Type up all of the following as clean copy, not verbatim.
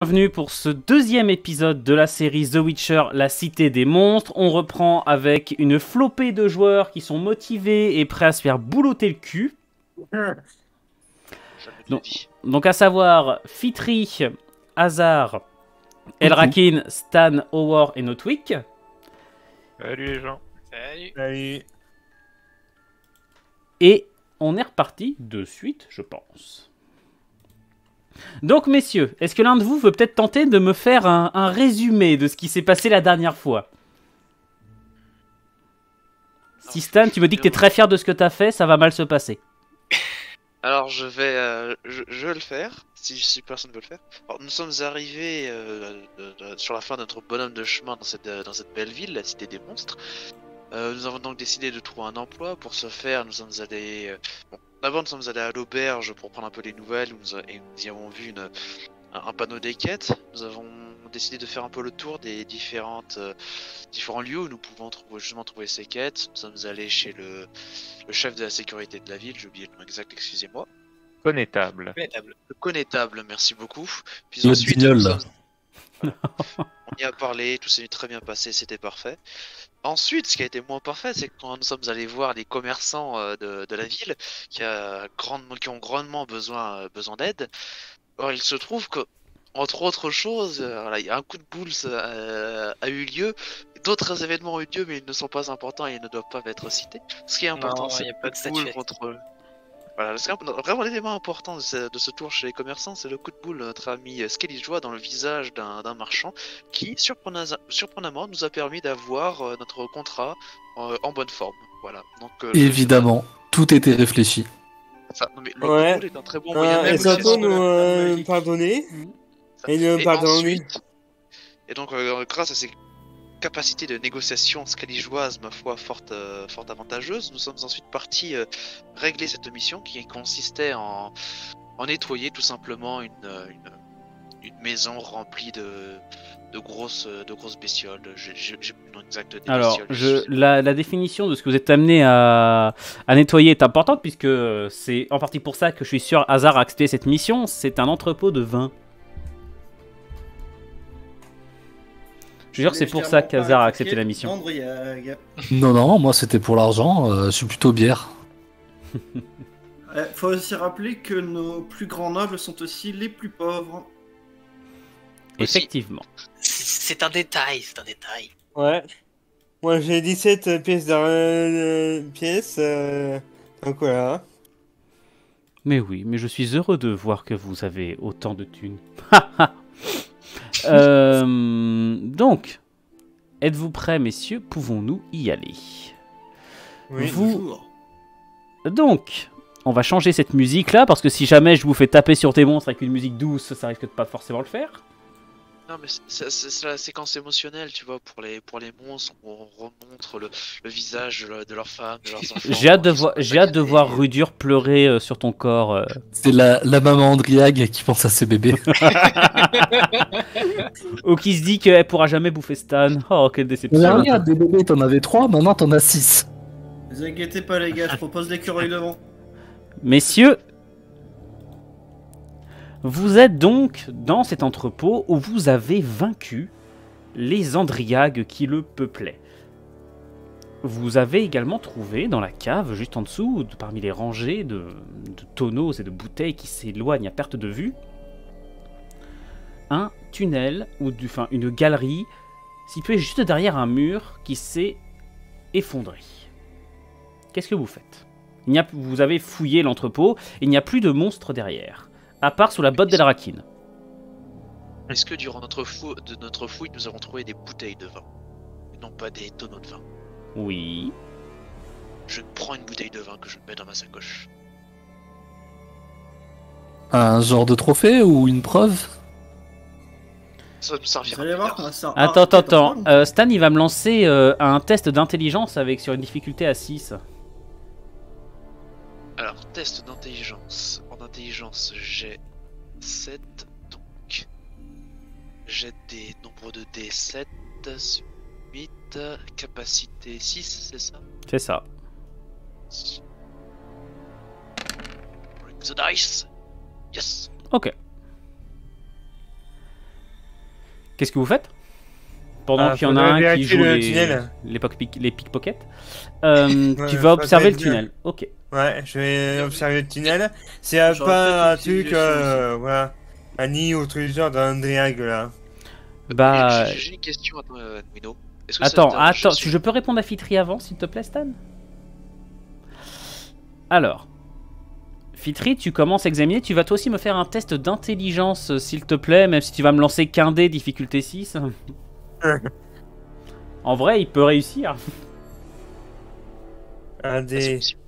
Bienvenue pour ce deuxième épisode de la série The Witcher, la cité des monstres. On reprend avec une flopée de joueurs qui sont motivés et prêts à se faire boulotter le cul. Donc à savoir Fitri, Hazard, Elrakin, Stan, Howard et Notwick. Salut les gens. Salut. Et on est reparti de suite, je pense. Donc messieurs, est-ce que l'un de vous veut peut-être tenter de me faire un résumé de ce qui s'est passé la dernière fois? Si Stan, tu me dis que t'es très fier de ce que t'as fait, ça va mal se passer. Alors je vais le faire, si personne veut le faire. Alors, nous sommes arrivés sur la fin de notre bonhomme de chemin dans cette belle ville, la cité des monstres. Nous avons donc décidé de trouver un emploi. Pour ce faire, nous sommes allés... d'abord nous sommes allés à l'auberge pour prendre un peu les nouvelles et nous y avons vu un panneau des quêtes. Nous avons décidé de faire un peu le tour des différents lieux où nous pouvons trouver ces quêtes. Nous sommes allés chez le chef de la sécurité de la ville, j'ai oublié le nom exact, excusez-moi. Connétable. Le connétable, merci beaucoup. Puis Le ensuite, guignol. on y a parlé, tout s'est très bien passé, c'était parfait. Ensuite, ce qui a été moins parfait, c'est que quand nous sommes allés voir les commerçants de la ville qui ont grandement besoin d'aide. Or, il se trouve que, entre autres choses, il y a un coup de boule a eu lieu, d'autres événements ont eu lieu, mais ils ne sont pas importants et ils ne doivent pas être cités. Ce qui est important, c'est y a pas de le coup de boule statuette. contre... Voilà, vraiment l'élément important de ce tour chez les commerçants, c'est le coup de boule de notre ami Skelly joie dans le visage d'un marchand qui, surprenamment, nous a permis d'avoir notre contrat en bonne forme. Voilà. Donc, Évidemment, tout était réfléchi. ça, non, mais le Ouais. coup de boule est un très bon moyen de Et négociation. surtout nous pardonner. Et nous pardonner. Et donc, grâce à ces capacités de négociation scaligeoise, ma foi, fort avantageuse, nous sommes ensuite partis régler cette mission qui consistait en nettoyer tout simplement une maison remplie de grosses bestioles. J'ai plus le nom exact des Alors, bestioles. la définition de ce que vous êtes amené à nettoyer est importante puisque c'est en partie pour ça que je suis sûr Hazard a accepté cette mission. C'est un entrepôt de vin. Je suis sûr que c'est pour ça qu'Hazard a accepté la mission. Non, moi c'était pour l'argent, je suis plutôt bière. Faut aussi rappeler que nos plus grands nobles sont aussi les plus pauvres. Effectivement. C'est un détail, c'est un détail. Ouais. Moi j'ai 17 pièces pièces. Donc voilà. Mais oui, mais je suis heureux de voir que vous avez autant de thunes. Donc, êtes-vous prêts, messieurs? Pouvons-nous y aller? Oui. Donc, on va changer cette musique-là, parce que si jamais je vous fais taper sur des monstres avec une musique douce, ça risque de pas forcément le faire. Non, mais c'est la séquence émotionnelle, tu vois, pour les monstres, où on remontre le visage de leurs femmes, de leurs enfants. J'ai hâte de voir Rudur pleurer sur ton corps. C'est la maman Andriag qui pense à ses bébés. Ou qui se dit qu'elle pourra jamais bouffer Stan. Oh, quelle déception. Là, regarde, des bébés, t'en avais 3, maintenant t'en as 6. Ne vous inquiétez pas les gars, je propose l'écureuil devant. Messieurs, vous êtes donc dans cet entrepôt où vous avez vaincu les Andriagues qui le peuplaient. Vous avez également trouvé dans la cave, juste en dessous, parmi les rangées de tonneaux et de bouteilles qui s'éloignent à perte de vue, un tunnel, une galerie située juste derrière un mur qui s'est effondré. Qu'est-ce que vous faites? Vous avez fouillé l'entrepôt, il n'y a plus de monstres derrière. À part sous la botte d'Elrakin. Est-ce que durant notre fouille, nous avons trouvé des bouteilles de vin et non pas des tonneaux de vin? Oui. Je prends une bouteille de vin que je mets dans ma sacoche. Un genre de trophée ou une preuve? Ça nous Vous servira. allez plus voir tard. comment ça. Attends. Stan, il va me lancer un test d'intelligence sur une difficulté à 6. Alors, test d'intelligence. En intelligence, j'ai 7, donc j'ai des nombres de D 7, 8, capacité 6, c'est ça? C'est ça. Bring the dice. Yes. Ok. Qu'est-ce que vous faites? Pendant qu'il y en a faudrait un qui vérifier joue le tunnel. les pickpockets, Ouais, tu vas observer le faudrait bien. tunnel. Ok. Ouais, je vais observer le tunnel. C'est J'aurais pas un peut-être une truc, suggestion voilà, un nid ou truc du genre d'un triangle là. Bah, J'ai une question, Mino. Est-ce que ça attends, te dérange, attends, suis- je peux répondre à Fitri avant, s'il te plaît, Stan? Alors, Fitri, tu commences à examiner. Tu vas toi aussi me faire un test d'intelligence, s'il te plaît, même si tu vas me lancer qu'un dé, difficulté 6. En vrai, il peut réussir. Un Ah, c'est des possible.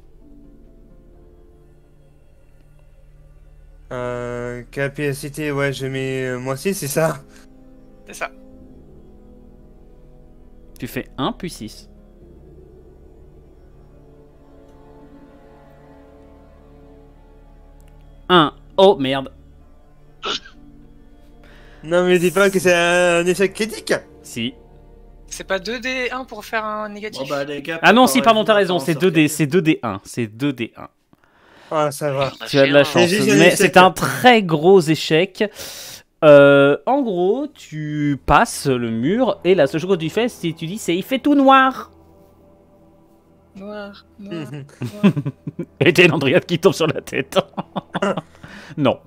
capacité, ouais, je mets moi aussi, c'est ça. C'est ça. Tu fais 1 puis 6. Un. Oh merde. Non, mais dis pas que c'est un échec critique. Si. C'est pas 2D1 pour faire un négatif. Bon bah les gars. Ah non, si, pardon, préparez-vous t'as à raison, faire en c'est sorte 2D, c'est 2D1. C'est 2D1. Ah, ça va. On a Tu as de fait la un- chance. juste un Mais échec. c'est un très gros échec. En gros, tu passes le mur et la seule chose que tu fais, c'est tu dis c'est il fait tout noir. Noir, noir. Et t'as une Andriade qui tombe sur la tête. Non.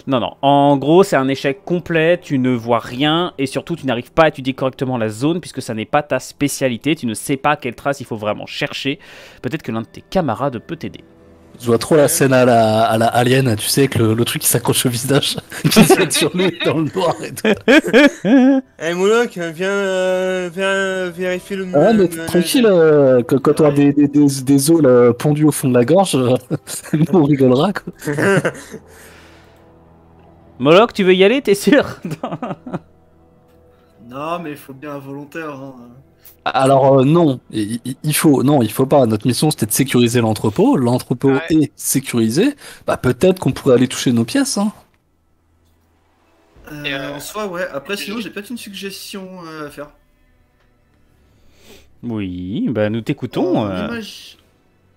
Non, non. En gros, c'est un échec complet. Tu ne vois rien et surtout, tu n'arrives pas à étudier correctement la zone puisque ça n'est pas ta spécialité. Tu ne sais pas quelle trace il faut vraiment chercher. Peut-être que l'un de tes camarades peut t'aider. Je vois trop la scène à la Alien, tu sais, avec le truc qui s'accroche au visage, qui se met sur lui dans le noir et tout. Eh, Moloch, viens vérifier le Ah, mais tranquille, quand on a des os là, pendus au fond de la gorge, nous on rigolera, quoi. Moloch, tu veux y aller, t'es sûr? Non mais il faut bien un volontaire. Hein. Alors non, il faut pas. Notre mission c'était de sécuriser l'entrepôt. L'entrepôt Ouais. est sécurisé. Bah peut-être qu'on pourrait aller toucher nos pièces. Hein. Et, En soi ouais. Après sinon j'ai peut-être une suggestion à faire. Oui, bah nous t'écoutons.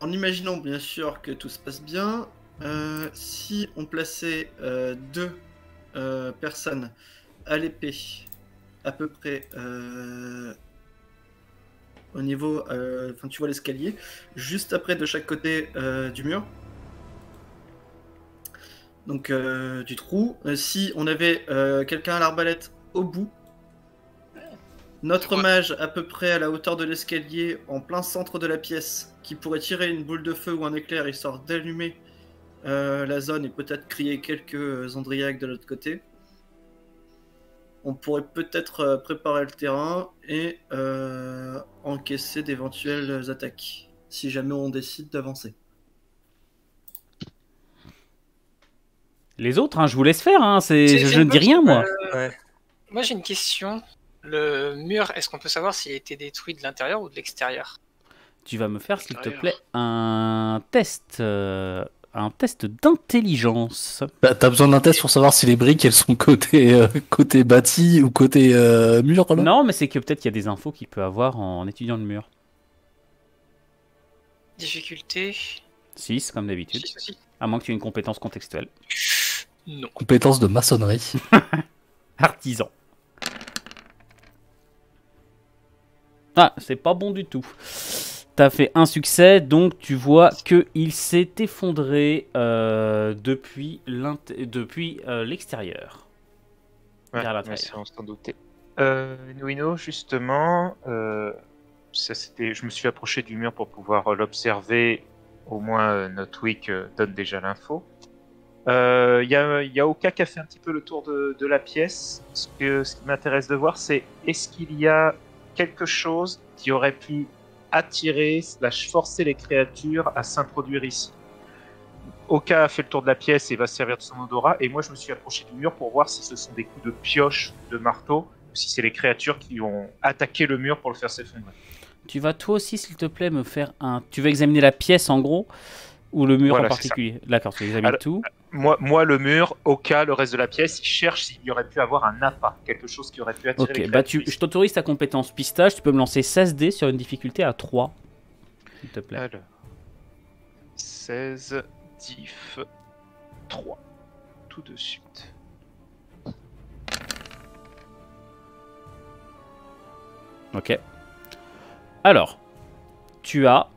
En imaginant bien sûr que tout se passe bien, si on plaçait deux personnes à l'épée, à peu près au niveau, enfin tu vois l'escalier, juste après de chaque côté du mur, donc du trou, si on avait quelqu'un à l'arbalète au bout, notre mage à peu près à la hauteur de l'escalier, en plein centre de la pièce, qui pourrait tirer une boule de feu ou un éclair histoire d'allumer la zone et peut-être crier quelques andriaques de l'autre côté. On pourrait peut-être préparer le terrain et encaisser d'éventuelles attaques, si jamais on décide d'avancer. Les autres, hein, je vous laisse faire. Hein, C'est je ne une dis rien, moi. Ouais. Moi j'ai une question. Le mur, est-ce qu'on peut savoir s'il a été détruit de l'intérieur ou de l'extérieur? Tu vas me faire, s'il te Extérieur. plaît, un test d'intelligence. Bah, t'as besoin d'un test pour savoir si les briques elles sont côté bâti ou côté mur là. Non, mais c'est que peut-être qu'il y a des infos qu'il peut avoir en étudiant le mur. Difficulté 6, comme d'habitude. 6 aussi. À moins que tu aies une compétence contextuelle. Non. Compétence de maçonnerie. Artisan. Ah, c'est pas bon du tout. T'as fait un succès, donc tu vois qu'il s'est effondré depuis l'extérieur. Ouais, Vers mais l'intérieur. ça, on s'en doutait. Nuino, justement, je me suis approché du mur pour pouvoir l'observer. Au moins, notre week donne déjà l'info. Il y a Oka qui a fait un petit peu le tour de la pièce. Ce qui m'intéresse de voir, c'est est-ce qu'il y a quelque chose qui aurait pu attirer / forcer les créatures à s'introduire ici. Oka a fait le tour de la pièce et va se servir de son odorat, et moi je me suis approché du mur pour voir si ce sont des coups de pioche, de marteau, ou si c'est les créatures qui ont attaqué le mur pour le faire s'effondrer. Tu vas toi aussi, s'il te plaît, me faire un... Tu vas examiner la pièce, en gros, ou le mur Voilà, en c'est ça. particulier? D'accord, tu examines Alors, tout. Moi, le mur, Oka, le reste de la pièce, il cherche s'il y aurait pu avoir un appât, quelque chose qui aurait pu attirer les Ok, bah créatures. je t'autorise ta compétence pistache. Tu peux me lancer 16 dés sur une difficulté à 3. S'il te plaît. Alors, 16, diff, 3. Tout de suite. Ok. Alors, tu as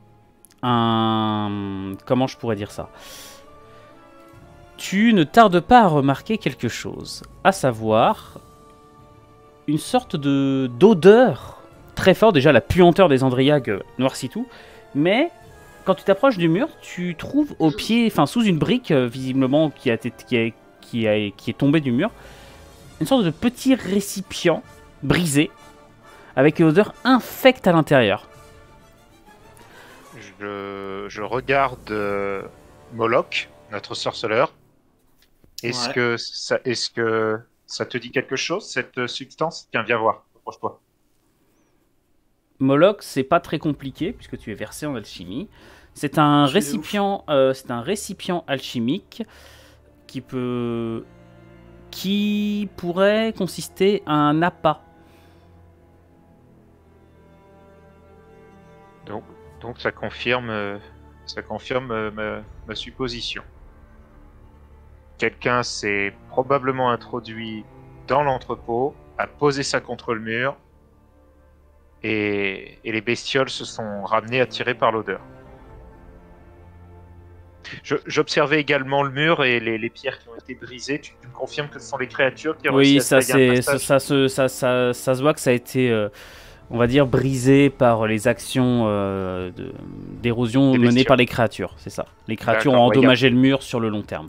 un... Comment je pourrais dire ça? Tu ne tardes pas à remarquer quelque chose, à savoir une sorte d'odeur très forte. Déjà, la puanteur des Andriagues noircit tout, mais quand tu t'approches du mur, tu trouves au pied, enfin sous une brique visiblement qui est tombée du mur, une sorte de petit récipient brisé avec une odeur infecte à l'intérieur. Je regarde Moloch, notre sorceleur. Est-ce que ça te dit quelque chose, cette substance? Tiens, viens voir, approche-toi. Moloch, c'est pas très compliqué puisque tu es versé en alchimie. C'est un récipient alchimique qui pourrait consister à un appât. Donc ça confirme ma supposition. Quelqu'un s'est probablement introduit dans l'entrepôt, a posé ça contre le mur, et les bestioles se sont ramenées attirées par l'odeur. J'observais également le mur et les pierres qui ont été brisées. Tu me confirmes que ce sont les créatures qui ont réussi à se tailler un passage? Ça se voit que ça a été, on va dire, brisé par les actions d'érosion menées par les créatures. C'est ça. Les créatures ont endommagé le mur sur le long terme.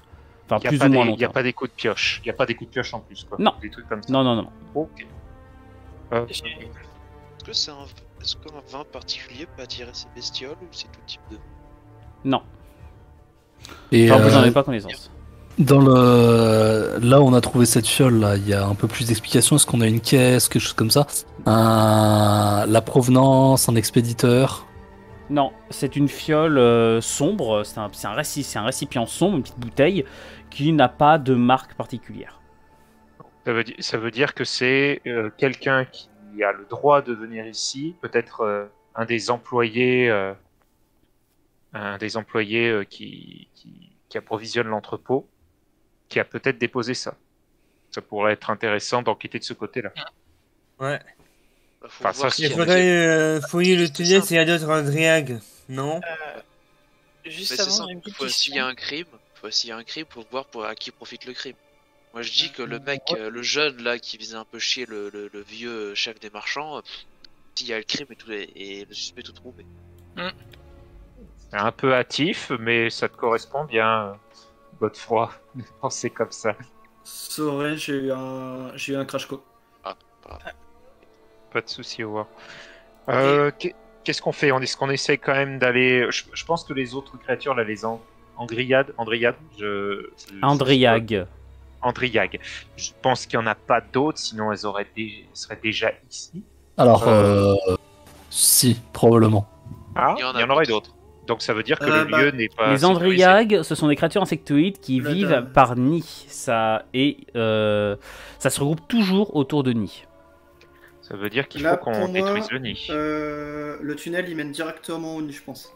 Enfin, plus ou moins long terme. Il n'y a pas des coups de pioche. Il n'y a pas des coups de pioche en plus, quoi. Non. Des trucs comme ça. Non. Ok. Est-ce qu'un vin particulier peut attirer ces bestioles ou c'est tout type de... Non. Et enfin, vous n'en avez pas connaissance. Là où on a trouvé cette fiole, là, il y a un peu plus d'explications. Est-ce qu'on a une caisse, quelque chose comme ça? La provenance, un expéditeur? Non, c'est une fiole sombre. C'est un récipient sombre, une petite bouteille qui n'a pas de marque particulière. Ça veut dire que c'est quelqu'un qui a le droit de venir ici, peut-être un des employés qui approvisionne l'entrepôt, qui a peut-être déposé ça. Ça pourrait être intéressant d'enquêter de ce côté-là. Ouais. Faut voir Il faudrait fouiller le tunnel s'il y a d'autres Andriagues, non? Juste Mais c'est avant, ça, j'ai une petite faut essayer question. un crime. Faut essayer un crime pour voir à qui profite le crime. Moi je dis que le mec, le jeune là qui faisait un peu chier le vieux chef des marchands, s'il y a le crime et le suspect tout trouvé. C'est un peu hâtif, mais ça te correspond bien, Godefroy, de penser comme ça. C'est vrai, j'ai eu un crash co. Pas de souci, au revoir. Qu'est-ce qu'on fait? Est-ce qu'on essaie quand même d'aller... Je pense que les autres créatures, là, les Andriagues, Andriagues. Je pense qu'il n'y en a pas d'autres, sinon elles seraient déjà ici. Alors, si, probablement. Ah, il y en aurait d'autres. Donc ça veut dire que le lieu n'est pas... Les Andriagues, ce sont des créatures insectoïdes qui vivent par nid. Ça se regroupe toujours autour de nids. Ça veut dire qu'il Là, faut qu'on pour moi, détruise le nid. Le tunnel il mène directement au nid, je pense.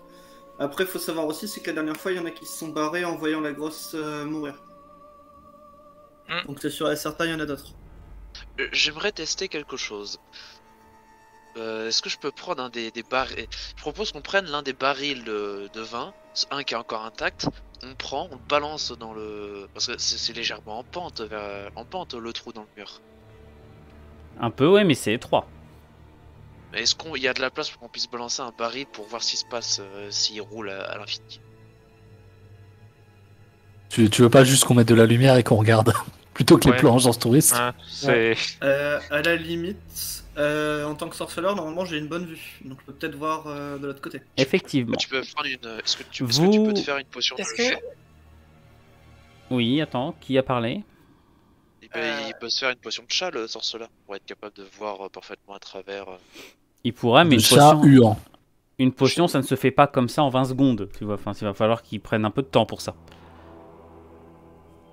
Après, il faut savoir aussi, c'est que la dernière fois, il y en a qui se sont barrés en voyant la grosse mourir. Donc c'est sûr et certain, il y en a d'autres. J'aimerais tester quelque chose. Est-ce que je peux prendre un des barils? Je propose qu'on prenne l'un des barils de vin, un qui est encore intact. On le balance dans le... Parce que c'est légèrement en pente le trou dans le mur. Un peu, ouais, mais c'est étroit. Est-ce qu'il y a de la place pour qu'on puisse balancer un baril pour voir ce qui se passe s'il roule à l'infini? Tu veux pas juste qu'on mette de la lumière et qu'on regarde plutôt que les plans agence touriste? À la limite, en tant que sorceleur, normalement j'ai une bonne vue, donc je peux peut-être voir de l'autre côté. Effectivement. Tu peux prendre une... Est-ce que tu peux te faire une potion de feu? Oui, attends, qui a parlé? Il peut se faire une potion de chat, le sorceleur, pour être capable de voir parfaitement à travers. Il pourra, mais une potion, ça ne se fait pas comme ça en 20 secondes. Tu vois, enfin, il va falloir qu'il prenne un peu de temps pour ça.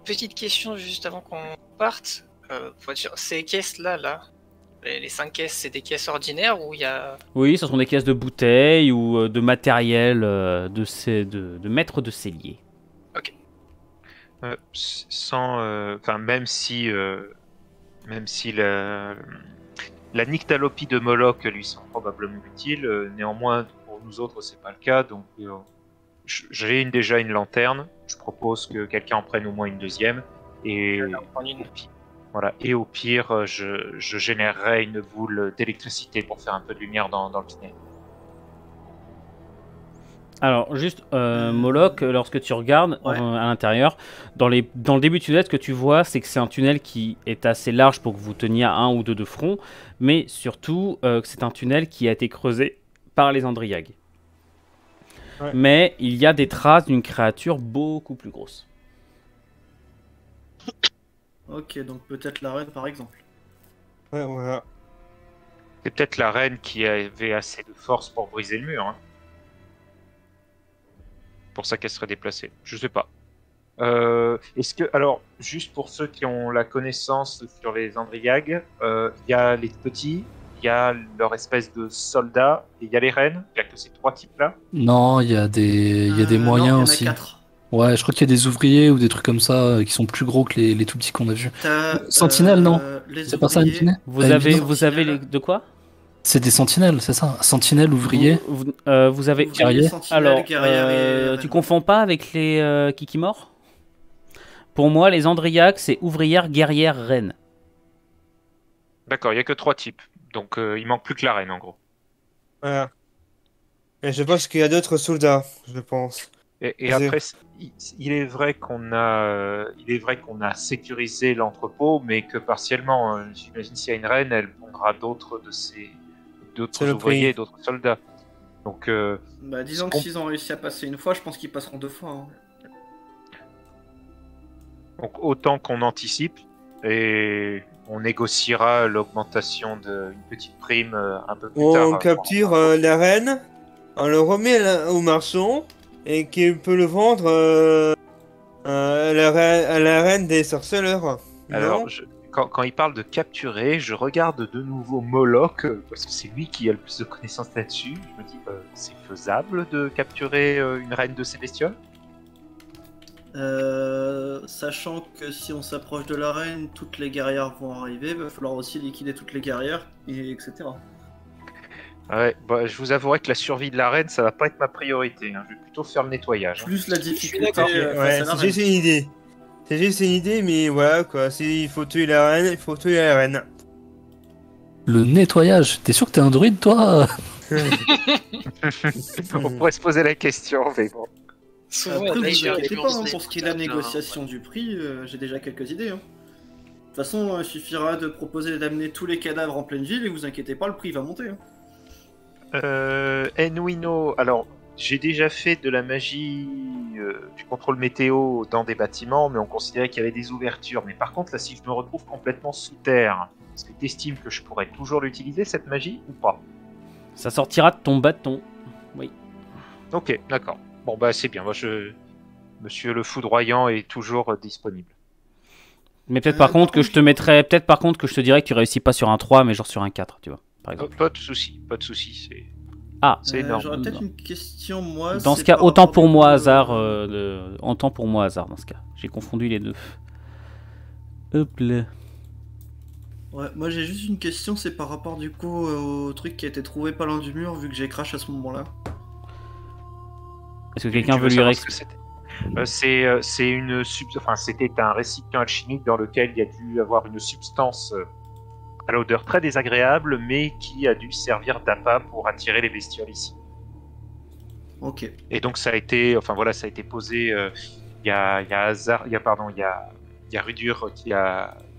Petite question juste avant qu'on parte. Ces caisses-là, les 5 caisses, c'est des caisses ordinaires ou il y a... Oui, ce sont des caisses de bouteilles ou de matériel de maître de cellier. Ok. Même si la nyctalopie de Moloch lui sont probablement utiles. Néanmoins, pour nous autres, c'est pas le cas. Donc, j'ai déjà une lanterne. Je propose que quelqu'un en prenne au moins une deuxième. Et et au pire, je générerai une boule d'électricité pour faire un peu de lumière dans le tunnel. Alors, juste, Moloch, lorsque tu regardes à l'intérieur, dans le début du tunnel, ce que tu vois, c'est que c'est un tunnel qui est assez large pour que vous teniez à 1 ou 2 de front, mais surtout, que c'est un tunnel qui a été creusé par les Andriags. Ouais. Mais il y a des traces d'une créature beaucoup plus grosse. Ok, donc peut-être la reine par exemple. Ouais, voilà. C'est peut-être la reine qui avait assez de force pour briser le mur. Hein. Pour ça qu'elle serait déplacée. Je sais pas. Est-ce que, alors, juste pour ceux qui ont la connaissance sur les Andriags, il y a les petits, il y a leur espèce de soldats, et il y a les reines. Il y a que ces 3 types-là. Non, il y a des moyens aussi. 4. Ouais, je crois qu'il y a des ouvriers ou des trucs comme ça qui sont plus gros que les tout petits qu'on a vus. Sentinelle, non? C'est pas ça, une Sentinelle? Vous avez les... De quoi? C'est des sentinelles, c'est ça? Sentinelle, ouvrier. Vous avez... Guerrier. Alors, tu confonds pas avec les Kikimor? Pour moi, les Andriacs, c'est ouvrière, guerrière, reine. D'accord, il n'y a que 3 types. Donc, il manque plus que la reine, en gros. Voilà. Et je pense qu'il y a d'autres soldats, je pense. Et après, il est vrai qu'on a sécurisé l'entrepôt, mais que partiellement. J'imagine s'il y a une reine, elle pondra d'autres ouvriers, d'autres soldats. Donc, disons que s'ils ont réussi à passer une fois, je pense qu'ils passeront 2 fois. Hein. Donc autant qu'on anticipe et on négociera l'augmentation d'une petite prime un peu plus tard. On capture la reine, on le remet au marchand et qu'il peut le vendre à la reine des sorceleurs. Alors, quand il parle de capturer, je regarde de nouveau Moloch, parce que c'est lui qui a le plus de connaissances là-dessus. Je me dis, c'est faisable de capturer une reine de ces bestioles? Sachant que si on s'approche de la reine, toutes les guerrières vont arriver, il va falloir aussi liquider toutes les guerrières, etc. Ouais, je vous avouerai que la survie de la reine, ça va pas être ma priorité. Hein. Je vais plutôt faire le nettoyage. Plus la difficulté. C'est juste une idée. C'est juste une idée, mais voilà quoi. S'il faut tuer la reine, il faut tuer la reine. Le nettoyage? T'es sûr que t'es un druide, toi? On pourrait se poser la question, mais bon. Après, vous inquiétez pas, pour ce qui est de la négociation du prix, j'ai déjà quelques idées. Hein. De toute façon, il suffira de proposer d'amener tous les cadavres en pleine ville et vous inquiétez pas, le prix va monter. Hein. Enuino, alors j'ai déjà fait de la magie du contrôle météo dans des bâtiments, mais on considérait qu'il y avait des ouvertures. Mais par contre, là, si je me retrouve complètement sous terre, est-ce que tu estimes que je pourrais toujours l'utiliser, cette magie, ou pas? Ça sortira de ton bâton. Oui. Ok, d'accord. Bon bah c'est bien, Monsieur le Foudroyant est toujours disponible. Mais peut-être par contre que je te dirais que tu réussis pas sur un 3 mais genre sur un 4, tu vois, par exemple. Pas de souci, c'est... Ah, c'est énorme. J'aurais peut-être une question, moi. Dans ce cas, autant pour moi hasard dans ce cas. J'ai confondu les deux. Hop là. Ouais, moi j'ai juste une question, c'est par rapport du coup au truc qui a été trouvé pas loin du mur vu que j'ai crash à ce moment-là. Est-ce que quelqu'un veut lui réexpliquer? C'était un récipient alchimique dans lequel il y a dû avoir une substance à l'odeur très désagréable, mais qui a dû servir d'appât pour attirer les bestioles ici. Ok. Et donc ça a été posé. Il y a Rudur qui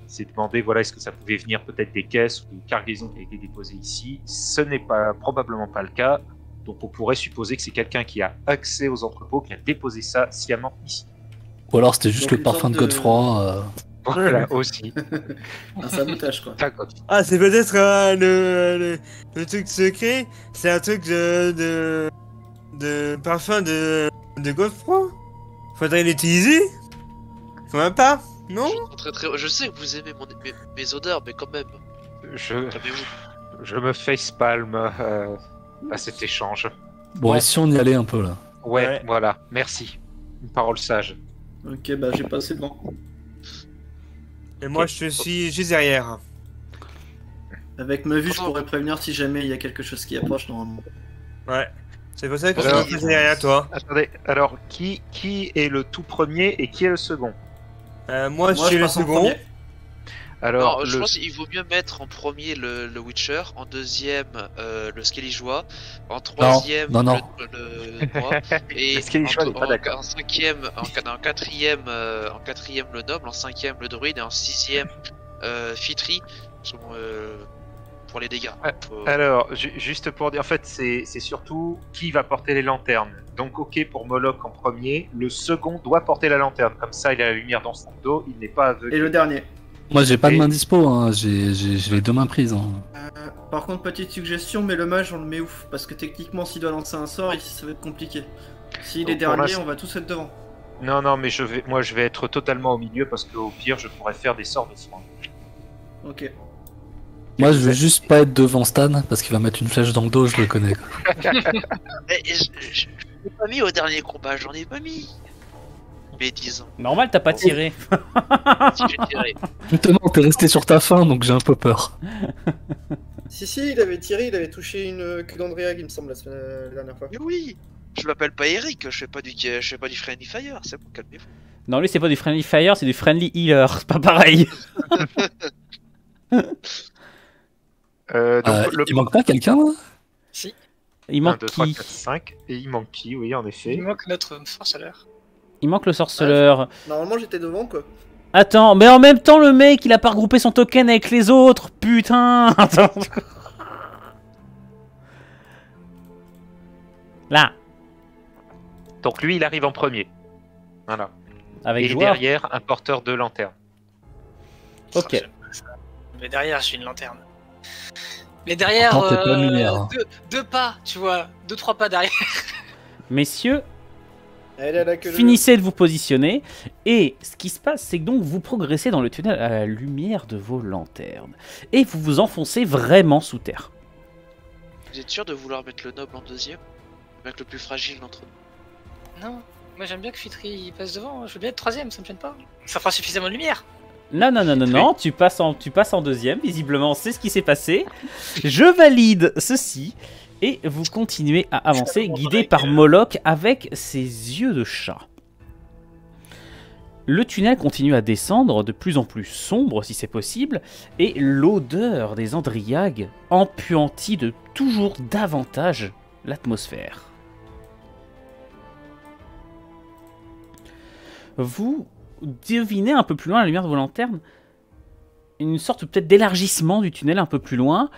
s'est demandé est-ce que ça pouvait venir peut-être des caisses ou des cargaisons qui a été déposées ici. Ce n'est probablement pas le cas. Donc on pourrait supposer que c'est quelqu'un qui a accès aux entrepôts, qui a déposé ça sciemment ici. Ou alors c'était juste le parfum de Godefroy. Voilà, aussi. Un sabotage, quoi. Ah, c'est peut-être le truc secret. C'est un truc de parfum de Godefroy. Faudrait l'utiliser. Quand même pas, non? Je sais que vous aimez mes odeurs, mais quand même. Je me facepalm à cet échange. Bon, et si on y allait un peu là? Ouais, voilà, merci. Une parole sage. Ok, j'ai passé devant. Et moi, je suis juste derrière. Avec ma vue, je pourrais prévenir si jamais il y a quelque chose qui approche normalement. Ouais. C'est pour ça que je Alors, suis passé derrière toi. Attendez, alors qui est le tout premier et qui est le second? Moi, je suis le passe en second. premier. Alors, Non, je pense qu'il vaut mieux mettre en premier le Witcher, en deuxième le Skellige, en troisième non. le moi, et Le Skellige n'est pas d'accord. en cinquième, en quatrième le noble, en cinquième le druide et en sixième Fitri pour les dégâts. Alors, juste pour dire, en fait, c'est surtout qui va porter les lanternes. Donc, ok pour Moloch en premier, le second doit porter la lanterne. Comme ça, il a la lumière dans son dos, il n'est pas aveuglé. Et le dernier. Moi, j'ai pas de Et- main dispo, hein. J'ai les deux mains prises. Hein. Par contre, petite suggestion, mais le mage, on le met ouf. Parce que techniquement, s'il doit lancer un sort, ça va être compliqué. S'il est Donc, pour dernier, l'instant- on va tous être devant. Non, mais je vais être totalement au milieu parce qu'au pire, je pourrais faire des sorts de soin. Ok. Moi, je veux juste pas être devant Stan parce qu'il va mettre une flèche dans le dos, je le connais. Quoi. Je l'ai pas mis au dernier combat, j'en ai pas mis. Mais 10 ans, Normal, t'as pas tiré. si j'ai tiré. Justement, t'es resté sur ta faim, donc j'ai un peu peur. Si, il avait tiré, il avait touché une queue d'Andréag, il me semble, la dernière fois. Mais oui, je m'appelle pas Eric, je fais pas du Friendly Fire, c'est bon, calmez-vous. Non, lui, c'est pas du Friendly Fire, c'est du Friendly Healer. C'est pas pareil. Donc, Il manque pas quelqu'un là? Il 1, manque 2, 3, qui 4, 5. Et il manque qui? Oui, en effet. Il manque notre sorceleur. Il manque le sorceleur. Normalement, j'étais devant, quoi. Attends, mais en même temps, le mec, il a pas regroupé son token avec les autres. Putain. Attends. Là, Donc lui, il arrive en premier. Voilà. avec Et joueur. derrière, un porteur de lanterne. Ok. J'aime pas ça. Mais derrière, j'ai une lanterne. Mais derrière, Attends, t'es pas lumière, hein. deux pas, tu vois, 2-3 pas derrière. Messieurs, Elle a la queue. finissez de vous positionner. Et ce qui se passe, c'est que donc vous progressez dans le tunnel à la lumière de vos lanternes. Et vous vous enfoncez vraiment sous terre. Vous êtes sûr de vouloir mettre le noble en deuxième? Le mec le plus fragile d'entre nous. Non, moi j'aime bien que Fitri il passe devant. Je veux bien être troisième, ça me gêne pas. Ça fera suffisamment de lumière. Non, tu passes en deuxième, visiblement, c'est ce qui s'est passé. Je valide ceci, et vous continuez à avancer, guidé par Moloch avec ses yeux de chat. Le tunnel continue à descendre, de plus en plus sombre si c'est possible, et l'odeur des Andriagues empuantit de toujours davantage l'atmosphère. Vous devinez un peu plus loin à la lumière de vos lanternes une sorte peut-être d'élargissement du tunnel un peu plus loin,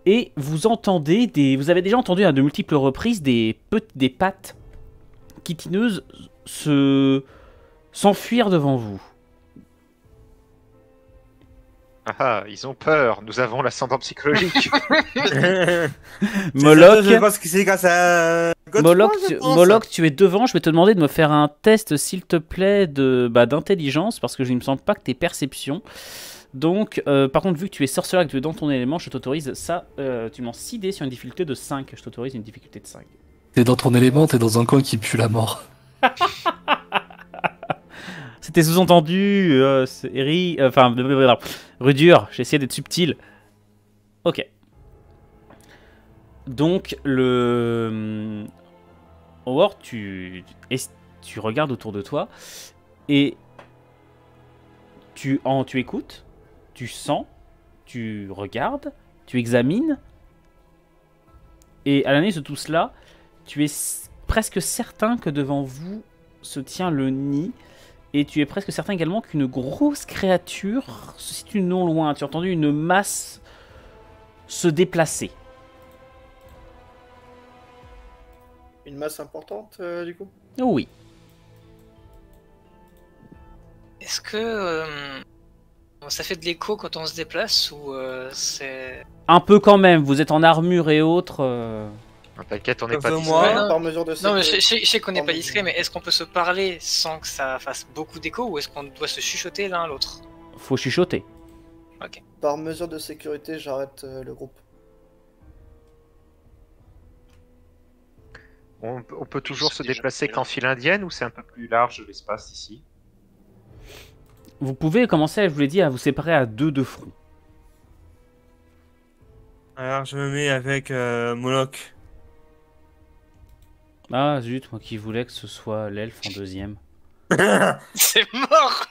et vous entendez vous avez déjà entendu à de multiples reprises des pattes chitineuses s'enfuir devant vous. Ah, ils ont peur. Nous avons l'ascendant psychologique. Moloch, Je pense que c'est grâce à. Moloch, tu es devant. Je vais te demander de me faire un test, s'il te plaît, d'intelligence, parce que je ne me sens pas que tes perceptions. Donc, par contre, vu que tu es sorceleur et que tu es dans ton élément, je t'autorise ça. Tu m'en 6 dés sur une difficulté de 5. Je t'autorise une difficulté de 5. T'es dans ton élément, t'es dans un coin qui pue la mort. C'était sous-entendu, Rudur, j'ai essayé d'être subtil. Ok. Donc, Howard, tu regardes autour de toi, et tu écoutes, tu sens, tu regardes, tu examines, et à l'année de tout cela, tu es presque certain que devant vous se tient le nid. Et tu es presque certain également qu'une grosse créature se situe non loin. Tu as entendu une masse se déplacer. Une masse importante, du coup. Oh oui. Est-ce que ça fait de l'écho quand on se déplace ou c'est. Un peu quand même. Vous êtes en armure et autres. T'inquiète, on n'est pas Comme discret. moi. non. Par mesure de Non, mais sécurité. je sais qu'on n'est pas Pardon. discret, mais est-ce qu'on peut se parler sans que ça fasse beaucoup d'écho ou est-ce qu'on doit se chuchoter l'un à l'autre? Faut chuchoter. Par mesure de sécurité, j'arrête le groupe. On peut toujours se déplacer qu'en file indienne ou c'est un peu plus large l'espace ici? Vous pouvez commencer, je vous l'ai dit, à vous séparer à 2 de front. Alors je me mets avec Moloch. Ah zut, moi qui voulais que ce soit l'elfe en deuxième. C'est mort.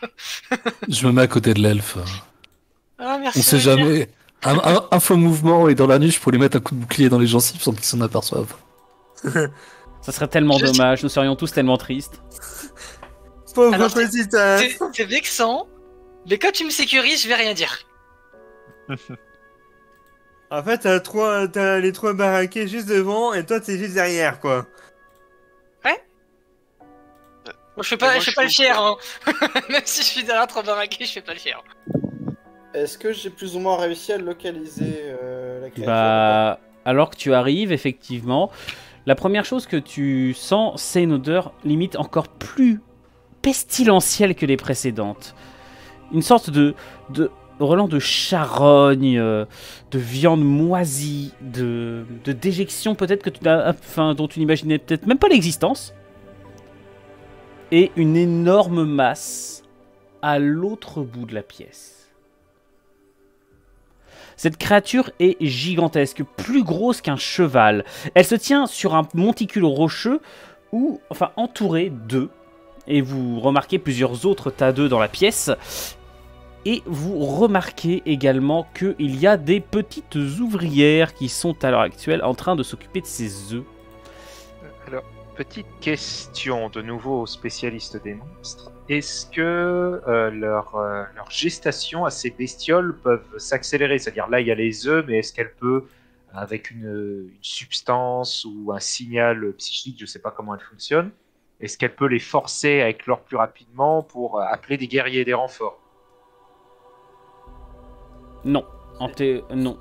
Je me mets à côté de l'elfe. Ah, merci. On sait jamais. Un faux mouvement et dans la nuit, je pourrais lui mettre un coup de bouclier dans les gencives sans qu'ils s'en aperçoivent. Ça serait tellement Je- dommage, nous serions tous tellement tristes. Pauvre Alors, petite. Hein. C'est vexant, mais quand tu me sécurises, je vais rien dire. En fait, t'as les 3 baraqués juste devant et toi t'es juste derrière quoi. Moi, je fais Moi, pas, je je fais pas le trouve fier, hein. Même si je suis derrière 3 baraqués, je fais pas le fier. Est-ce que j'ai plus ou moins réussi à localiser la créature? Bah, alors que tu arrives, effectivement, la première chose que tu sens, c'est une odeur limite encore plus pestilentielle que les précédentes. Une sorte de relent de charogne, de viande moisie, de déjection peut-être que dont tu n'imaginais peut-être même pas l'existence. Et une énorme masse à l'autre bout de la pièce. Cette créature est gigantesque, plus grosse qu'un cheval. Elle se tient sur un monticule rocheux, entouré d'œufs. Et vous remarquez plusieurs autres tas d'œufs dans la pièce. Et vous remarquez également qu'il y a des petites ouvrières qui sont à l'heure actuelle en train de s'occuper de ces œufs. Alors, petite question de nouveau aux spécialistes des monstres. Est-ce que leur gestation à ces bestioles peuvent s'accélérer? C'est-à-dire là, il y a les œufs, mais est-ce qu'elle peut, avec une substance ou un signal psychique, je ne sais pas comment elle fonctionne, est-ce qu'elle peut les forcer à éclore plus rapidement pour appeler des guerriers et des renforts? Non. Non.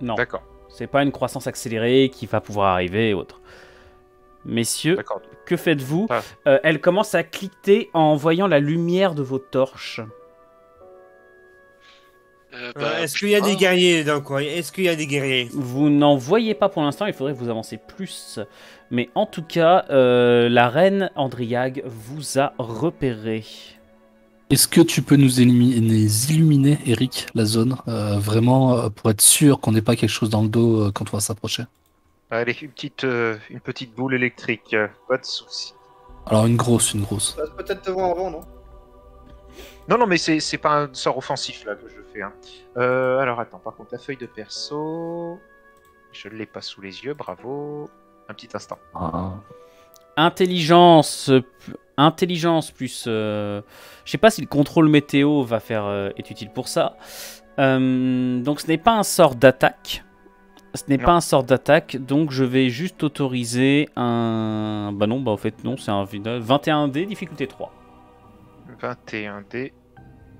Non. D'accord, C'est pas une croissance accélérée qui va pouvoir arriver et autres. Messieurs, d'accord. que faites-vous? Ah. Elle commence à cliqueter en voyant la lumière de vos torches. Est-ce qu'il y a des guerriers dans le coin? Est-ce qu'il y a des guerriers? Vous n'en voyez pas pour l'instant, il faudrait que vous avancez plus. Mais en tout cas, la reine Andriag vous a repéré. Est-ce que tu peux nous illuminer, Eric, la zone, vraiment, pour être sûr qu'on n'ait pas quelque chose dans le dos quand on va s'approcher? Allez, une petite boule électrique, pas de souci. Alors une grosse. Passe peut-être devant avant, non? Non, mais c'est pas un sort offensif là que je fais. Hein. Alors attends, par contre, la feuille de perso, je l'ai pas sous les yeux, bravo. Un petit instant. Ah. Intelligence plus... je sais pas si le contrôle météo est utile pour ça. Donc ce n'est pas un sort d'attaque. Pas un sort d'attaque, donc je vais juste autoriser un... Bah non, en fait non, c'est un 21D, difficulté 3. 21D,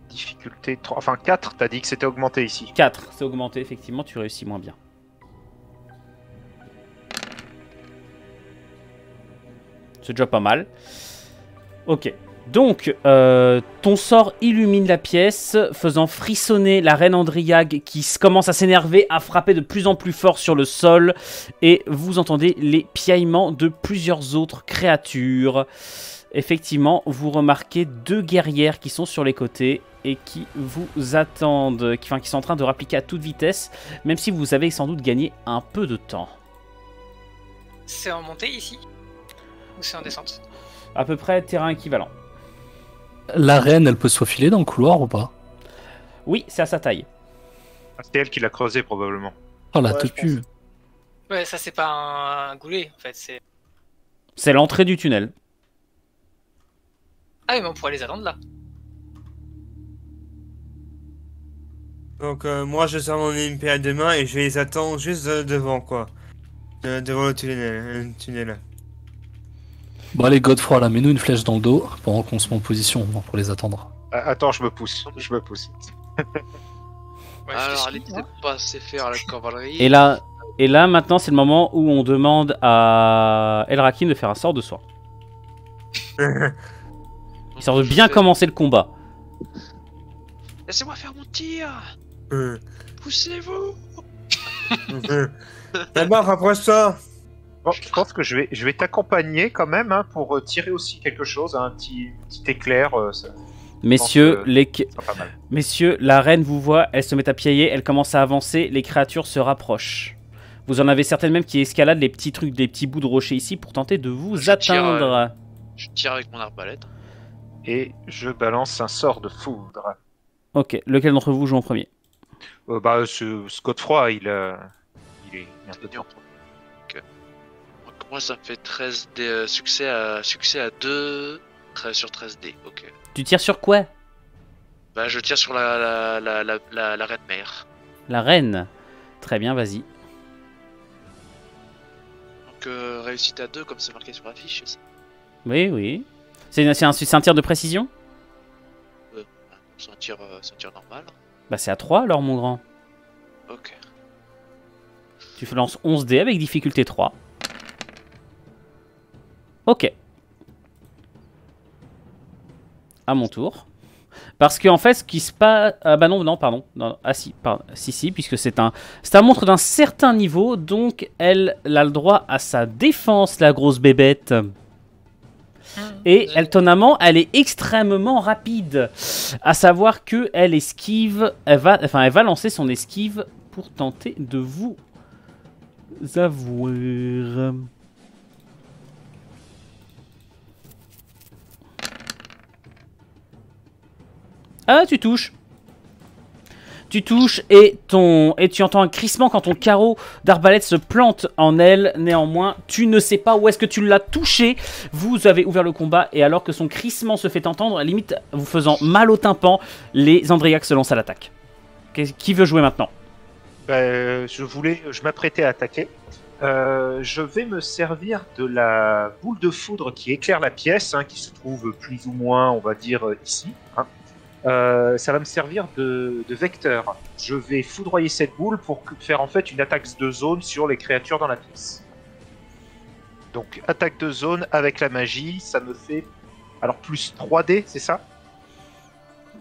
difficulté 3. Enfin 4, t'as dit que c'était augmenté ici. 4, c'est augmenté, effectivement, tu réussis moins bien. C'est déjà pas mal. Ok. Donc, ton sort illumine la pièce, faisant frissonner la reine Andriag qui commence à s'énerver, à frapper de plus en plus fort sur le sol. Et vous entendez les piaillements de plusieurs autres créatures. Effectivement, vous remarquez 2 guerrières qui sont sur les côtés et qui vous attendent, qui sont en train de rappliquer à toute vitesse, même si vous avez sans doute gagné un peu de temps. C'est en montée ici? Ou c'est en descente? À peu près terrain équivalent. La reine, elle peut se faufiler dans le couloir ou pas? Oui, c'est à sa taille. C'est elle qui l'a creusé probablement. Oh la Ouais, te je pense. Ouais, ça c'est pas un goulet en fait, c'est... C'est l'entrée du tunnel. Ah oui, mais on pourrait les attendre là. Donc moi je sors mon MP à deux mains et je les attends juste devant quoi. Devant le tunnel. Bon allez, Godefroy, là, mets-nous une flèche dans le dos pendant qu'on se met en position pour les attendre. Attends, je me pousse. Ouais, Alors, je allez, fais c'est pas assez faire la cavalerie. Et là maintenant, c'est le moment où on demande à Elrakim de faire un sort de soin. Histoire de bien commencer le combat. Laissez-moi faire mon tir. Euh, Poussez-vous. D'abord rapproche-toi. Bon, je pense que je vais t'accompagner quand même hein, pour tirer aussi quelque chose, un petit éclair. Messieurs, Pas mal. Messieurs, la reine vous voit, elle se met à piailler, elle commence à avancer, les créatures se rapprochent. Vous en avez certaines même qui escaladent les petits trucs, des petits bouts de rocher ici pour tenter de vous Je tire, atteindre. Je tire avec mon arbalète. Et je balance un sort de foudre. Ok, lequel d'entre vous joue en premier? Ce Godefroy, il est un peu dur. Ok. Donc moi ça me fait 13 dés, succès à 2, 13 sur 13 dés. Ok. Tu tires sur quoi? Bah je tire sur la reine mère. La reine. Très bien, vas-y. Donc réussite à 2 comme c'est marqué sur la fiche, c'est ça? Oui, oui. C'est un tir de précision? C'est un tir normal. Bah c'est à 3 alors mon grand. Ok. Tu lances 11 dés avec difficulté 3. Ok. À mon tour. Parce qu'en fait, ce qui se passe... Ah bah non, pardon. Non, ah si, pardon. Si, puisque c'est un monstre d'un certain niveau, donc elle a le droit à sa défense, la grosse bébête. Et étonnamment, elle est extrêmement rapide. À savoir que elle esquive... Elle va lancer son esquive pour tenter de vous avoir... Ah, tu touches. Tu touches et tu entends un crissement quand ton carreau d'arbalète se plante en elle. Néanmoins, tu ne sais pas où est-ce que tu l'as touché. Vous avez ouvert le combat et alors que son crissement se fait entendre, à la limite vous faisant mal au tympan, les Andriacs se lancent à l'attaque. Qui veut jouer maintenant? Je m'apprêtais à attaquer. Je vais me servir de la boule de foudre qui éclaire la pièce, hein, qui se trouve plus ou moins, on va dire, ici. Hein. Ça va me servir de vecteur. Je vais foudroyer cette boule pour faire en fait une attaque de zone sur les créatures dans la pièce. Donc attaque de zone avec la magie, ça me fait alors plus 3D, c'est ça?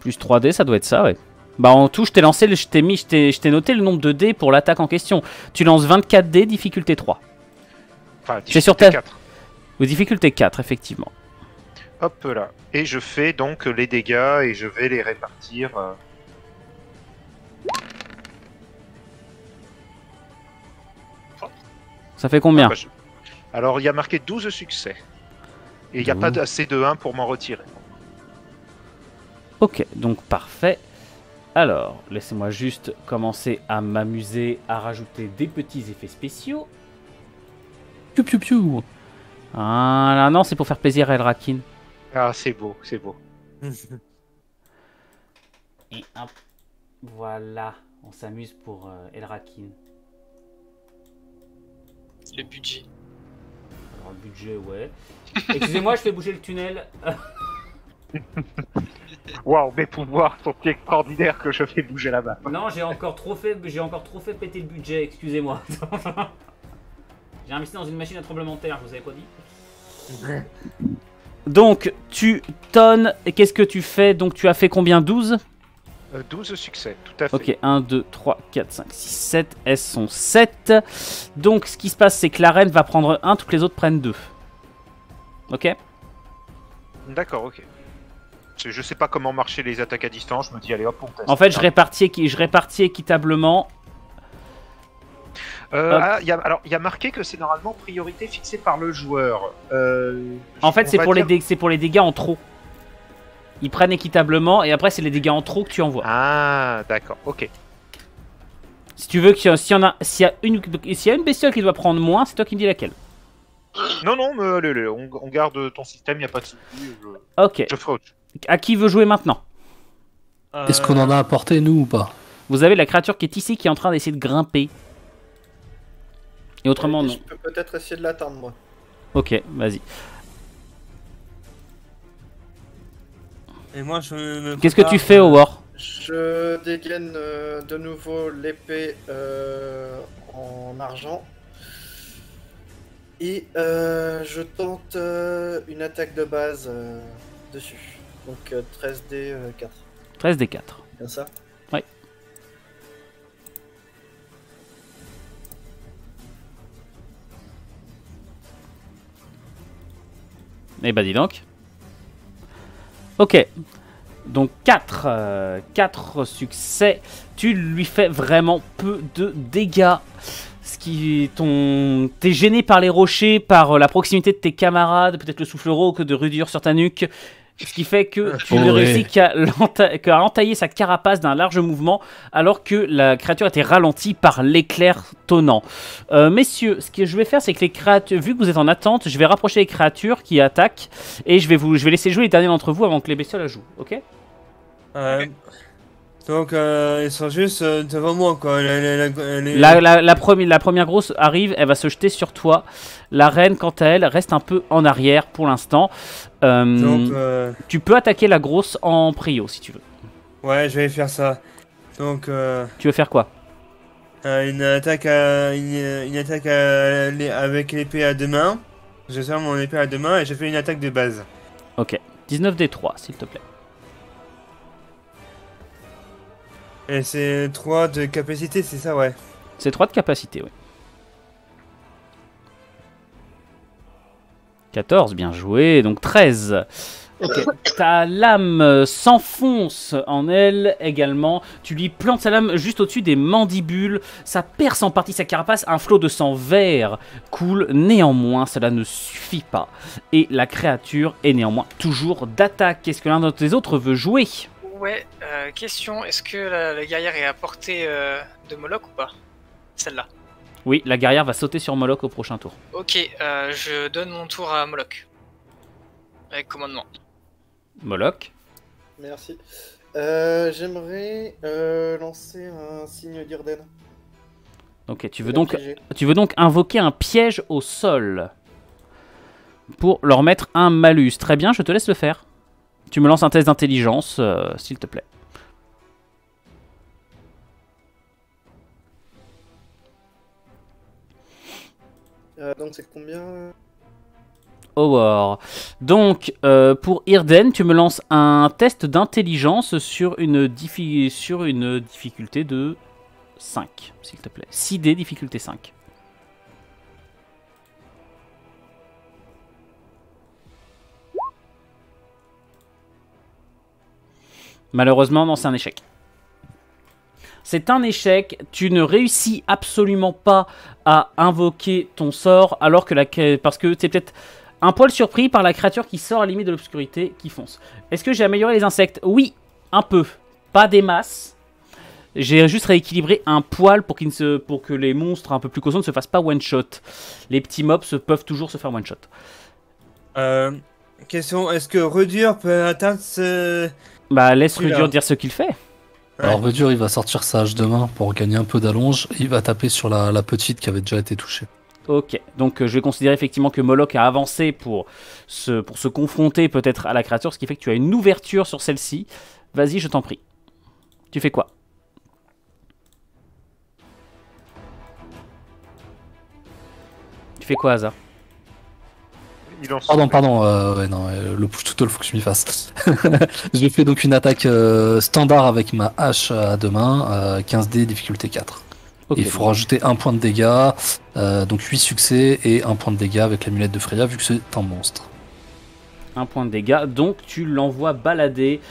Plus 3D, ça doit être ça, ouais. Bah en tout, je t'ai noté le nombre de dés pour l'attaque en question. Tu lances 24 dés, difficulté 3. Enfin, c'est sur ta... 4. Ou difficulté 4, effectivement. Hop là. Et je fais donc les dégâts et je vais les répartir. Ça fait combien? Alors il y a marqué 12 succès. Et il n'y a pas assez de 1 pour m'en retirer. Ok, donc parfait. Alors, laissez-moi juste commencer à m'amuser à rajouter des petits effets spéciaux. Piou piou piou. Ah non, c'est pour faire plaisir à Elrakin. Ah, c'est beau, c'est beau. Et hop, voilà, on s'amuse pour Elrakin. Le budget. Alors le budget, ouais. Excusez-moi, je fais bouger le tunnel. Waouh, mes pouvoirs sont si extraordinaires que je fais bouger la map. Non, j'ai encore trop fait péter le budget, excusez-moi. J'ai investi dans une machine à tremblement de terre, je vous avais pas dit. Donc, tu tonnes, et qu'est-ce que tu fais? Donc, tu as fait combien? 12 12 succès, tout à fait. Ok, 1, 2, 3, 4, 5, 6, 7. Elles sont 7. Donc, ce qui se passe, c'est que la reine va prendre 1, toutes les autres prennent 2. Ok? D'accord, ok. Je sais pas comment marcher les attaques à distance, je me dis allez hop, on teste. En fait, je répartis équitablement. Il y a marqué que c'est normalement priorité fixée par le joueur. En fait, c'est pour les dégâts en trop. Ils prennent équitablement et après, c'est les dégâts en trop que tu envoies. Ah, d'accord, ok. Si tu veux, s'il y a une bestiole qui doit prendre moins, c'est toi qui me dis laquelle. Non, mais allez, on garde ton système, il n'y a pas de souci. Ok. Je ferai autre chose. À qui veut jouer maintenant? Est-ce qu'on en a apporté, nous, ou pas? Vous avez la créature qui est ici, qui est en train d'essayer de grimper. Et autrement, non. Je peux peut-être essayer de l'atteindre, moi. Ok, vas-y. Et moi, je Qu'est-ce que tu fais, Howard? Je dégaine de nouveau l'épée en argent. Et je tente une attaque de base dessus. Donc 13D 4. 13 des 4. Bien ça? Ouais. Eh bah dis donc. Ok. Donc 4 succès. Tu lui fais vraiment peu de dégâts. T'es gêné par les rochers, par la proximité de tes camarades, peut-être le souffle rauque de Rudur sur ta nuque. Ce qui fait que tu ne réussis qu'à entailler sa carapace d'un large mouvement, alors que la créature était ralentie par l'éclair tonnant. Messieurs, ce que je vais faire, c'est que les créatures, vu que vous êtes en attente, je vais rapprocher les créatures qui attaquent, et je vais laisser jouer les derniers d'entre vous avant que les bestioles la jouent, ok? Donc, ils sont juste devant moi, quoi. La première grosse arrive, elle va se jeter sur toi. La reine, quant à elle, reste un peu en arrière pour l'instant. Donc, tu peux attaquer la grosse en prio si tu veux. ouais, je vais faire ça. Donc, Tu veux faire quoi? une attaque, avec l'épée à deux mains. Je sors mon épée à deux mains et je fais une attaque de base. Ok. 19 des 3, s'il te plaît. Et c'est 3 de capacité, c'est ça, ouais. C'est 3 de capacité, oui. 14, bien joué. Donc 13. Ok. Ta lame s'enfonce en elle également. Tu lui plantes sa lame juste au-dessus des mandibules. Ça perce en partie sa carapace. Un flot de sang vert coule. Néanmoins, cela ne suffit pas. Et la créature est néanmoins toujours d'attaque. Est-ce que l'un d'entre les autres veut jouer? Ouais, question, est-ce que la guerrière est à portée de Moloch ou pas? Celle-là. Oui, la guerrière va sauter sur Moloch au prochain tour. Ok, je donne mon tour à Moloch. Avec commandement. Moloch. Merci. J'aimerais lancer un signe d'Irden. Ok, tu veux donc invoquer un piège au sol pour leur mettre un malus. Très bien, je te laisse le faire. Tu me lances un test d'intelligence, s'il te plaît. Donc c'est combien? Howard. Donc, pour Irden, tu me lances un test d'intelligence sur une difficulté de 5, s'il te plaît. 6D, difficulté 5. Malheureusement, non, c'est un échec. C'est un échec, tu ne réussis absolument pas à invoquer ton sort, alors que parce que tu es peut-être un poil surpris par la créature qui sort à la limite de l'obscurité, qui fonce. Est-ce que j'ai amélioré les insectes? Oui, un peu. Pas des masses. J'ai juste rééquilibré un poil pour que les monstres un peu plus costauds ne se fassent pas one-shot. Les petits mobs peuvent toujours se faire one-shot. Question, est-ce que Rudur peut atteindre ce... Bah, laisse Rudur dire ce qu'il fait. Alors Rudur, il va sortir sa hache de main pour gagner un peu d'allonge. Il va taper sur la petite qui avait déjà été touchée. Ok, donc je vais considérer effectivement que Moloch a avancé pour se confronter peut-être à la créature, ce qui fait que tu as une ouverture sur celle-ci. Vas-y, je t'en prie. Tu fais quoi? Tu fais quoi, Hazard? Pardon, ouais, non, le push tout faut que je m'y fasse. Je fais donc une attaque standard avec ma hache à deux mains, 15D, difficulté 4. Okay, il faut rajouter un point de dégâts, donc 8 succès et un point de dégâts avec l'amulette de Freya vu que c'est un monstre. Un point de dégâts, donc tu l'envoies balader.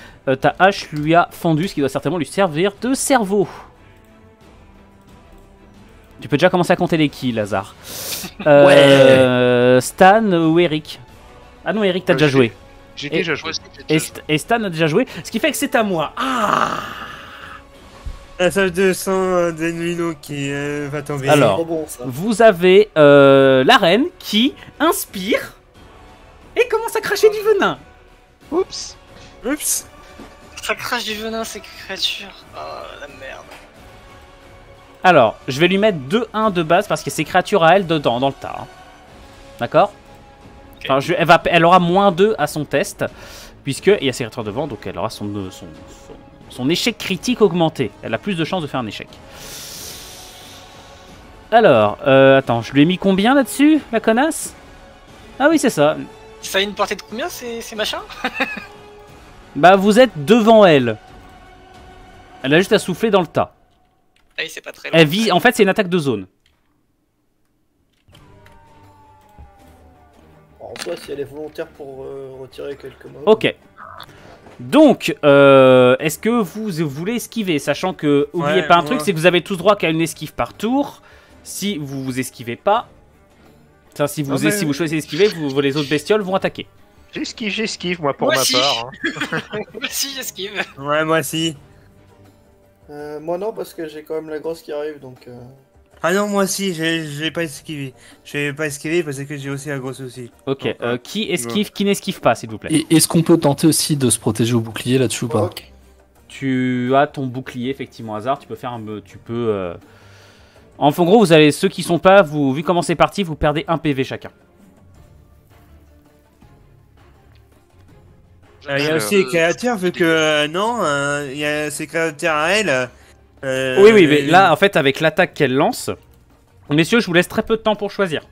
Ta hache lui a fendu, ce qui doit certainement lui servir de cerveau. Tu peux déjà commencer à compter les kills, Lazare. Ouais. Stan ou Eric? Ah non, Eric, t'as déjà joué. J'ai déjà joué. Et Stan a déjà joué, ce qui fait que c'est à moi. Ah! La salle de sang d'Enuino qui va tomber. Alors, bon, ça. vous avez la reine qui inspire et commence à cracher du venin. Oups. Oups. Ça crache du venin, ces créatures. Oh, la merde. Alors, je vais lui mettre 2-1 de base parce qu'il y a ses créatures à elle dedans, dans le tas. Hein. D'accord? Okay. Enfin, elle aura moins 2 à son test, puisqu'il y a ses créatures devant, donc elle aura son échec critique augmenté. Elle a plus de chances de faire un échec. Alors, attends, je lui ai mis combien là-dessus, la connasse? Ah oui, c'est ça. Ça a une portée de combien, ces machins? Bah, vous êtes devant elle. Elle a juste à souffler dans le tas. Ah oui, c'est pas très long. En fait, c'est une attaque de zone. En soi, si elle est volontaire pour retirer quelques mobs. Ok. Donc, est-ce que vous voulez esquiver? Sachant que, oubliez pas un truc, c'est que vous avez tous droit qu'à une esquive par tour. Si vous esquivez pas, si vous choisissez d'esquiver, les autres bestioles vont attaquer. J'esquive, moi, pour ma part. Hein. Moi aussi, j'esquive. Ouais, moi aussi. Moi non, parce que j'ai quand même la grosse qui arrive, donc... Ah non, moi aussi, je vais pas esquiver. Je vais pas esquiver parce que j'ai aussi la grosse aussi. Ok, Donc, qui esquive, qui n'esquive pas, s'il vous plaît. Et est-ce qu'on peut tenter aussi de se protéger au bouclier là-dessus ou pas? Ok. Tu as ton bouclier, effectivement, hasard. Tu peux faire En gros, vous avez ceux qui sont pas, vu comment c'est parti, vous perdez 1 PV chacun. Il y a aussi les créatures, vu que il y a ces créatures à elle. Oui, mais là, en fait, avec l'attaque qu'elle lance, messieurs, je vous laisse très peu de temps pour choisir.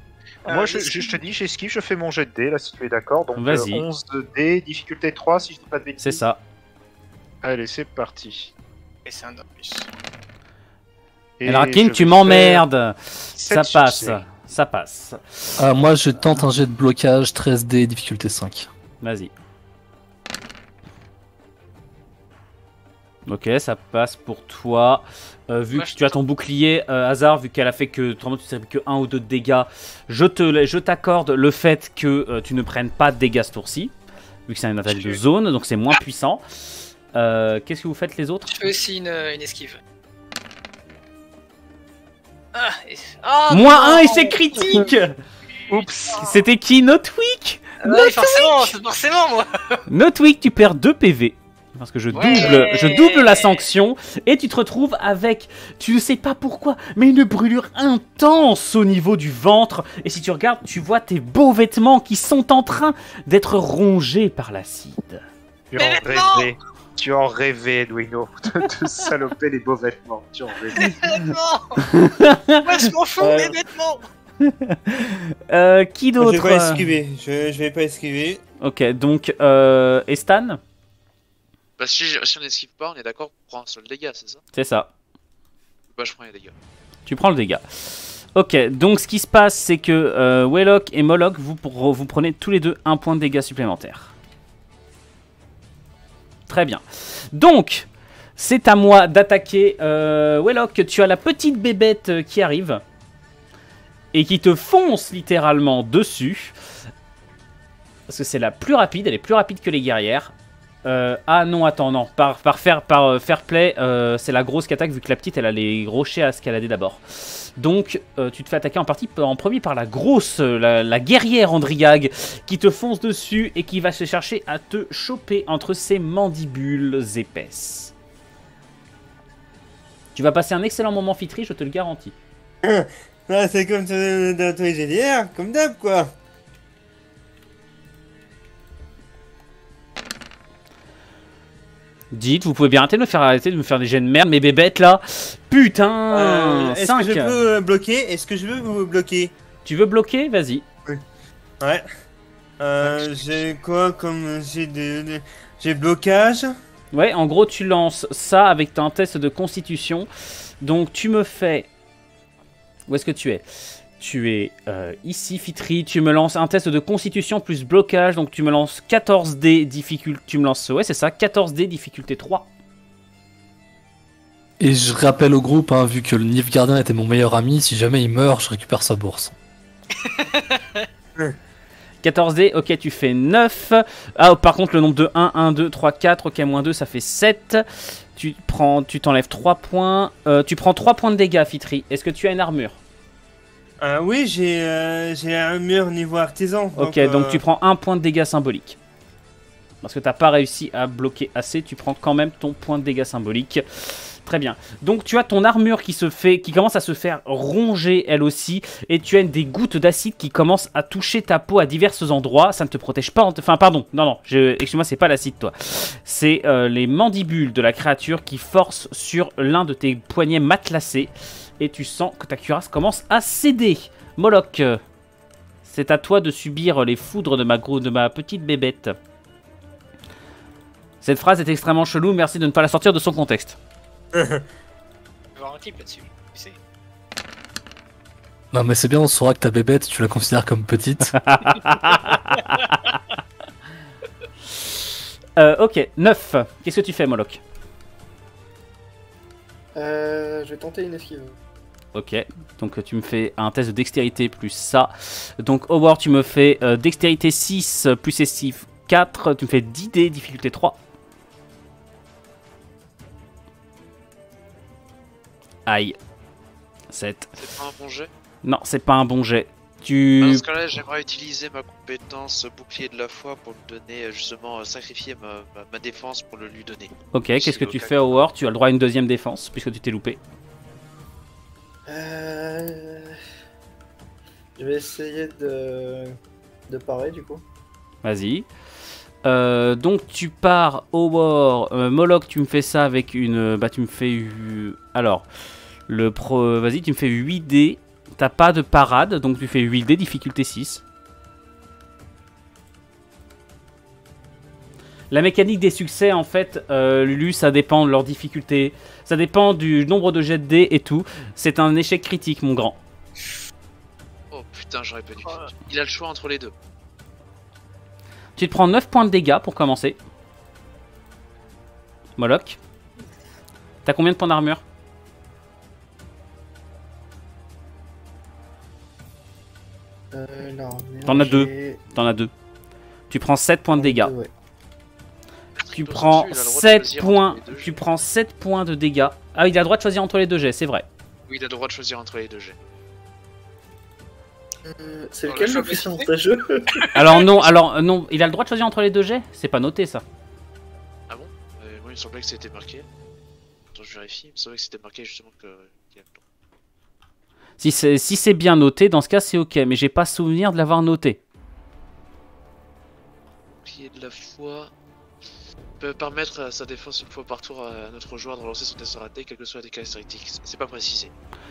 Moi, je te dis, j'esquive, je fais mon jet de dés, là, si tu es d'accord. Donc, Vas-y. 11 de dés, difficulté 3, si je dis pas de bêtises. C'est ça. Allez, c'est parti. Et c'est un de plus. Et Alors, King, je tu vais m'emmerdes. Ça sept passe. succès. Ça passe. Moi, je tente un jet de blocage 13D, difficulté 5. Vas-y. Ok, ça passe pour toi. Vu que tu as ton bouclier, hasard, vu qu'elle a fait que tu sais que 1 ou 2 de dégâts, je t'accorde le fait que tu ne prennes pas de dégâts ce tour-ci, vu que c'est une attaque de zone, donc c'est moins puissant. Qu'est-ce que vous faites les autres? Je fais aussi une esquive. Moins 1 et c'est critique. Oups. C'était qui? Notwick? Ouais, forcément, moi. Notwick, tu perds 2 PV. Parce que je double la sanction et tu te retrouves avec, tu ne sais pas pourquoi, mais une brûlure intense au niveau du ventre. Et si tu regardes, tu vois tes beaux vêtements qui sont en train d'être rongés par l'acide. Tu en rêvais, Edwino, de saloper les beaux vêtements. Tu en rêvais. Les vêtements. Moi, je m'en fous des vêtements. Qui Je d'autre? vais pas esquiver. Je vais pas esquiver. Ok, donc Estan? Bah, si on n'esquive pas, on est d'accord pour prendre un seul dégât, c'est ça? C'est ça. Bah, je prends les dégâts. Tu prends le dégât. Ok, donc ce qui se passe, c'est que Waylock et Moloch, vous prenez tous les deux 1 point de dégâts supplémentaires. Très bien. Donc, c'est à moi d'attaquer. Waylock, tu as la petite bébête qui arrive et qui te fonce littéralement dessus. Parce que c'est la plus rapide, elle est plus rapide que les guerrières. Ah non, attends, non. Par fair play, c'est la grosse qui attaque vu que la petite elle a les rochers à escalader d'abord. Donc tu te fais attaquer en premier par la grosse, la guerrière Andriag qui te fonce dessus et qui va se chercher à te choper entre ses mandibules épaisses. Tu vas passer un excellent moment Fitri, je te le garantis. Ah, c'est comme dans tous les GDR, comme d'hab quoi. Dites, vous pouvez bien arrêter de me faire des jets de merde, mes bébêtes là. Putain, Est-ce 5. que je peux bloquer? Est-ce que je veux vous bloquer? Tu veux bloquer? Vas-y. Ouais. J'ai quoi comme j'ai blocage? Ouais, en gros, tu lances ça avec un test de constitution. Donc, tu me fais... Où est-ce que tu es? Tu es ici, Fitri. Tu me lances un test de constitution plus blocage. Donc, tu me lances 14D difficulté... Tu me lances... Ouais, c'est ça, 14D difficulté 3. Et je rappelle au groupe, hein, vu que le Nilfgaardien était mon meilleur ami, si jamais il meurt, je récupère sa bourse. 14D, ok, tu fais 9. Ah, par contre, le nombre de 1, 1, 2, 3, 4, ok, moins 2, ça fait 7. Tu t'enlèves 3 points. Tu prends 3 points de dégâts, Fitri. Est-ce que tu as une armure? Oui, j'ai un mur niveau artisan. Ok, donc tu prends 1 point de dégâts symbolique. Parce que t'as pas réussi à bloquer assez, tu prends quand même ton point de dégâts symbolique. Très bien. Donc tu as ton armure qui commence à se faire ronger elle aussi, et tu as des gouttes d'acide qui commencent à toucher ta peau à divers endroits. Ça ne te protège pas. Enfin pardon, non, excuse-moi, c'est pas l'acide toi. C'est les mandibules de la créature qui forcent sur l'un de tes poignets matelassés, et tu sens que ta cuirasse commence à céder. Moloch, c'est à toi de subir les foudres de ma petite bébête. Cette phrase est extrêmement chelou. Merci de ne pas la sortir de son contexte. Je vais avoir un clip là-dessus, tu sais. Non mais c'est bien, on saura que ta bébête, tu la considères comme petite. Ok, 9. Qu'est-ce que tu fais, Moloch? Je vais tenter une esquive. Ok, donc tu me fais un test de dextérité plus ça. Donc Howard, tu me fais dextérité 6 plus esquive 4. Tu me fais 10 dés, difficulté 3. Aïe. 7. C'est pas un bon jet. Non, c'est pas un bon jet. Dans Tu... ce cas-là, j'aimerais utiliser ma compétence bouclier de la foi pour lui donner, justement, sacrifier ma défense pour le lui donner. Ok, qu'est-ce que tu fais, Howard? Tu as le droit à une deuxième défense, puisque tu t'es loupé. Je vais essayer de parer du coup. Vas-y. Donc tu pars au bord. Moloch, tu me fais ça avec une... Bah tu me fais... Alors, vas-y, tu me fais 8 dés. T'as pas de parade, donc tu fais 8 dés, difficulté 6. La mécanique des succès, en fait, Lulu, ça dépend de leur difficulté. Ça dépend du nombre de jets de dés et tout. C'est un échec critique, mon grand. Oh putain, j'aurais pas dû. Il a le choix entre les deux. Tu te prends 9 points de dégâts pour commencer. Moloch. T'as combien de points d'armure? T'en as 2. T'en as 2. Tu prends 7 points de dégâts. Ouais. Tu prends 7 points. Tu prends 7 points de dégâts. Ah, il a le droit de choisir entre les deux jets, c'est vrai. Oui, il a le droit de choisir entre les deux jets. C'est lequel le plus avantageux? Alors non, il a le droit de choisir entre les deux jets? C'est pas noté ça. Ah bon? Moi, il me semblait que c'était marqué. Attends, je vérifie. Il me semblait que c'était marqué justement que. Si c'est bien noté, dans ce cas c'est ok, mais j'ai pas souvenir de l'avoir noté. Bouclier de la foi peut permettre à sa défense une fois par tour à notre joueur de relancer son test raté, quelles que soient les caractéristiques. C'est pas précisé.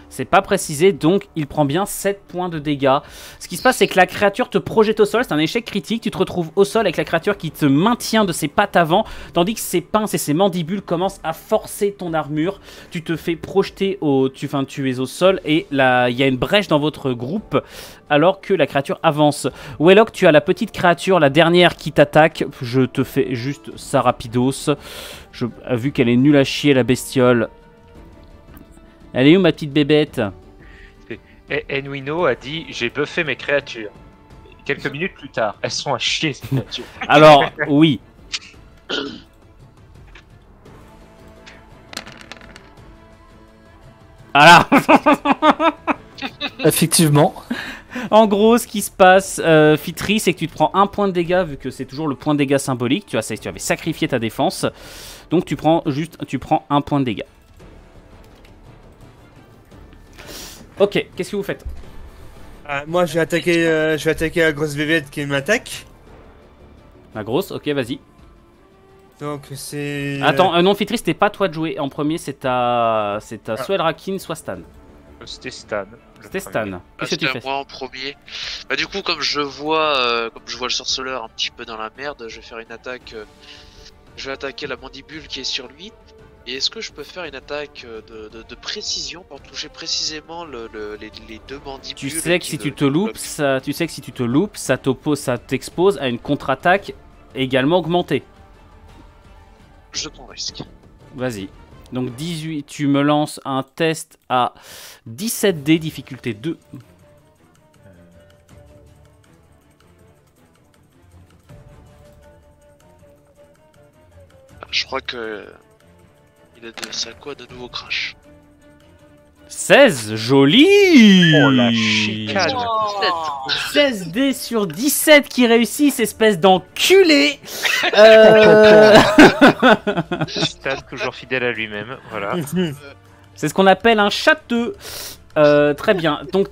C'est pas précisé, donc il prend bien 7 points de dégâts. Ce qui se passe, c'est que la créature te projette au sol, c'est un échec critique. Tu te retrouves au sol avec la créature qui te maintient de ses pattes avant, tandis que ses pinces et ses mandibules commencent à forcer ton armure. Tu te fais projeter tu es au sol et là, il y a une brèche dans votre groupe alors que la créature avance. Wellock, tu as la petite créature, la dernière qui t'attaque. Je te fais juste ça rapidos. Vu qu'elle est nulle à chier, la bestiole. Elle est où ma petite bébête? Enwino a dit j'ai buffé mes créatures. Quelques minutes plus tard, elles sont à chier ces créatures. Alors, oui. Voilà. Effectivement. En gros, ce qui se passe, Fitri, c'est que tu te prends un point de dégâts, vu que c'est toujours le point de dégâts symbolique. Tu avais sacrifié ta défense. Donc tu prends un point de dégâts. Ok, qu'est-ce que vous faites? Moi, je vais attaquer la grosse bébête qui m'attaque. La grosse, ok, vas-y. Donc c'est... Attends, non, Fitri, c'était pas toi de jouer. En premier, c'est soit Elrakin, soit Stan. C'était Stan. C'était Stan. Qu'est-ce que tu fais? Moi en premier. Bah du coup, comme je vois le sorceleur un petit peu dans la merde, je vais faire une attaque. Je vais attaquer la mandibule qui est sur lui. Et est-ce que je peux faire une attaque de précision pour toucher précisément les deux mandibules? Tu sais que si tu te loupes, ça t'expose à une contre-attaque également augmentée. Je prends risque. Vas-y. Donc 18, tu me lances un test à 17 dés, difficulté 2. Je crois que... C'est à quoi de nouveau crash? 16, joli! Oh la chicane! 16 dés sur 17 qui réussissent, espèce d'enculé! Stan, toujours fidèle à lui-même, voilà. C'est ce qu'on appelle un châteux. Très bien. Donc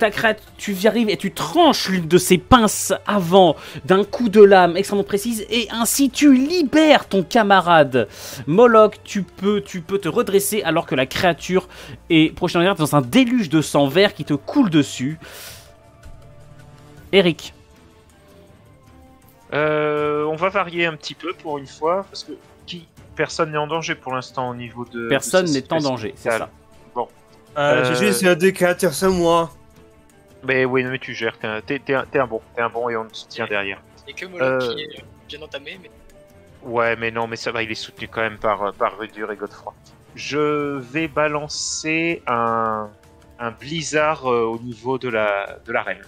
tu y arrives et tu tranches l'une de ses pinces avant d'un coup de lame extrêmement précise et ainsi tu libères ton camarade. Moloch, tu peux te redresser alors que la créature est prochainement dans un déluge de sang vert qui te coule dessus. Eric. On va varier un petit peu pour une fois parce que personne n'est en danger pour l'instant au niveau de... Personne n'est en danger, c'est ça. Bon. J'ai juste deux créatures sur moi. Mais oui, mais tu gères, t'es un bon et on te tient derrière. Et que Moloch qui est bien entamé, mais... Ouais, mais non, mais ça va, il est soutenu quand même par Rudur et Godefroy. Je vais balancer un blizzard au niveau de l'arène.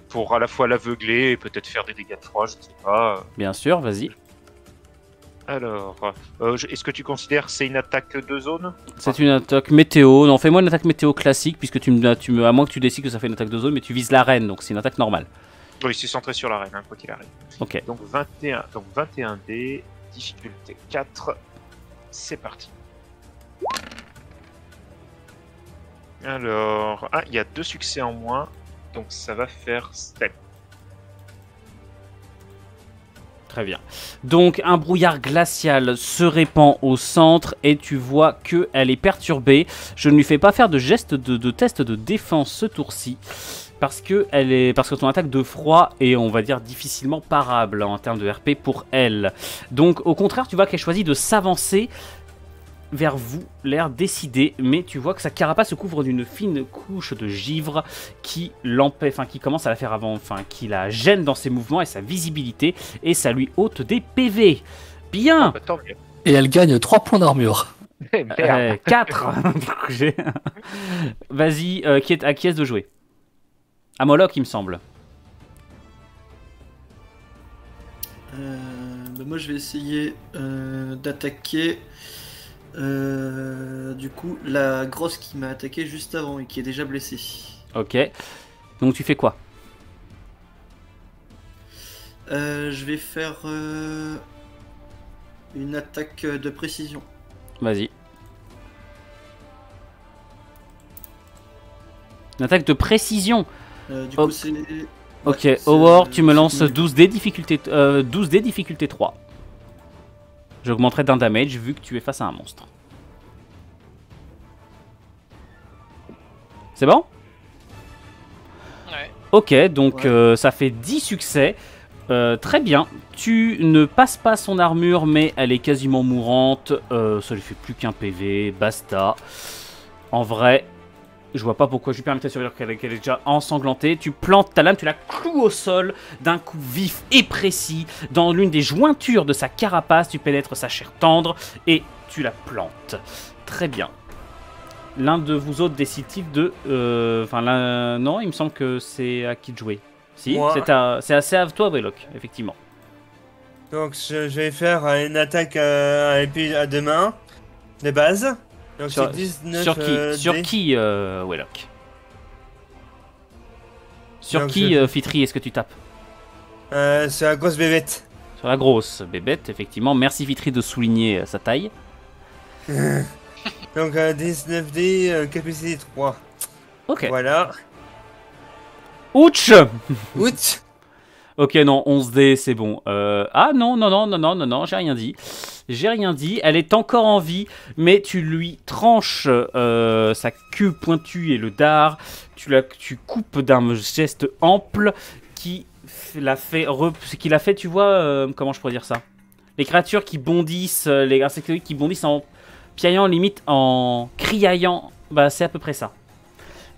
Pour à la fois l'aveugler et peut-être faire des dégâts de froid, je ne sais pas. Bien sûr, vas-y. Alors, est-ce que tu considères que c'est une attaque de zone? C'est une attaque météo. Non, fais-moi une attaque météo classique, puisque à moins que tu décides que ça fait une attaque de zone, mais tu vises l'arène, donc c'est une attaque normale. Oui, c'est centré sur l'arène, hein, quoi qu'il arrive. Ok. Donc 21 dés, difficulté 4, c'est parti. Alors, il y a 2 succès en moins, donc ça va faire 7. Très bien. Donc un brouillard glacial se répand au centre et tu vois qu'elle est perturbée. Je ne lui fais pas faire de geste de test de défense ce tour-ci. Parce que ton attaque de froid est, on va dire, difficilement parable en termes de RP pour elle. Donc au contraire, tu vois qu'elle choisit de s'avancer vers vous, l'air décidé, mais tu vois que sa carapace se couvre d'une fine couche de givre qui commence à la faire qui la gêne dans ses mouvements et sa visibilité, et ça lui ôte des PV. Bien. Tant mieux. Et elle gagne 3 points d'armure. 4. Vas-y, à qui est-ce de jouer? À Moloch, il me semble. Moi je vais essayer d'attaquer du coup la grosse qui m'a attaqué juste avant et qui est déjà blessée. Ok. Donc tu fais quoi? Je vais faire une attaque de précision. Vas-y. Une attaque de précision. Du coup c'est... Ok, Ouais, Howard, tu me lances c'est- 12D difficulté 3. J'augmenterai d'un damage vu que tu es face à un monstre. C'est bon? Ouais. Ok, donc Ouais. ça fait 10 succès. Très bien. Tu ne passes pas son armure, mais elle est quasiment mourante. Ça lui fait plus qu'un PV. Basta. En vrai, je vois pas pourquoi je lui permettais de survivre qu'elle est déjà ensanglantée. Tu plantes ta lame, tu la cloues au sol d'un coup vif et précis. Dans l'une des jointures de sa carapace, tu pénètres sa chair tendre et tu la plantes. Très bien. L'un de vous autres décide-t-il de... non, il me semble que c'est à qui de jouer. Si, Moi. c'est assez à toi, Waylock, effectivement. Donc je vais faire une attaque à épée à deux mains de base. Donc Sur- c'est 19 Sur dés. qui, Waylock? Sur Donc, qui, je- Fitri, est-ce que tu tapes? C'est la grosse bébête. Sur la grosse bébête, effectivement. Merci, Fitri, de souligner sa taille. Donc 19 dés, capacité 3. Ok. Voilà. Ouch. Ouch. Ok, non, 11D, c'est bon. Ah non, j'ai rien dit. J'ai rien dit. Elle est encore en vie, mais tu lui tranches sa queue pointue et le dard. Tu coupes d'un geste ample qui l'a fait, tu vois, comment je pourrais dire ça? Les créatures qui bondissent, les insectoïdes qui bondissent en piaillant, limite en criaillant, bah c'est à peu près ça.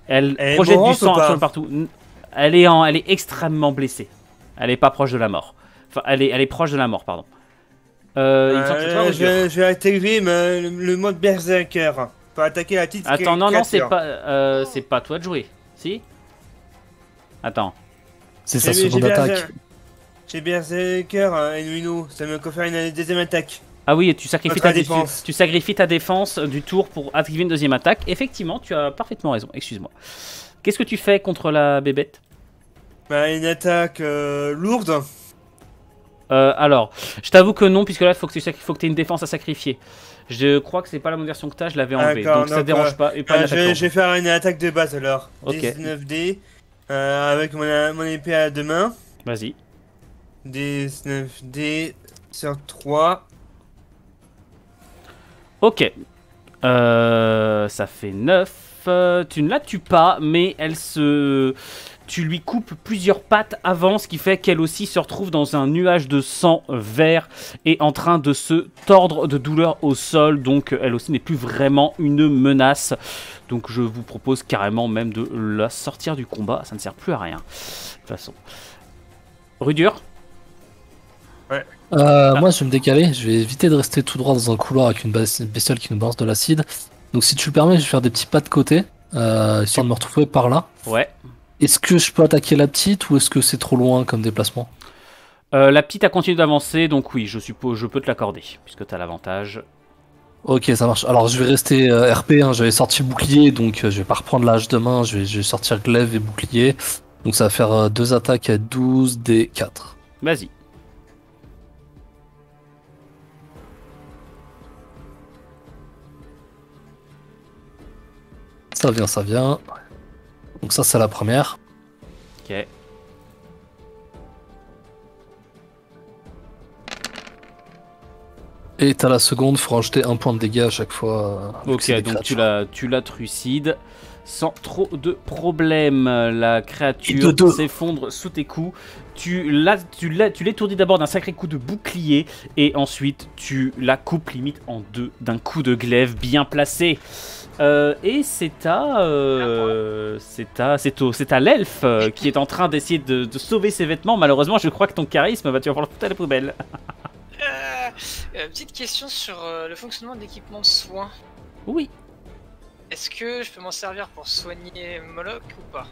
Elle Elle est projette du mourante sang ou pas sur le partout. Elle est extrêmement blessée. Elle est pas proche de la mort. Enfin, elle est proche de la mort, pardon. Il me semble que c'est toi, Rudur. je vais intégrer le mode berserker pour attaquer la petite Attends, non, c'est créature. pas toi de jouer. Si? Attends. C'est sa J'ai seconde attaque. J'ai berserker et Nuino, ça me confère une deuxième attaque. Ah oui, et tu sacrifies Contre la défense. tu sacrifies ta défense du tour pour activer une deuxième attaque. Effectivement, tu as parfaitement raison. Excuse-moi. Qu'est-ce que tu fais contre la bébête? Bah, une attaque lourde. Alors, je t'avoue que non, puisque là, il faut que tu aies une défense à sacrifier. Je crois que c'est pas la bonne version que t'as, je l'avais enlevé. D'accord, Donc ça te dérange pas. Et pas une je attaque lourde. vais faire une attaque de base alors. Ok. 19 dés avec mon épée à deux mains. Vas-y. 19 dés sur 3. Ok. Ça fait 9. Tu ne la tues pas, mais tu lui coupes plusieurs pattes avant, ce qui fait qu'elle aussi se retrouve dans un nuage de sang vert et en train de se tordre de douleur au sol. Donc elle aussi n'est plus vraiment une menace. Donc je vous propose carrément même de la sortir du combat. Ça ne sert plus à rien. De toute façon. Rudur? Moi, je vais me décaler. Je vais éviter de rester tout droit dans un couloir avec une bestiole qui nous balance de l'acide. Donc, si tu le permets, je vais faire des petits pas de côté, histoire de me retrouver par là. Ouais. Est-ce que je peux attaquer la petite ou est-ce que c'est trop loin comme déplacement? La petite a continué d'avancer, donc oui, je suppose je peux te l'accorder, puisque tu as l'avantage. Ok, ça marche. Alors, je vais rester RP. Hein. J'avais sorti le bouclier, donc je vais pas reprendre l'âge de main. Je vais sortir glaive et bouclier. Donc, ça va faire 2 attaques à 12 des 4. Vas-y. Ça vient, ça vient. Donc ça, c'est la première. Ok. Et t'as la seconde, faut rajouter 1 point de dégâts à chaque fois. Ok, donc tu la trucides sans trop de problème. La créature s'effondre sous tes coups. Tu l'étourdis d'abord d'un sacré coup de bouclier et ensuite tu la coupes limite en deux d'un coup de glaive bien placé. Et c'est à l'elfe qui est en train d'essayer de sauver ses vêtements. Malheureusement, je crois que ton charisme va tu vas falloir le foutre à la poubelle. Petite question sur le fonctionnement de l'équipement de soins. Oui. Est-ce que je peux m'en servir pour soigner Moloch ou pas?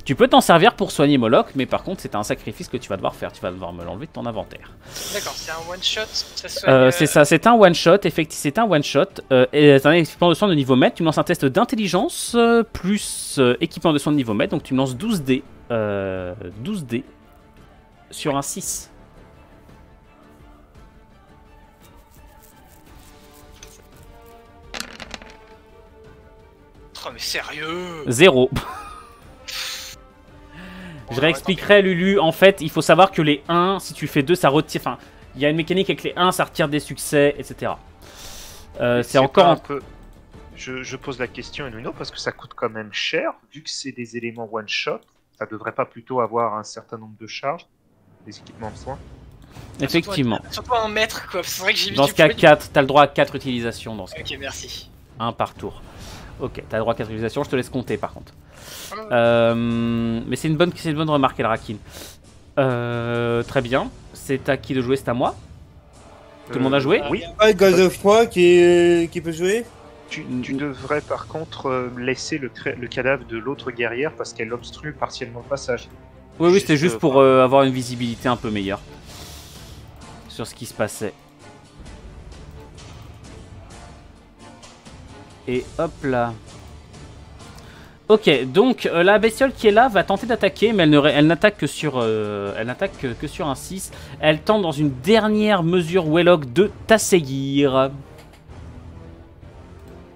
Tu peux t'en servir pour soigner Moloch, mais par contre, c'est un sacrifice que tu vas devoir faire. Tu vas devoir me l'enlever de ton inventaire. D'accord, c'est un one shot. Ça soigne, c'est ça, c'est un one shot. Effectivement, c'est un one shot. Et c'est un équipement de soins de niveau maître. Tu me lances un test d'intelligence plus équipement de soins de niveau maître. Donc tu me lances 12 dés. 12 dés sur un 6. Oh mais sérieux? 0. Je réexpliquerai Lulu, en fait il faut savoir que les 1, si tu fais 2 ça retire, enfin il y a une mécanique avec les 1 ça retire des succès, etc. C'est encore un peu... Je pose la question Enuino parce que ça coûte quand même cher, vu que c'est des éléments one shot, ça devrait pas plutôt avoir un certain nombre de charges, des équipements de soins? Effectivement. Surtout en mètre quoi, c'est vrai que j'ai vu dans ce cas 4, t'as le droit à 4 utilisations dans ce cas. Ok merci. 1 par tour. Ok, t'as le droit à 4 utilisations, je te laisse compter par contre. Mais c'est une bonne remarque, Elrakin. Très bien. C'est à qui de jouer? C'est à moi? Tout le monde a joué? Oui. God of War qui peut jouer. Tu devrais par contre laisser le cadavre de l'autre guerrière parce qu'elle obstrue partiellement le passage. Oui, c'était juste pour avoir une visibilité un peu meilleure sur ce qui se passait. Et hop là. Ok, donc la bestiole qui est là va tenter d'attaquer, mais elle n'attaque que sur un 6. Elle tente dans une dernière mesure Wellock de t'assaillir.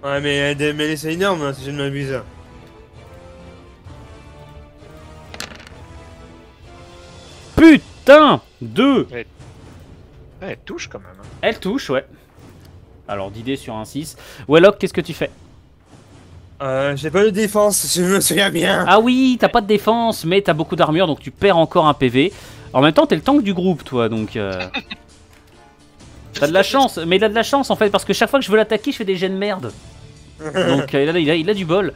Ouais, mais c'est énorme, hein, si je ne m'abuse. Putain, 2. Ouais, elle touche quand même. Hein. Elle touche, ouais. Alors, d'idée sur un 6. Wellock, qu'est-ce que tu fais? J'ai pas de défense, si je me souviens bien. Ah oui, t'as pas de défense, mais t'as beaucoup d'armure, donc tu perds encore un PV. En même temps, t'es le tank du groupe, toi, donc... T'as de la chance, mais il a de la chance, en fait, parce que chaque fois que je veux l'attaquer, je fais des jets de merde. Donc, il a du bol.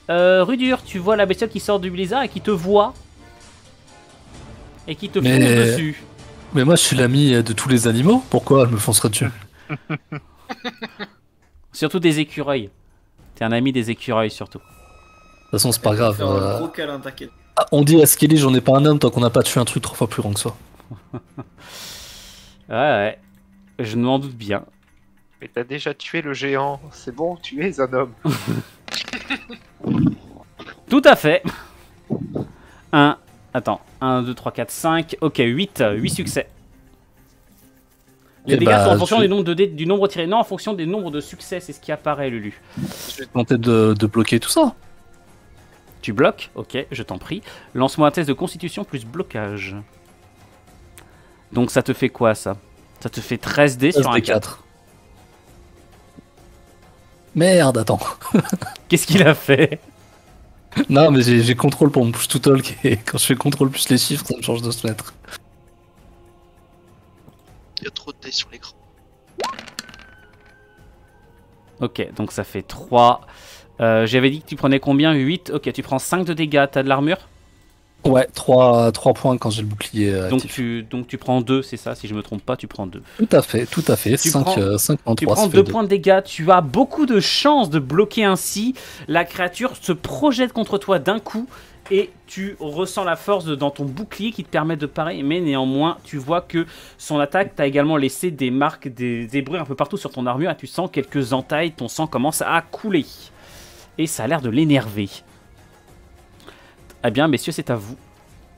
Rudur, tu vois la bestiole qui sort du blizzard et qui te voit. Et qui te fonce dessus. Mais moi, je suis l'ami de tous les animaux. Pourquoi elle me foncerait dessus? Surtout des écureuils. T'es un ami des écureuils surtout. De toute façon, c'est pas grave. Un gros câlin, t'inquiète. On dit à Skelly, j'en ai pas un homme tant qu'on n'a pas tué un truc 3 fois plus grand que soi. Ouais, je m'en doute bien. Mais t'as déjà tué le géant, c'est bon, tu es un homme. Tout à fait. 1, 2, 3, 4, 5. Ok, 8 succès. Les dégâts sont en fonction du nombre tiré. Non, en fonction des nombres de succès, c'est ce qui apparaît, Lulu. Je vais tenter de bloquer tout ça. Tu bloques? Ok, je t'en prie. Lance-moi un test de constitution plus blocage. Donc ça te fait quoi, ça? Ça te fait 13 dés sur un 4. Merde, attends. Qu'est-ce qu'il a fait? Non, mais j'ai contrôle pour mon push to talk et quand je fais contrôle plus les chiffres, ça me change de se mettre. Il y a trop de dés sur l'écran. Ok, donc ça fait 3. J'avais dit que tu prenais combien? 8. Ok, tu prends 5 de dégâts. T'as de l'armure? Ouais, 3 points quand j'ai le bouclier Donc actif. tu prends 2, c'est ça, si je me trompe pas, tu prends 2. Tout à fait. Tu 5 prends- en Tu 3, prends ça fait 2 2. points de dégâts, tu as beaucoup de chances de bloquer ainsi. La créature se projette contre toi d'un coup et tu ressens la force dans ton bouclier qui te permet de parer. Mais néanmoins, tu vois que son attaque t'a également laissé des marques, des brûlures un peu partout sur ton armure. Et tu sens quelques entailles, ton sang commence à couler. Et ça a l'air de l'énerver. Eh bien, messieurs, c'est à vous.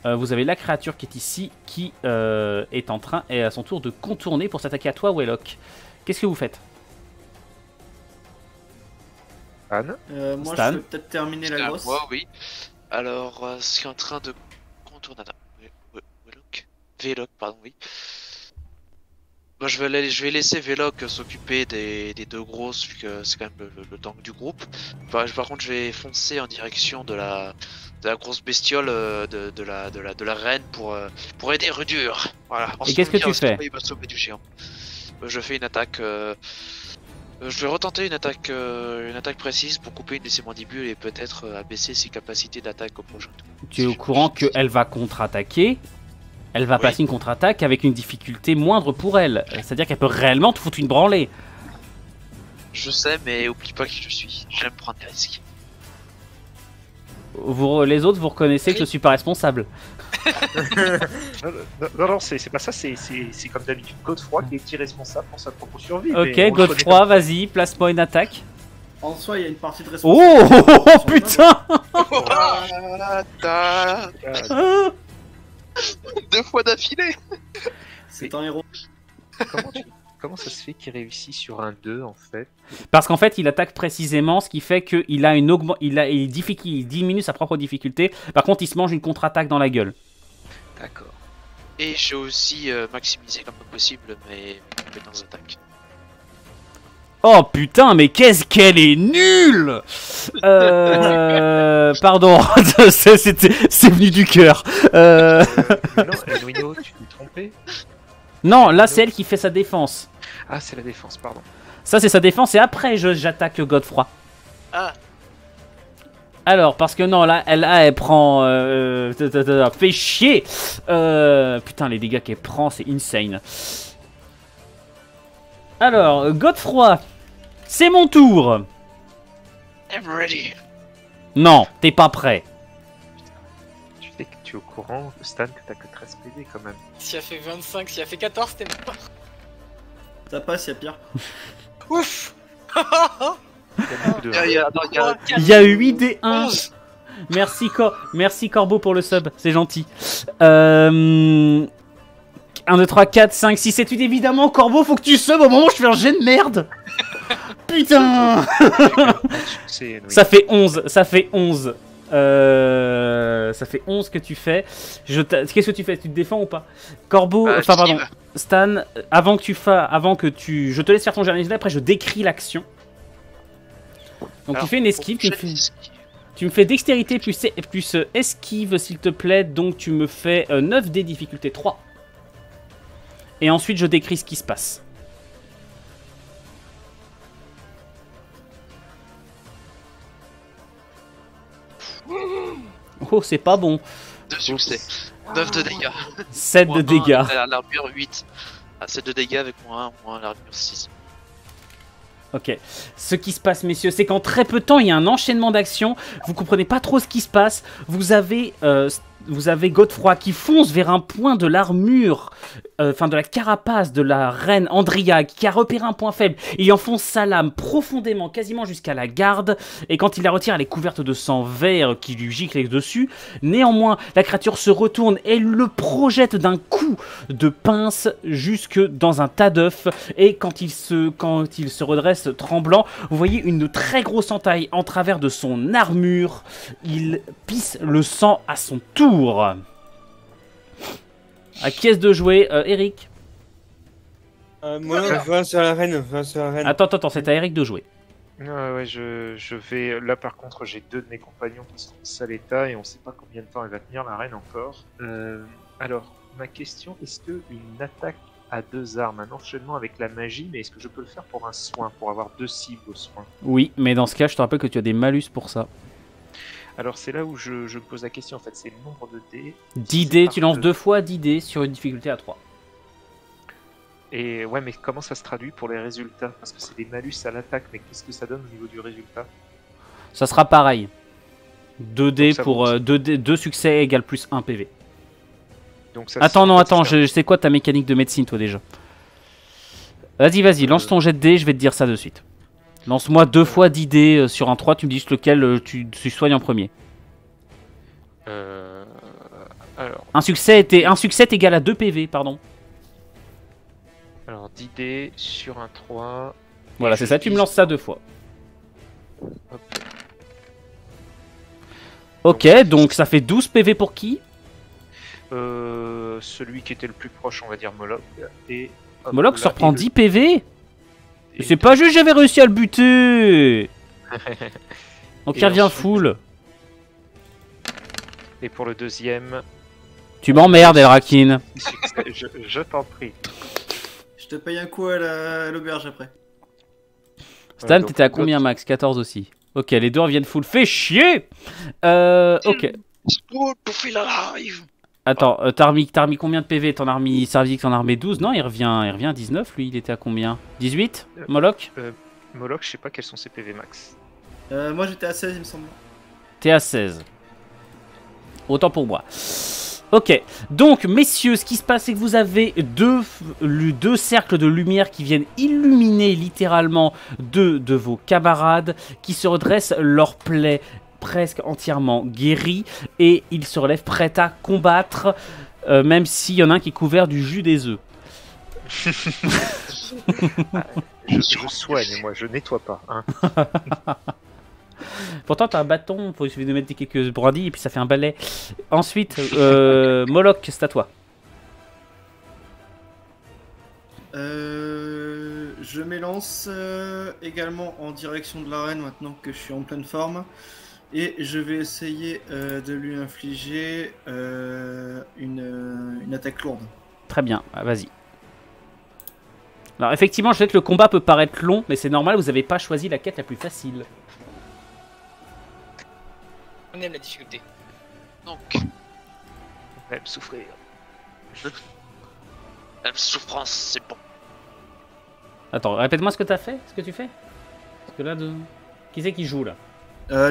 Vous avez la créature qui est ici, qui est en train, et à son tour, de contourner pour s'attaquer à toi, Wellock. Qu'est-ce que vous faites? Anne. Moi, Stan. je peux peut-être terminer la grosse. Moi, oui. Alors, je suis en train de contourner. Véloc, pardon, oui. Moi, je vais laisser Véloc s'occuper des deux grosses, vu que c'est quand même le tank du groupe. Par contre, je vais foncer en direction de la grosse bestiole de la reine pour aider Rudur. Voilà. Et qu'est-ce que tu fais? Il va sauver du géant. Je fais une attaque. Je vais retenter une attaque précise pour couper une de ses mandibules et peut-être abaisser ses capacités d'attaque au prochain tour. Tu es au courant qu'elle va contre-attaquer. Elle va Oui. passer une contre-attaque avec une difficulté moindre pour elle. C'est-à-dire qu'elle peut réellement te foutre une branlée. Je sais, mais oublie pas qui je suis. J'aime prendre des risques. Les autres, vous reconnaissez que je suis pas responsable. Non, c'est pas ça, c'est comme d'habitude Godefroy qui est irresponsable pour sa propre survie. Ok, mais on le connaît Godefroy, comme- vas-y, place-moi une attaque. En soi, il y a une partie de Oh, responsabilité. putain. Deux fois d'affilée. C'est un héros. Comment ça se fait qu'il réussit sur un 2 en fait? Parce qu'en fait, il attaque précisément, ce qui fait qu'il a il diminue sa propre difficulté. Par contre, il se mange une contre-attaque dans la gueule. D'accord. Et j'ai aussi maximisé comme possible mes compétences d'attaque. Oh putain, mais qu'est-ce qu'elle est nulle. Pardon, c'est venu du cœur. Non, Enuino, tu t'es trompé? Non, là c'est elle qui fait sa défense. Ah, c'est la défense, pardon. Ça c'est sa défense et après j'attaque Godefroy. Ah. Alors, parce que non, là elle prend... fait chier. Putain, les dégâts qu'elle prend, c'est insane. Alors, Godefroy, c'est mon tour. I'm ready. Non, t'es pas prêt. Tu sais que tu es au courant, Stan, que t'as que 13 PV quand même. S'il a fait 25, s'il a fait 14, t'es mort. Ça passe, il y a pire. Ouf. Il y a beaucoup de... Il y a 8 des 1. Merci Corbeau pour le sub, c'est gentil. 1, 2, 3, 4, 5, 6, 7, 8. Évidemment, Corbeau, faut que tu sub au moment où je fais un jet de merde. Putain. C'est Enuino. Ça fait 11. Ça fait 11. Ça fait 11 que tu fais. Qu'est-ce que tu fais? Tu te défends ou pas? Corbeau, enfin pardon, j'esquive. Stan, je te laisse faire ton jet d'initiative, après je décris l'action. Donc tu fais une esquive, tu me fais dextérité plus esquive s'il te plaît, donc tu me fais 9 des difficultés 3. Et ensuite je décris ce qui se passe. Oh, c'est pas bon. 2 succès. 9 de dégâts. 7 de dégâts. L'armure 8. 7 de dégâts avec moins l'armure 6. Ok. Ce qui se passe, messieurs, c'est qu'en très peu de temps, il y a un enchaînement d'actions. Vous comprenez pas trop ce qui se passe. Vous avez Godefroy qui fonce vers un point de l'armure, de la carapace de la reine Andriag, qui a repéré un point faible. Il enfonce sa lame profondément, quasiment jusqu'à la garde. Et quand il la retire, elle est couverte de sang vert qui lui gicle dessus. Néanmoins, la créature se retourne et le projette d'un coup de pince jusque dans un tas d'œufs. Et quand il se redresse tremblant, vous voyez une très grosse entaille en travers de son armure. Il pisse le sang à son tour. À qui est-ce de jouer, Eric? Moi, je vais sur la reine. Attends, c'est à Eric de jouer. Ouais, je vais... Là, par contre, j'ai 2 de mes compagnons qui sont en sale état et on sait pas combien de temps elle va tenir, la reine, encore. Alors, ma question, est-ce que une attaque à 2 armes, un enchaînement avec la magie, mais est-ce que je peux le faire pour un soin, pour avoir 2 cibles au soin? Oui, mais dans ce cas, je te rappelle que tu as des malus pour ça. Alors c'est là où je me pose la question en fait, c'est le nombre de dés. 10 dés, tu lances 2 fois 10 dés sur une difficulté à 3. Et ouais, mais comment ça se traduit pour les résultats? Parce que c'est des malus à l'attaque, mais qu'est-ce que ça donne au niveau du résultat? Ça sera pareil. 2 dés ça pour monte. 2 succès égale plus 1 PV. Donc ça, Attends, non, ça attends, sert- je sais quoi ta mécanique de médecine toi déjà. Vas-y, lance ton jet de dés, je vais te dire ça de suite. Lance-moi 2 fois 10 dés sur un 3, tu me dis juste lequel tu soignes en premier. Alors, Un succès est égal à 2 PV, pardon. alors 10 dés sur un 3. Voilà, c'est ça, tu me lances ça 2 fois. Hop. Ok, donc ça fait 12 PV pour qui? Celui qui était le plus proche, on va dire Moloch. Et hop, Moloch là, se reprend et 10 PV. et C'est pas juste, j'avais réussi à le buter. Donc Et il revient ensuite- full. Et pour le deuxième, Tu m'emmerdes, Elrakin. succès, je t'en prie. Je te paye un coup à l'auberge après. Stan, donc, t'étais à l'autre- combien max? 14 aussi. Ok, les deux reviennent full. Fais chier. Ok. Oh, Puffy la live. Attends, t'as remis combien de PV? T'en as remis, ça veut dire que t'en as remis 12? Non, il revient à 19, lui, il était à combien? 18? Moloch? Moloch, je sais pas quels sont ses PV max. Moi j'étais à 16 il me semble. T'es à 16. Autant pour moi. Ok, donc messieurs, ce qui se passe, c'est que vous avez deux cercles de lumière qui viennent illuminer littéralement deux de vos camarades qui se redressent, leurs plaies presque entièrement guéries, et ils se relèvent prêts à combattre, même s'il y en a un qui est couvert du jus des œufs. Je soigne, moi, je nettoie pas. Hein. Pourtant, t'as un bâton, il suffit de mettre quelques brindilles et puis ça fait un balai. Ensuite, Moloch, c'est à toi. Je m'élance également en direction de l'arène maintenant que je suis en pleine forme. Et je vais essayer de lui infliger une attaque lourde. Très bien, vas-y. Alors effectivement, je sais que le combat peut paraître long, mais c'est normal, vous n'avez pas choisi la quête la plus facile. On aime la difficulté. Donc, Même souffrir. la souffrance, c'est bon. Attends, répète-moi ce que t'as fait, ce que tu fais. Parce que là, qui c'est qui joue là?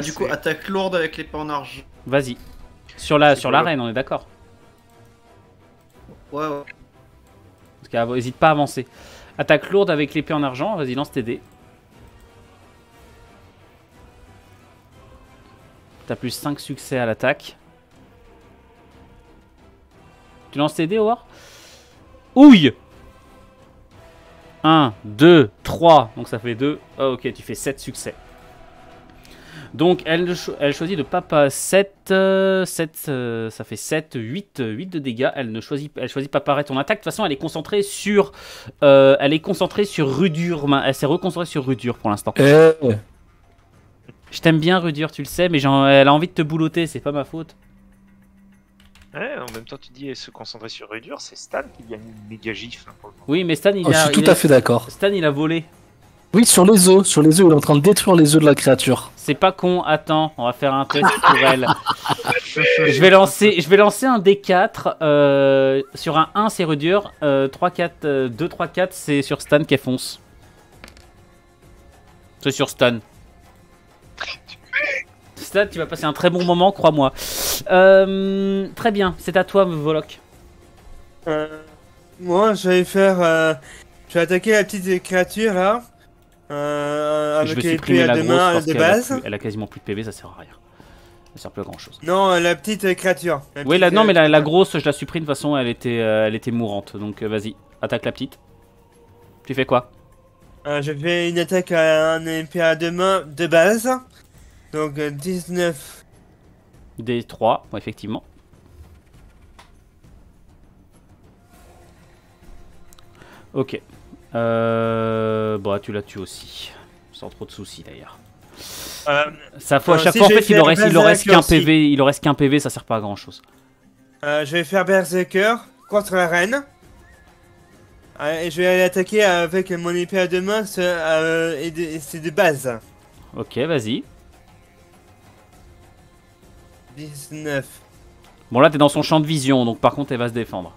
Du coup, attaque lourde avec l'épée en argent. Vas-y. Sur l'arène, on est d'accord. Ouais. Parce qu'hésite pas à avancer. Attaque lourde avec l'épée en argent, vas-y, lance tes dés. T'as plus 5 succès à l'attaque. Tu lances tes dés, Howard? Ouille! 1, 2, 3. Donc ça fait 2. Oh, ok, tu fais 7 succès. Donc elle choisit de pas 7, ça fait 7, 8 de dégâts. Elle choisit pas pareil ton attaque. De toute façon, elle est concentrée sur Rudur. Elle s'est reconcentrée sur Rudur pour l'instant. Je t'aime bien, Rudur, tu le sais, mais elle a envie de te boulotter, c'est pas ma faute. Ouais, en même temps, tu dis se concentrer sur Rudur, c'est Stan qui gagne une méga gifle. Pour le moment. Oui, mais Stan, Je suis tout à fait d'accord. Stan, il a volé. Oui, sur les œufs, il est en train de détruire les œufs de la créature. C'est pas con, attends, on va faire un test pour elle. je vais lancer un D4. Sur un 1, c'est Rudur. 3, 4, 2, 3, 4, c'est sur Stan qu'elle fonce. C'est sur Stan. Stan, tu vas passer un très bon moment, crois-moi. Très bien, c'est à toi, Moloch. Moi, je vais faire. Je vais attaquer la petite créature là. Je Avec vais l'épée supprimer à la deux grosse mains parce de qu'elle base. elle a quasiment plus de PV, ça sert à rien. Ça sert plus à grand chose. Non, la petite créature. Oui, non, mais la grosse, je la supprime. De toute façon, elle était mourante. Donc vas-y, attaque la petite. Tu fais quoi? Je fais une attaque à un épée à deux mains de base. Donc 19. Des 3, ouais, effectivement. Ok. Bon, tu la tues aussi. Sans trop de soucis d'ailleurs. Ça faut à chaque si fois en je vais fait il faire leur reste Berserker qu'un aussi. PV, il leur reste qu'un PV, ça sert pas à grand chose. Je vais faire Berserker contre la reine. Et je vais aller attaquer avec mon épée à deux mains. C'est de base. Ok, vas-y. 19. Bon, là, t'es dans son champ de vision, donc par contre, elle va se défendre.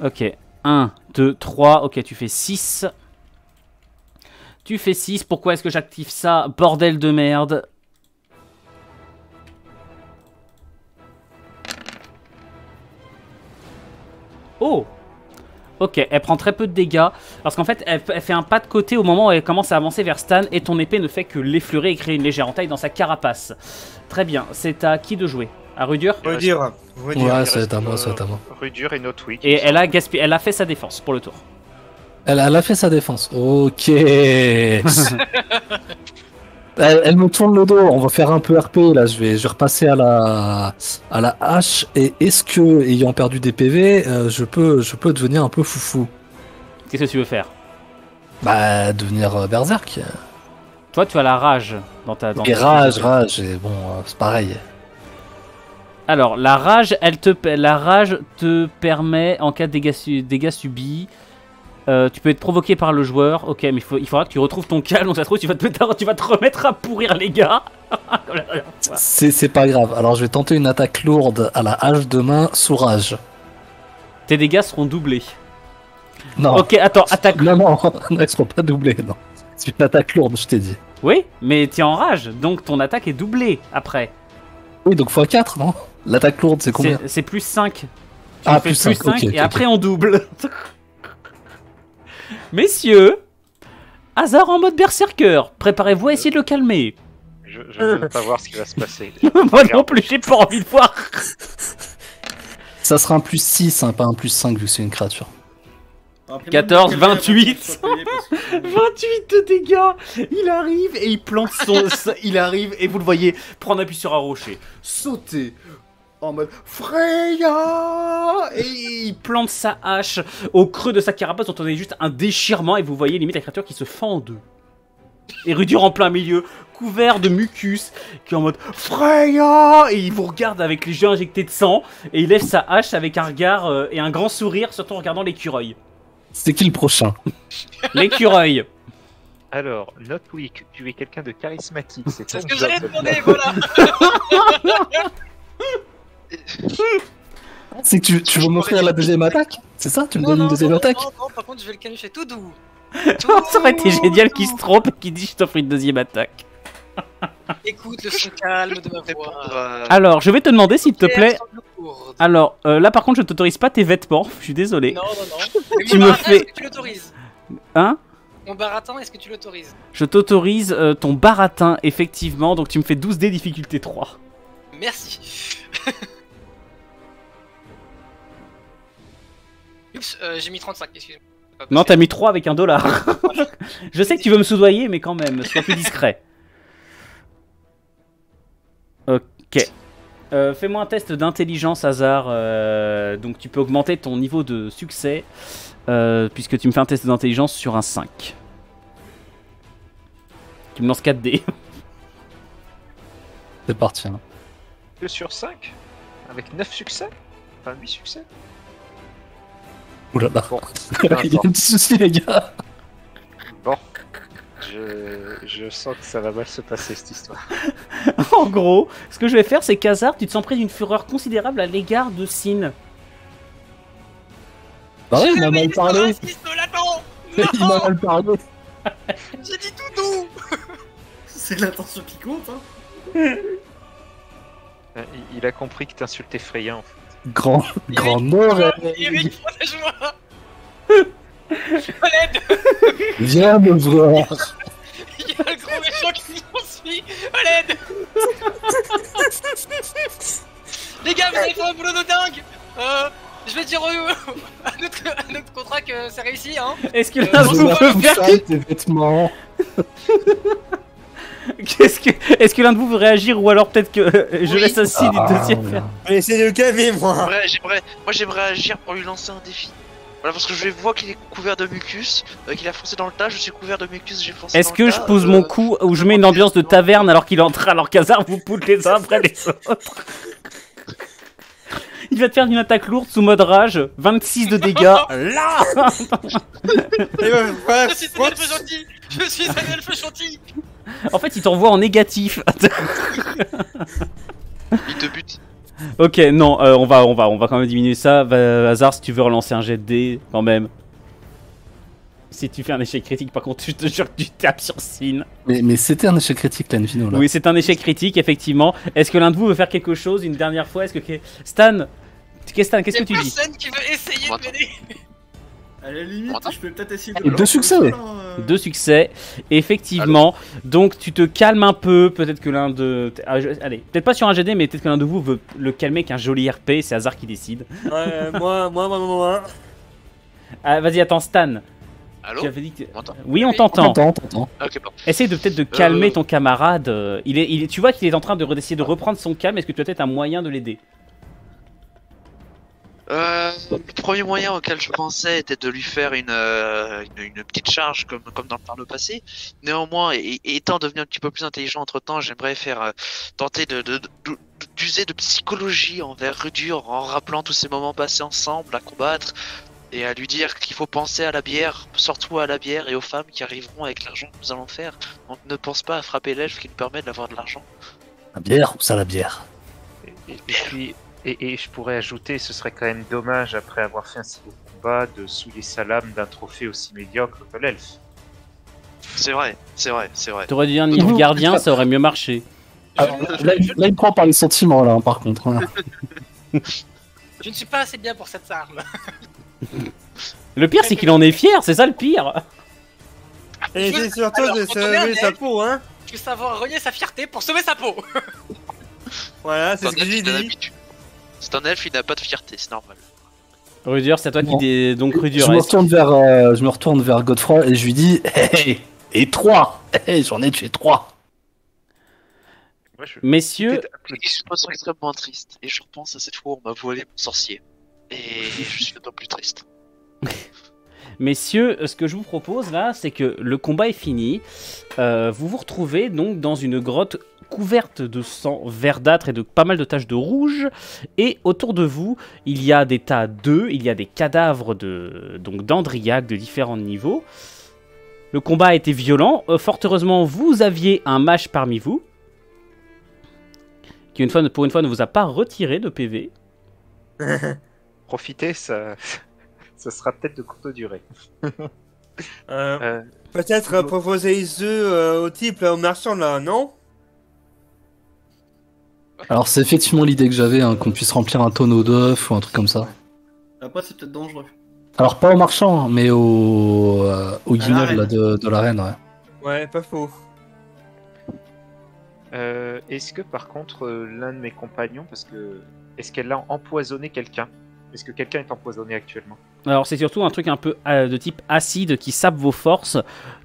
Ok. 1, 2, 3. Ok, tu fais 6. Tu fais 6. Pourquoi est-ce que j'active ça? Bordel de merde. Oh! Ok, elle prend très peu de dégâts. Parce qu'en fait, elle fait un pas de côté au moment où elle commence à avancer vers Stan. Et ton épée ne fait que l'effleurer et créer une légère entaille dans sa carapace. Très bien. C'est à qui de jouer? À Rudur? Rudur. Ouais, ça va être à moi, ça va être à moi. Rudur et Notwick. Et elle a fait sa défense pour le tour. Elle a fait sa défense. Ok. elle me tourne le dos. On va faire un peu RP là. Je vais repasser à la hache. Et est-ce que, ayant perdu des PV, je peux devenir un peu foufou? Qu'est-ce que tu veux faire? Bah, devenir berserk. Toi, tu as la rage dans ta... Et rage. Et bon, c'est pareil. Alors, la rage te permet, en cas de dégâts subis, tu peux être provoqué par le joueur. Ok, mais il faudra que tu retrouves ton calme. Donc ça se trouve, tu vas te remettre à pourrir les gars. C'est pas grave. Alors, je vais tenter une attaque lourde à la hache de main sous rage. Tes dégâts seront doublés. Non. Ok, attends, attaque. Non, ils seront pas doublés, non. C'est une attaque lourde, je t'ai dit. Oui, mais t'es en rage, donc ton attaque est doublée après. Oui, donc x4, non? L'attaque lourde, c'est combien? C'est plus 5. Ah, plus 5, okay, et okay, après on double. Messieurs, hasard en mode berserker. Préparez-vous à essayer de le calmer. Je veux pas voir ce qui va se passer. Moi non plus, j'ai pas envie de voir. Ça sera un plus 6, hein, pas un plus 5 vu que c'est une créature. 14, 28. 28 de dégâts. Il arrive et il plante son... il arrive et vous le voyez prendre appui sur un rocher. Sauter en mode Freya. Et il plante sa hache au creux de sa carapace. Vous entendez juste un déchirement et vous voyez limite la créature qui se fend en deux. Et Rudur en plein milieu, couvert de mucus, qui est en mode Freya. Et il vous regarde avec les yeux injectés de sang. Et il lève sa hache avec un regard et un grand sourire, surtout en regardant l'écureuil. C'est qui le prochain? L'écureuil. Alors, Notwick, tu es quelqu'un de charismatique. C'est ce que j'allais demander, voilà. C'est que tu veux m'offrir la deuxième attaque? C'est ça? Tu me donnes une deuxième attaque? Non, par contre, je vais le caniffer tout doux. Ça aurait été génial qu'il se trompe et qu'il dise je t'offre une deuxième attaque. Écoute le son calme de ma voix. Alors, je vais te demander s'il te plaît. Alors, là par contre, je t'autorise pas tes vêtements. Je suis désolé. Non. Tu me fais. Est-ce que tu l'autorises? Hein? Mon baratin, est-ce que tu l'autorises? Je t'autorise ton baratin, effectivement. Donc, tu me fais 12 dés difficulté 3. Merci. Oups, j'ai mis 35, excuse-moi. Non, t'as mis 3 avec $1. Je sais que tu veux me soudoyer, mais quand même, sois plus discret. Ok. Fais-moi un test d'intelligence, hasard. Donc tu peux augmenter ton niveau de succès, puisque tu me fais un test d'intelligence sur un 5. Tu me lances 4 dés. C'est parti. Hein. 2 sur 5 avec 9 succès. Enfin 8 succès. Oulala. Bon, il y a un petit souci, les gars. Bon. Je sens que ça va mal se passer cette histoire. En gros, ce que je vais faire, c'est qu'Hazard, tu te sens pris d'une fureur considérable à l'égard de Sin. Bah ouais, il m'a mal parlé. Il m'a mal parlé. J'ai dit tout doux. C'est l'intention qui compte, hein. Il a compris que t'insultais Freya en fait. Grand oreille. Eric, protège-moi. Oled. Viens me voir. Il y a le gros méchant qui nous poursuit. Oled. Les gars, vous avez fait un boulot de dingue. Je vais dire à notre contrat que c'est réussi, hein. Est-ce que l'un de vous veut faire... tes vêtements. Est-ce que l'un de vous veut réagir ou alors peut-être que je laisse un signe une deuxième faire. Essaye de le calmer, moi. Moi j'aimerais agir pour lui lancer un défi. Voilà, parce que je vois qu'il est couvert de mucus, qu'il a foncé dans le tas, je suis couvert de mucus, j'ai foncé dans le tas. Est-ce que je pose mon coup ou je mets une ambiance de taverne alors qu'il est en train, alors qu'Hazard vous poule les uns après les autres? Il va te faire une attaque lourde sous mode rage, 26 de dégâts. Là. Je suis un elfe gentil. Je suis un elfe gentil. En fait, il t'envoie en négatif. Il te bute. Ok, non, on va quand même diminuer ça. Hasard, si tu veux relancer un jet de dés, quand même. Si tu fais un échec critique, par contre, je te jure que tu tapes sur Sin. Mais c'était un échec critique, là, Invino, là. Oui, c'est un échec critique, effectivement. Est-ce que l'un de vous veut faire quelque chose une dernière fois? Est-ce que Stan, qu'est-ce que tu dis? Personne qui veut essayer de m'aider. À la limite, je peux peut-être essayer Et de. 2 succès. 2 succès, effectivement. Donc tu te calmes un peu. Peut-être que l'un de. Allez, peut-être pas sur un GD, mais peut-être que l'un de vous veut le calmer avec un joli RP. C'est Hasard qui décide. Ouais, moi. Ah, vas-y, attends, Stan. Allô? Tu avais dit que... On m'entend? Oui, on Oui. t'entend. T'entends. Ok, bon. Essaye de peut-être de calmer ton camarade. Tu vois qu'il est en train d'essayer de reprendre son calme. Est-ce que tu as peut-être un moyen de l'aider? Le premier moyen auquel je pensais était de lui faire une petite charge comme par le passé. Néanmoins, étant devenu un petit peu plus intelligent entre temps, j'aimerais tenter d'user de psychologie envers Rudur en rappelant tous ces moments passés ensemble à combattre et à lui dire qu'il faut penser à la bière, surtout à la bière et aux femmes qui arriveront avec l'argent que nous allons faire. Donc ne pense pas à frapper l'elfe qui nous permet d'avoir de l'argent. La bière ou ça, la bière? Et puis, et je pourrais ajouter, ce serait quand même dommage, après avoir fait un si beau combat, de souiller sa lame d'un trophée aussi médiocre que l'elfe. C'est vrai. T'aurais dû dire Nil Gardien, ça aurait mieux marché. Alors, là, il me prend par les sentiments, là, par contre. Hein. Je ne suis pas assez bien pour cette arme. Le pire, c'est qu'il en est fier, c'est ça le pire. Et c'est surtout de sauver sa peau, hein. Je veux savoir renier sa fierté pour sauver sa peau. Voilà, c'est ce que j'ai dit. C'est un elfe, il n'a pas de fierté, c'est normal. Rudur, c'est à toi Bon. qui donc Rudur. Je me retourne vers Godefroy et je lui dis hey, et 3 hey, j'en ai tué 3. Messieurs, Je suis pas extrêmement triste, et je repense à cette fois où on m'a volé mon sorcier. Et je suis d'autant plus triste. Messieurs, ce que je vous propose là, c'est que le combat est fini. Vous vous retrouvez donc dans une grotte couverte de sang verdâtre et de pas mal de taches de rouge. Et autour de vous, il y a des tas d'œufs, il y a des cadavres d'Andriac de différents niveaux. Le combat a été violent. Fort heureusement, vous aviez un mage parmi vous qui, pour une fois, ne vous a pas retiré de PV. Profitez, ça sera peut-être de courte durée. Peut-être proposer les œufs au type, là, au marchand, là, non? Alors c'est effectivement l'idée que j'avais, hein, qu'on puisse remplir un tonneau d'œufs ou un truc comme ça. Après, c'est peut-être dangereux. Alors pas au marchand, mais au guignol là, de la reine, ouais. Ouais, pas faux. Est-ce que par contre, l'un de mes compagnons, est-ce qu'elle a empoisonné quelqu'un? Est-ce que quelqu'un est empoisonné actuellement? Alors c'est surtout un truc un peu de type acide qui sape vos forces.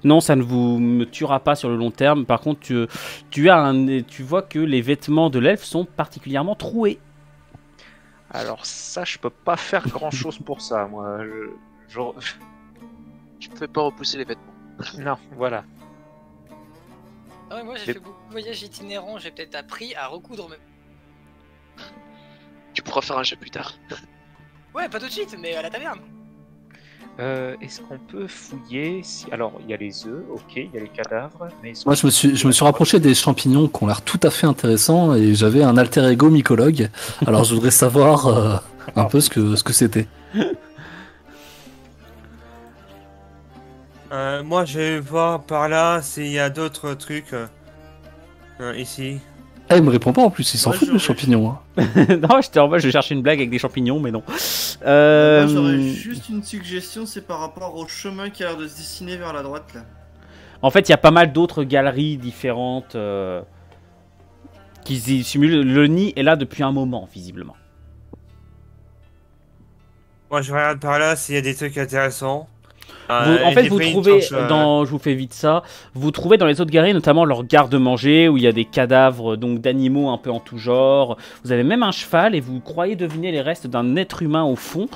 Non, ça ne vous tuera pas sur le long terme. Par contre, tu vois que les vêtements de l'elfe sont particulièrement troués. Alors ça, je peux pas faire grand-chose pour ça, moi. Je ne fais pas repousser les vêtements. Non, voilà. Ah ouais, moi j'ai fait beaucoup de voyages itinérants, j'ai peut-être appris à recoudre même. Tu pourras faire un jet plus tard. Ouais, pas tout de suite, mais à la taverne. Est-ce qu'on peut fouiller Alors, il y a les œufs, ok, il y a les cadavres, mais... Moi je me suis rapproché des champignons qui ont l'air tout à fait intéressants et j'avais un alter ego mycologue. Alors je voudrais savoir un peu ce que c'était. Moi, je vais voir par là s'il y a d'autres trucs ici. Ah, il me répond pas en plus, il s'en Moi, fout des j'aurais- champignons. Hein. Non, j'étais en bas, je cherchais une blague avec des champignons, mais non. Moi, j'aurais juste une suggestion, c'est par rapport au chemin qui a l'air de se dessiner vers la droite là. En fait, il y a pas mal d'autres galeries différentes qui simulent. Le nid est là depuis un moment, visiblement. Moi, je regarde par là s'il y a des trucs intéressants. En fait, j'ai vous pris une trouvez, torche, je vous fais vite ça, vous trouvez dans les autres galeries notamment leur garde-manger, où il y a des cadavres donc d'animaux un peu en tout genre. Vous avez même un cheval, et vous croyez deviner les restes d'un être humain au fond,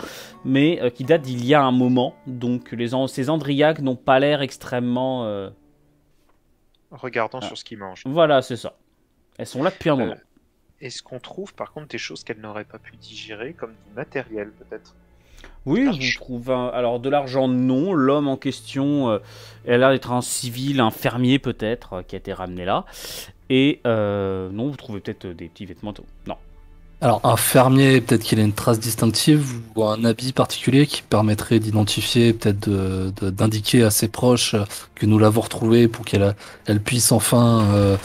mais qui date d'il y a un moment. Donc ces Andriacs n'ont pas l'air extrêmement... Regardons sur ce qu'ils mangent. Voilà, c'est ça. Elles sont là depuis un moment. Est-ce qu'on trouve par contre des choses qu'elle n'aurait pas pu digérer, comme du matériel peut-être? Oui, L'argent. vous trouvez alors de l'argent, non. L'homme en question a l'air d'être un civil, un fermier peut-être, qui a été ramené là. Et non, vous trouvez peut-être des petits vêtements. Non. Alors, un fermier, peut-être qu'il a une trace distinctive ou un habit particulier qui permettrait d'identifier, peut-être d'indiquer à ses proches que nous l'avons retrouvé pour qu'elle puisse enfin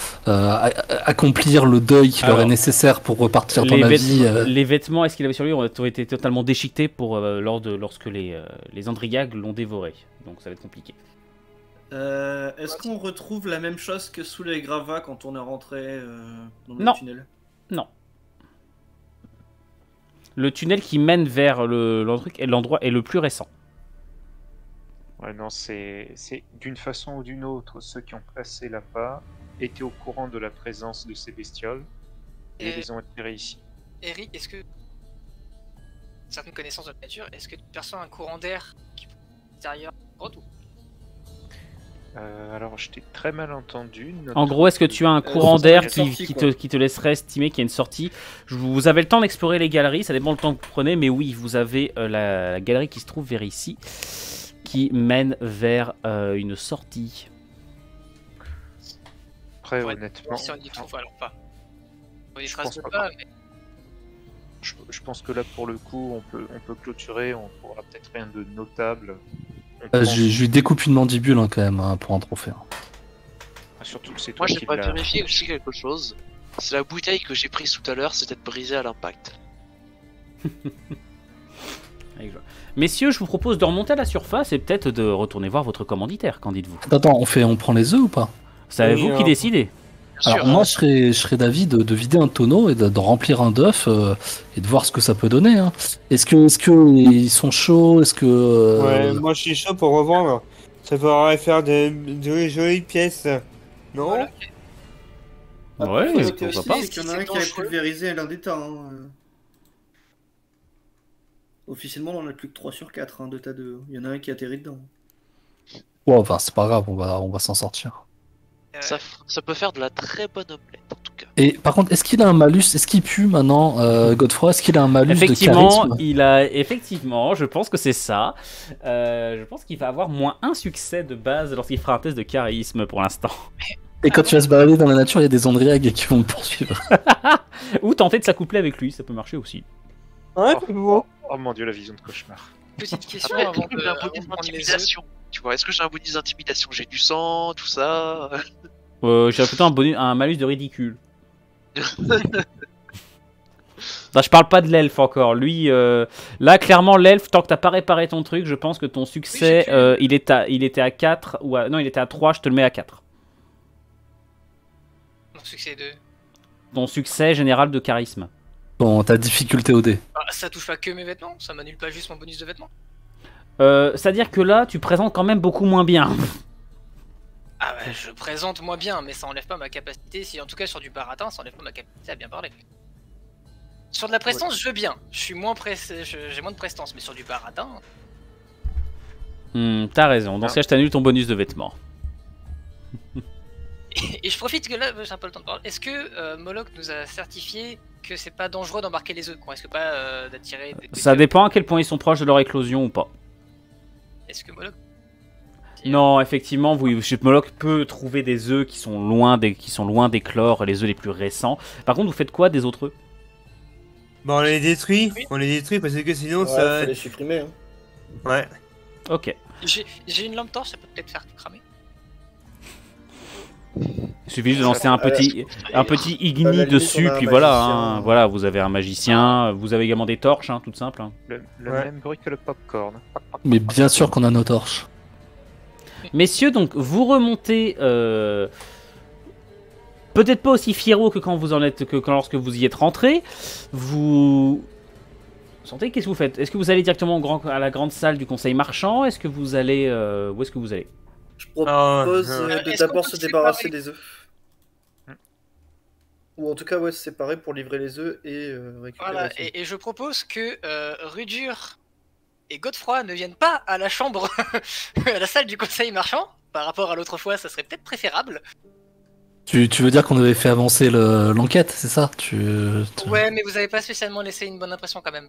accomplir le deuil qui leur est Alors, nécessaire pour repartir dans la vie. Les vêtements, est-ce qu'il avait sur lui, ont été totalement déchiquetés lorsque les Andriags l'ont dévoré. Donc ça va être compliqué. Est-ce qu'on retrouve la même chose que sous les gravats quand on est rentré dans le Non. tunnel? Non. Le tunnel qui mène vers l'endroit est le plus récent. Ouais, non, c'est d'une façon ou d'une autre, ceux qui ont placé l'appât étaient au courant de la présence de ces bestioles et les ont attirés ici. Eric, est-ce que certaines connaissances de la nature, est-ce que tu perçois un courant d'air qui extérieur grotte ou Alors, je t'ai très mal entendu. En gros, est-ce que tu as un courant c'est d'air une qui, sortie, qui quoi. te laisserait estimer qu'il y a une sortie? Vous avez le temps d'explorer les galeries, ça dépend du temps que vous prenez, mais oui, vous avez la galerie qui se trouve vers ici, qui mène vers une sortie. Après, Ouais, honnêtement, si on y trouve alors pas. On y Je trace pense de pas. pas, mais je pense que là, pour le coup, on peut clôturer, on pourra peut-être rien de notable. On pense- Je lui découpe une mandibule quand même pour un trophée. Surtout que c'est toi Moi, qui j'ai pas l'as. vérifié aussi quelque chose. C'est la bouteille que j'ai prise tout à l'heure, c'est peut-être brisée à l'impact. Avec joie. Messieurs, je vous propose de remonter à la surface et peut-être de retourner voir votre commanditaire, qu'en dites-vous? Attends, on prend les œufs ou pas? C'est Oui, vous qui décidez. Bien Alors sûr, moi je serais d'avis de vider un tonneau et de remplir un d'œufs et de voir ce que ça peut donner. Hein. Est-ce que ils sont chauds? Est-ce que Ouais, moi je suis chaud pour revendre. Ça pourrait faire de jolies pièces. Non? voilà. Ouais, Après, pourquoi aussi, pas. c'est qu'il y en a un qui a pulvérisé l'un des tas. Hein. Officiellement, on en a plus que 3 sur 4 hein, de tas de. Il y en a un qui atterrit dedans. Ouais, enfin c'est pas grave, on va s'en sortir. ça peut faire de la très bonne omelette en tout cas. Et par contre, est-ce qu'il a un malus? Est-ce qu'il pue maintenant, Godefroy? Est-ce qu'il a un malus de Effectivement, charisme? effectivement, je pense que c'est ça. Je pense qu'il va avoir -1 succès de base lorsqu'il fera un test de charisme pour l'instant. Et quand tu vas se balader dans la nature, il y a des Andriags qui vont le poursuivre. Ou tenter de s'accoupler avec lui, ça peut marcher aussi. Ouais, c'est bon. Oh mon dieu, la vision de cauchemar. Petite question Après, avant est-ce que j'ai un avant bonus de prendre les œufs. d'intimidation? Tu vois, est-ce que j'ai un bonus d'intimidation? J'ai du sang, tout ça. J'ai plutôt un malus de ridicule. Non, je parle pas de l'elfe encore. Lui, là, clairement, l'elfe, tant que t'as pas réparé ton truc, je pense que ton succès, Oui, il était à 4, non, il était à 3, je te le mets à 4. Mon succès 2. Ton succès général de charisme. Bon, ta difficulté au dé. Bah, ça touche pas que mes vêtements, ça m'annule pas juste mon bonus de vêtements. C'est-à-dire que là, tu présentes quand même beaucoup moins bien. Ah bah, je présente moi bien, mais ça enlève pas ma capacité, si en tout cas sur du baratin, ça enlève pas ma capacité à bien parler. Sur de la prestance, je veux bien, je suis moins j'ai moins de prestance, mais sur du baratin, T'as raison, dans ce cas, je t'annule ton bonus de vêtements. et je profite que là, j'ai un peu le temps de parler. Est-ce que Moloch nous a certifié que c'est pas dangereux d'embarquer les œufs, qu'on risque pas d'attirer des Ça dépend à quel point ils sont proches de leur éclosion ou pas. Est-ce que Moloch... Non, effectivement, Moloch peut trouver des œufs qui sont loin d'éclore, les œufs les plus récents. Par contre, vous faites quoi des autres œufs? Bah on les détruit. Oui. On les détruit parce que sinon Ouais, ça... faut les supprimer. Hein. Ouais. Ok. J'ai une lampe torche, ça peut peut-être faire cramer. Il suffit juste de lancer un petit À la igni limite, dessus, on a un puis voilà. magicien. Hein, voilà, vous avez un magicien, vous avez également des torches, hein, toutes simples. Hein. Le Ouais. même bruit que le popcorn. Mais bien sûr qu'on a nos torches. Messieurs, donc vous remontez, peut-être pas aussi fiero que quand lorsque vous y êtes rentré. Vous sentez, qu'est-ce que vous faites? Est-ce que vous allez directement à la grande salle du conseil marchand? Est-ce que vous allez où est-ce que vous allez? Je propose de Est-ce d'abord qu'on peut se débarrasser séparer des œufs. Ou en tout cas, ouais, se séparer pour livrer les œufs et récupérer. Voilà, les œufs. et je propose que Rudur et Godefroy ne viennent pas à la chambre, à la salle du conseil marchand. Par rapport à l'autre fois, ça serait peut-être préférable. Tu veux dire qu'on avait fait avancer l'enquête, c'est ça? Ouais, mais vous avez pas spécialement laissé une bonne impression quand même.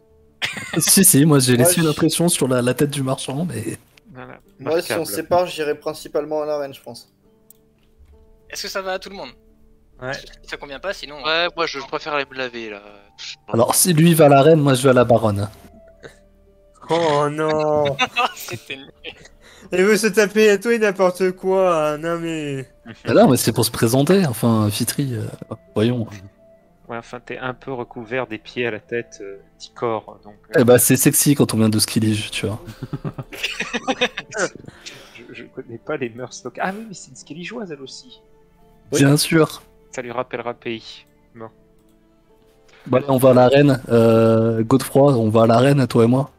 Si, moi j'ai Moi, laissé une je- impression sur la tête du marchand, mais. Voilà, Moi, si on marquable. se sépare, j'irai principalement à l'arène, je pense. Est-ce que ça va à tout le monde? Ouais. Si ça convient pas, sinon. Ouais, moi je préfère aller me laver là. Alors, si lui va à l'arène, moi je vais à la baronne. Oh non. C'était nul. Il veut se taper à tout et n'importe quoi. Non mais. Mais non, mais c'est pour se présenter, enfin, Fitri, voyons. Ouais, enfin, t'es un peu recouvert des pieds à la tête, petit corps, donc Eh bah, c'est sexy quand on vient de Skillige, tu vois. je connais pas les mœurs locales. Ah oui, mais c'est une skelligeoise elle aussi. Oui. Bien sûr. Ça lui rappellera le pays. Bah, là, on va à l'arène. Godefroy, on va à l'arène, toi et moi.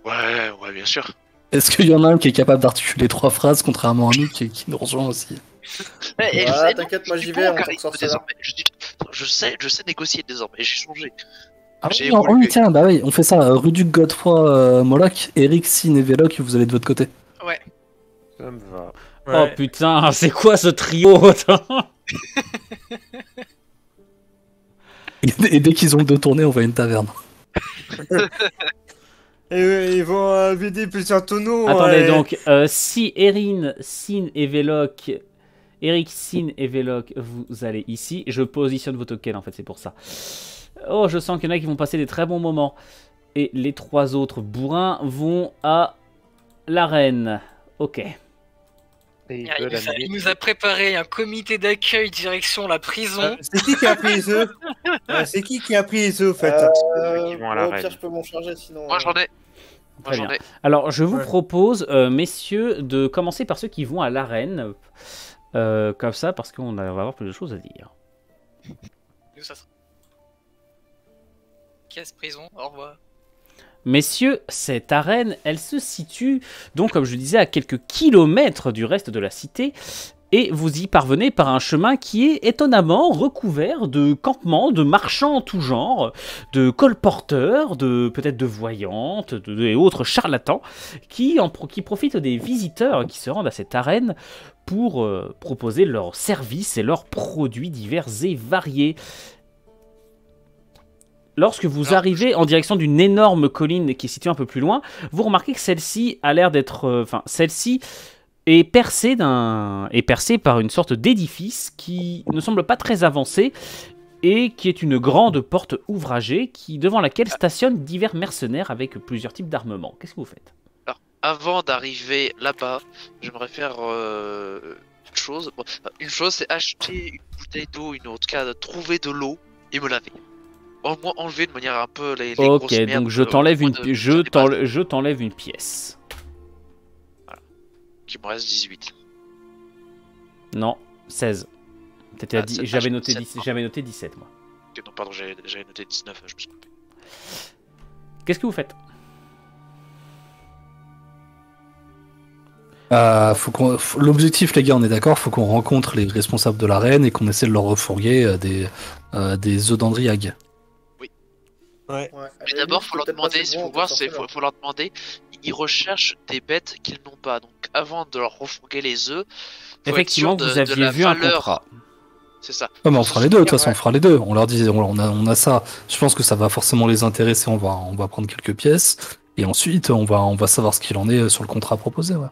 Ouais, bien sûr. Est-ce qu'il y en a un qui est capable d'articuler 3 phrases, contrairement à nous, qui nous rejoint aussi? Ouais, t'inquiète, moi, j'y vais, en tant que charisme sorceleur. désormais. Je sais négocier désormais, j'ai changé. Ah J'ai oui, non, évolué. oui, tiens, bah oui, on fait ça. Ruduc, Godefroy, Moloch, Eric, Sin et Véloc, vous allez de votre côté. Ouais. Ça me va. Oh Ouais. putain, c'est quoi ce trio? Attends. Et dès qu'ils ont le dos tourné, on va à une taverne. Et ils vont vider plusieurs tonneaux. Attendez, ouais. donc, si Erin, Sin et Véloc, Eric, Sin et Véloc, vous allez ici. Je positionne vos tokens, en fait, c'est pour ça. Oh, je sens qu'il y en a qui vont passer des très bons moments. Et les 3 autres bourrins vont à l'arène. Ok. Et ils Il veulent amener- il nous a préparé un comité d'accueil direction la prison. C'est qui a pris les œufs C'est qui a pris les œufs, en fait qui vont à la Au reine. pire, je peux m'en charger, sinon. Moi j'en ai. Moi Très j'en bien. ai. Alors, je vous Ouais. propose, messieurs, de commencer par ceux qui vont à l'arène. Comme ça, parce qu'on va avoir plus de choses à dire. Où ça sera? Caisse prison, au revoir. Messieurs, cette arène, elle se situe, donc comme je disais, à quelques kilomètres du reste de la cité, et vous y parvenez par un chemin qui est étonnamment recouvert de campements, de marchands en tout genre, de colporteurs, peut-être de voyantes, et autres charlatans, qui profitent des visiteurs qui se rendent à cette arène pour proposer leurs services et leurs produits divers et variés. Lorsque vous arrivez en direction d'une énorme colline qui est située un peu plus loin, vous remarquez que celle-ci a l'air d'être... celle-ci est percée par une sorte d'édifice qui ne semble pas très avancé et qui est une grande porte ouvragée devant laquelle stationnent divers mercenaires avec plusieurs types d'armements. Qu'est-ce que vous faites? Alors, avant d'arriver là-bas, j'aimerais faire une chose. Bon, une chose, c'est acheter une bouteille d'eau, une autre cas, trouver de l'eau et me laver. Au moins enlever de manière un peu les Ok, grosses merdes. donc je t'enlève une, je t'enlève je t'enlève une pièce. Qui me reste 18. Non, 16. T'étais à Ah, 10, c'est- j'avais ah, noté, 17, j'avais noté 17 moi. Ok, non, pardon, j'avais noté 19, je me suis trompé. Qu'est-ce que vous faites? L'objectif, les gars, on est d'accord, faut qu'on rencontre les responsables de l'arène et qu'on essaie de leur refourguer des œufs d'Andriag. Ouais. Mais d'abord, faut leur demander, s'il faut voir, faut leur demander, ils recherchent des bêtes qu'ils n'ont pas. Donc, avant de leur refourguer les œufs, faut Effectivement, être sûr vous de aviez la vu un valeur. contrat. C'est ça. Ouais, mais on Faut fera se les deux, de toute souvenir, façon, on fera les deux. On leur dit, on a ça. Je pense que ça va forcément les intéresser. On va prendre quelques pièces. Et ensuite, on va savoir ce qu'il en est sur le contrat proposé. Ouais.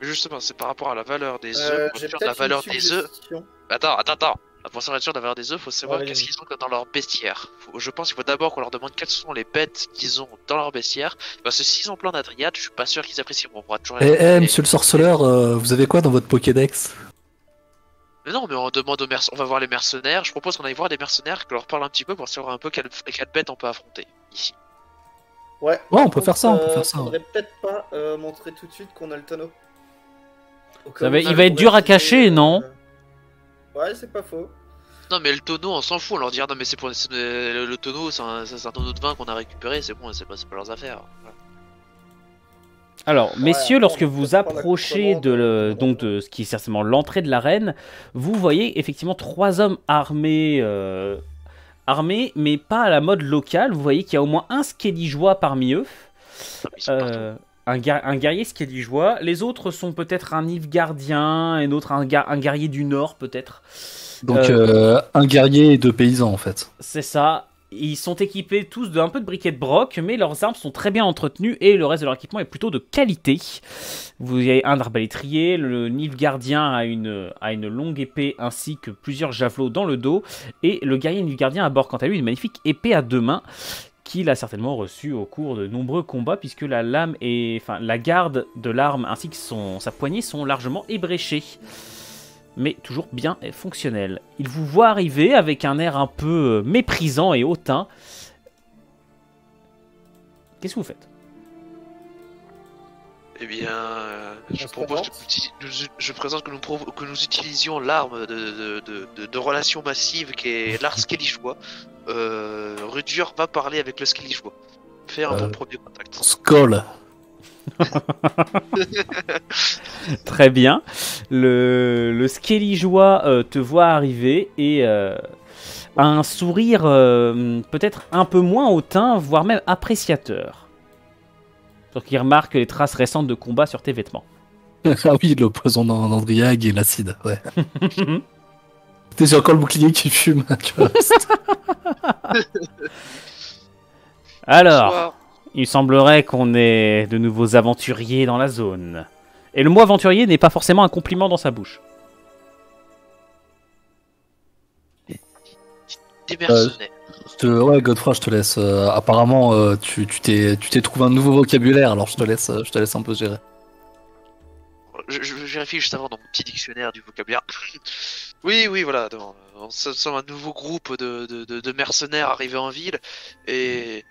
Justement, c'est par rapport à la valeur des œufs. Pour J'ai être sûr de la peut-être une valeur des œufs. suggestion. Attends. Pour être sûr de la valeur des œufs, faut savoir Ouais, qu'est-ce vas-y. qu'ils ont dans leur bestiaire. Je pense qu'il faut d'abord qu'on leur demande quelles sont les bêtes qu'ils ont dans leur bestiaire. Parce que s'ils ont plein d'Adriades, je suis pas sûr qu'ils apprécieront. On pourra toujours les demander. Monsieur le sorceleur, vous avez quoi dans votre Pokédex? Mais non, mais on demande aux on va voir les mercenaires. Je propose qu'on aille voir des mercenaires, qu'on leur parle un petit peu pour savoir un peu quelle bête on peut affronter ici. Ouais, Ouais, on peut faire ça, on peut faire ça. Faudrait peut-être pas montrer tout de suite qu'on a le tonneau. Au cas Ça où va- on il va être pourrait dur à essayer, cacher, non? Ouais, c'est pas faux. Non, mais le tonneau, on s'en fout. On leur dit, ah, non, mais le tonneau, c'est un tonneau de vin qu'on a récupéré. C'est bon, c'est pas leurs affaires. Voilà. Alors, messieurs, après, lorsque on va vous peut-être prendre la approchez contrebande, donc de ce qui est certainement l'entrée de l'arène, vous voyez effectivement 3 hommes armés, mais pas à la mode locale. Vous voyez qu'il y a au moins un skelligeois parmi eux. Non, mais ils sont partout. Un guerrier skelligeois. Les autres sont peut-être un Nilfgaardien, un autre un guerrier du Nord, peut-être. Donc, un guerrier et 2 paysans, en fait. C'est ça. Ils sont équipés tous d'un peu de briquet de broc, mais leurs armes sont très bien entretenues et le reste de leur équipement est plutôt de qualité. Vous avez un arbalétrier, le Nilfgaardien a une longue épée ainsi que plusieurs javelots dans le dos, et le guerrier Nilfgaardien à bord quant à lui une magnifique épée à 2 mains qu'il a certainement reçue au cours de nombreux combats puisque la lame et la garde de l'arme ainsi que sa poignée sont largement ébréchées. Mais toujours bien fonctionnel. Il vous voit arriver avec un air un peu méprisant et hautain. Qu'est-ce que vous faites? Eh bien, je se propose présente. je présente que nous utilisions l'arme de relation massive qui est l'art skelligeois. Rudur va parler avec le skelligeois. Faire un bon premier contact. Skoll. Très bien. Le skelligeois te voit arriver et a un sourire peut-être un peu moins hautain, voire même appréciateur. Donc il remarque les traces récentes de combat sur tes vêtements. Ah oui, le poison d'Andriag et l'acide, ouais. J'ai encore le bouclier qui fume, tu vois. Alors, Bonsoir. il semblerait qu'on ait de nouveaux aventuriers dans la zone. Et le mot aventurier n'est pas forcément un compliment dans sa bouche. Des mercenaires. Ouais, Godefroy, je te laisse. Apparemment, tu t'es trouvé un nouveau vocabulaire, alors je te laisse un peu gérer. Je vérifie juste avant dans mon petit dictionnaire du vocabulaire. Oui, voilà. On sommes un nouveau groupe de mercenaires arrivés en ville et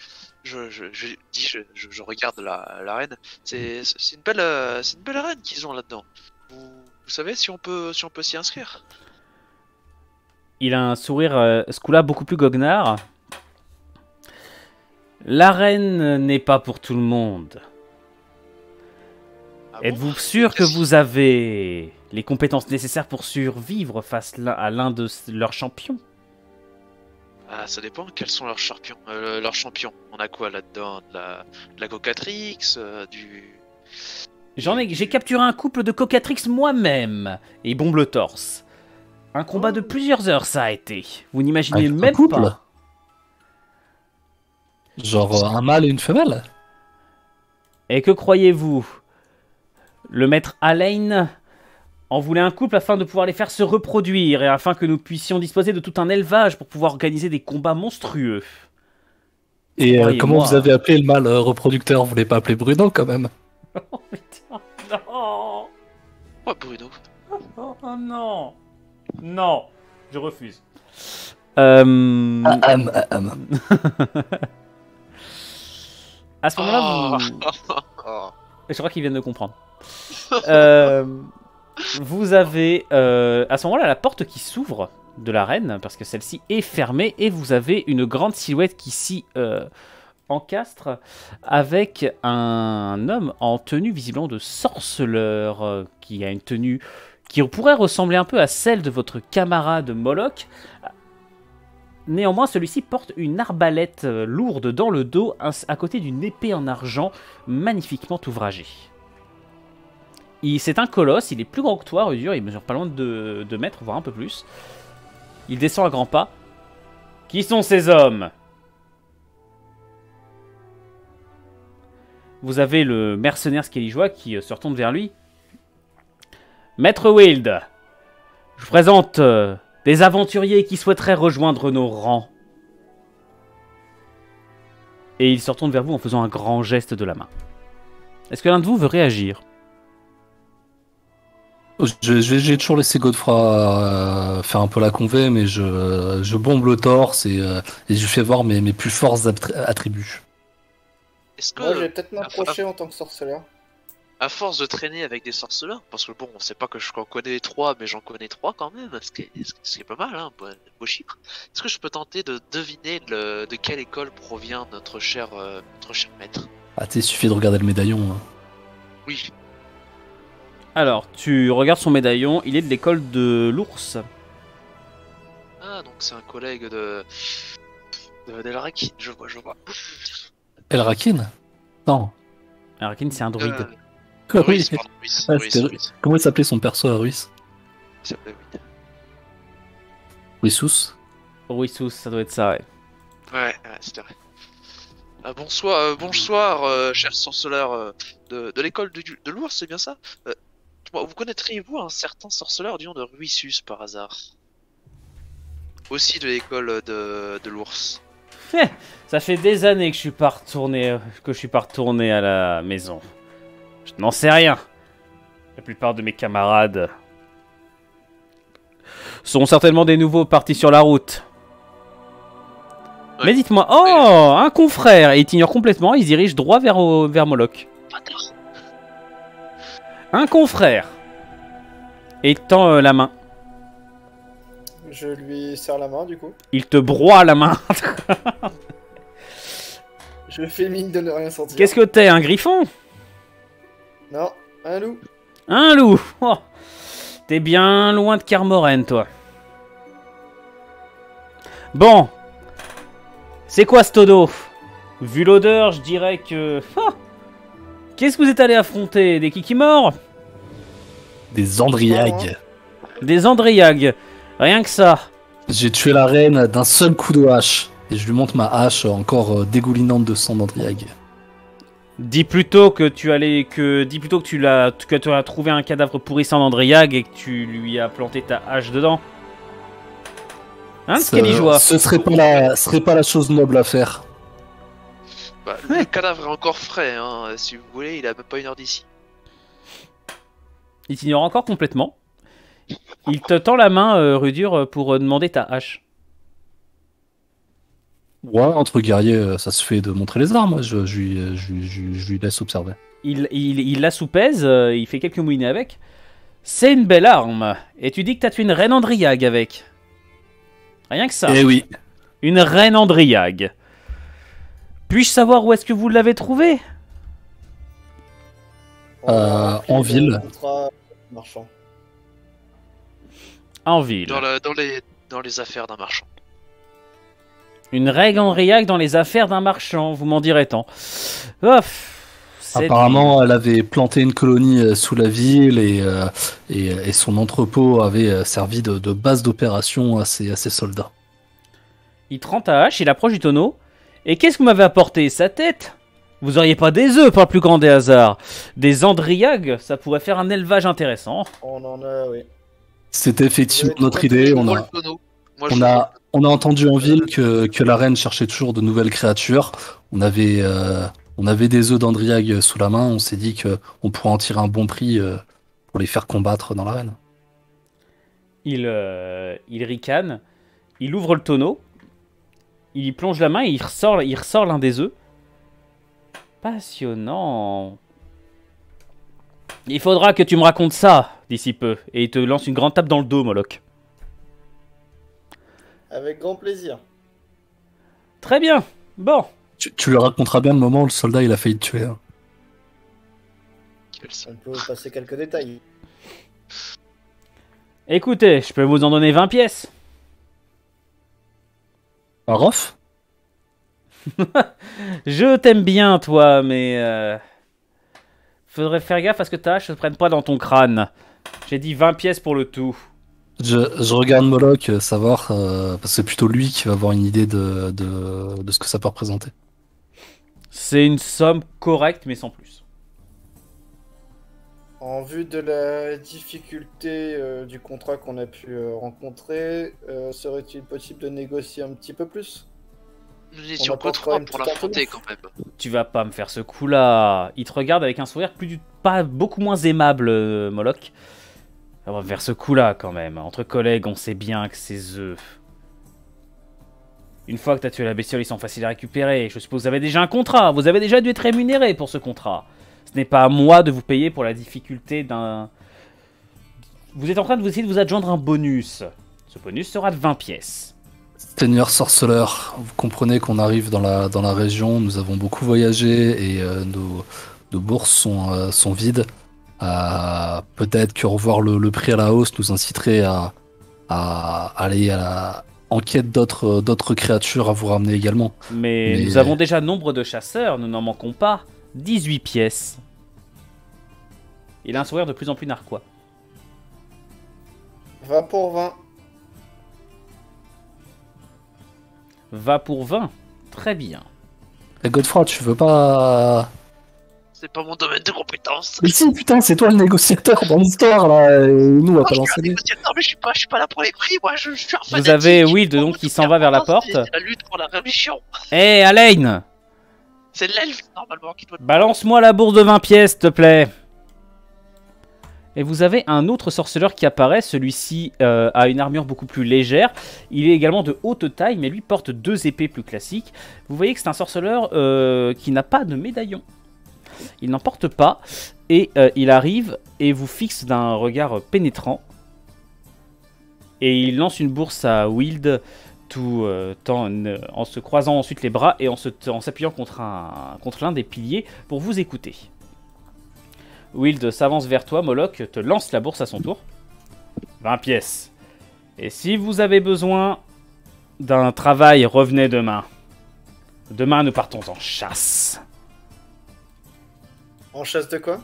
je regarde l'arène. C'est une belle arène qu'ils ont là-dedans. Vous savez si on peut s'y inscrire? Il a un sourire, ce coup-là, beaucoup plus goguenard. L'arène n'est pas pour tout le monde. Ah bon? Êtes-vous sûr que vous avez les compétences nécessaires pour survivre face à l'un de leurs champions? Ah, ça dépend. Quels sont leurs champions? On a quoi là-dedans? De la Cocatrix, J'ai capturé un couple de cocatrix moi-même. Et il bombe le torse. Un combat de plusieurs heures, ça a été. Vous n'imaginez Un même couple pas. Genre un mâle et une femelle? Et que croyez-vous? Le maître Alain en voulait un couple afin de pouvoir les faire se reproduire et afin que nous puissions disposer de tout un élevage pour pouvoir organiser des combats monstrueux. Et Croyez-moi. comment vous avez appelé le mâle reproducteur? Vous voulez pas appeler Bruno quand même? Oh putain, non! Oh, Bruno. Oh non! Non, je refuse. À ce moment-là, Oh. je crois qu'ils viennent de comprendre. Vous avez à ce moment-là la porte qui s'ouvre de l'arène parce que celle-ci est fermée et vous avez une grande silhouette qui s'y encastre avec un homme en tenue visiblement de sorceleur qui a une tenue qui pourrait ressembler un peu à celle de votre camarade Moloch. Néanmoins, celui-ci porte une arbalète lourde dans le dos à côté d'une épée en argent magnifiquement ouvragée. C'est un colosse, il est plus grand que toi, Rudur, il mesure pas loin de 2 mètres, voire un peu plus. Il descend à grands pas. Qui sont ces hommes? Vous avez le mercenaire skelligeois qui se retourne vers lui. Maître Wild, je vous présente des aventuriers qui souhaiteraient rejoindre nos rangs. Et il se retourne vers vous en faisant un grand geste de la main. Est-ce que l'un de vous veut réagir? J'ai toujours laissé Godefroy faire un peu la convée, mais je bombe le torse et je fais voir mes plus forts attributs. Est-ce que, Moi, je vais peut-être m'approcher en tant que sorceleur. à force de traîner avec des sorceleurs, parce que bon, on sait pas que j'en connais 3, mais j'en connais 3 quand même, ce qui est pas mal, hein, beau chiffre. Est-ce que je peux tenter de deviner de quelle école provient notre cher maître? Ah, il suffit de regarder le médaillon. Hein. Oui. Alors, tu regardes son médaillon, il est de l'école de l'ours. Ah, donc c'est un collègue d'Elraki, je vois. Elrakin? Non. Arakin, c'est un druide. Ruiz, pardon, Ruiz. Ah, Ruiz, c'était- Ruiz. Comment il s'appelait son perso à Ruiz? Il s'appelait Ruiz. Ruissus? Ruissus, ça doit être ça, ouais. Ouais, c'était vrai. Bonsoir, cher sorceleur de l'école de l'ours, c'est bien ça? Vous connaîtriez-vous un certain sorceleur du nom de Ruissus par hasard? Aussi de l'école de l'ours. Ça fait des années que je suis pas retourné à la maison. Je n'en sais rien. La plupart de mes camarades sont certainement des nouveaux partis sur la route. Ouais. Mais dites-moi, oh, un confrère, et il t'ignore complètement, il se dirige droit vers Moloch. Un confrère. Et il tend la main. Je lui serre la main du coup. Il te broie la main. Je fais mine de ne rien sentir. Qu'est-ce que t'es, un griffon? Non, un loup. Un loup. Oh. T'es bien loin de Kermoren, toi. Bon. C'est quoi ce tonneau? Vu l'odeur, je dirais que... Ah. Qu'est-ce que vous êtes allé affronter? Des kikimores? Des Andriags. Des andriags. Rien que ça. J'ai tué la reine d'un seul coup de hache. Et je lui montre ma hache encore dégoulinante de sang d'Andriag. Dis plutôt que tu as trouvé un cadavre pourrissant d'Andriag et que tu lui as planté ta hache dedans. Hein, Skellyjoie? Ce serait pas la chose noble à faire. Bah, le cadavre est encore frais, hein. Si vous voulez, il a même pas 1 heure d'ici. Il t'ignore encore complètement. Il te tend la main, Rudur, pour demander ta hache. Ouais, entre guerriers, ça se fait de montrer les armes. Je lui laisse observer. Il la soupèse, il fait quelques moulinets avec. C'est une belle arme. Et tu dis que t'as tué une reine Andriag avec. Rien que ça. Eh oui. Une reine Andriag. Puis-je savoir où est-ce que vous l'avez trouvée? En ville. Contrat marchand. En ville. Dans les affaires d'un marchand. Une reine Andriag dans les affaires d'un marchand, vous m'en direz tant. Apparemment, elle avait planté une colonie sous la ville et son entrepôt avait servi de base d'opération à ses soldats. Il te rend ta hache, il approche du tonneau. Et qu'est-ce que vous m'avez apporté? Sa tête? Vous auriez pas des œufs par le plus grand des hasards? Des Andriags, ça pourrait faire un élevage intéressant. On en a, oui. C'était effectivement notre idée. On a entendu en ville que la reine cherchait toujours de nouvelles créatures. On avait des œufs d'Andriag sous la main. On s'est dit qu'on pourrait en tirer un bon prix pour les faire combattre dans l'arène. Il ricane. Il ouvre le tonneau. Il y plonge la main et il ressort l'un des œufs. Passionnant. Il faudra que tu me racontes ça d'ici peu. Et il te lance une grande tape dans le dos, Moloch. Avec grand plaisir. Très bien. Bon. Tu lui raconteras bien le moment où le soldat il a failli te tuer. Hein. On peut passer quelques détails. Écoutez, je peux vous en donner 20 pièces. Rof? Je t'aime bien, toi, mais... faudrait faire gaffe à ce que ta hache ne se prenne pas dans ton crâne. J'ai dit 20 pièces pour le tout. Je regarde Moloch savoir, parce que c'est plutôt lui qui va avoir une idée de ce que ça peut représenter. C'est une somme correcte, mais sans plus. En vue de la difficulté du contrat qu'on a pu rencontrer, serait-il possible de négocier un petit peu plus? Nous n'étions pas trois pour l'affronter quand même. Tu vas pas me faire ce coup-là. Il te regarde avec un sourire pas beaucoup moins aimable, Moloch. On va me faire ce coup-là quand même. Entre collègues, on sait bien que ces œufs. Une fois que t'as tué la bestiole, ils sont faciles à récupérer. Je suppose que vous avez déjà un contrat. Vous avez déjà dû être rémunéré pour ce contrat. Ce n'est pas à moi de vous payer pour la difficulté d'un... Vous êtes en train de essayer de vous adjoindre un bonus. Ce bonus sera de 20 pièces. Seigneur sorceleur, vous comprenez qu'on arrive dans la région, nous avons beaucoup voyagé et nos bourses sont vides. Peut-être que revoir le prix à la hausse nous inciterait à aller à la enquête d'autres créatures à vous ramener également. Mais nous avons déjà nombre de chasseurs, nous n'en manquons pas. 18 pièces. Il a un sourire de plus en plus narquois. 20 pour 20. va pour 20. Très bien. Et Godefroy, tu veux pas... C'est pas mon domaine de compétence. Mais si, putain, c'est toi le négociateur dans l'histoire, là, et nous, on va pas lancer les... Non, mais je suis pas là pour les prix, moi, je suis un Vous fanatique. avez Wild donc qui s'en va vers la porte. C'est la lutte pour la religion. Hé, Alain, C'est l'elfe, normalement, qui doit... balance-moi la bourse de 20 pièces, s'il te plaît. Et vous avez un autre sorceleur qui apparaît. Celui-ci a une armure beaucoup plus légère. Il est également de haute taille, mais lui porte 2 épées plus classiques. Vous voyez que c'est un sorceleur qui n'a pas de médaillon. Il n'en porte pas. Et il arrive et vous fixe d'un regard pénétrant. Et il lance une bourse à Wild tout en se croisant ensuite les bras et en s'appuyant contre l'un des piliers pour vous écouter. Wild s'avance vers toi, Moloch te lance la bourse à son tour. 20 pièces. Et si vous avez besoin d'un travail, revenez demain. Demain, nous partons en chasse. En chasse de quoi?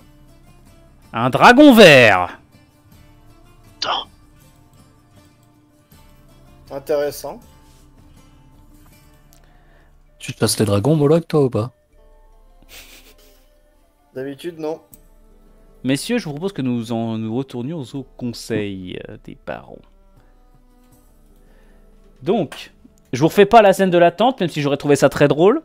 Un dragon vert. Intéressant. Tu chasses les dragons, Moloch, toi, ou pas? D'habitude, non. Messieurs, je vous propose que nous retournions au conseil des barons. Donc, je vous refais pas la scène de l'attente, même si j'aurais trouvé ça très drôle.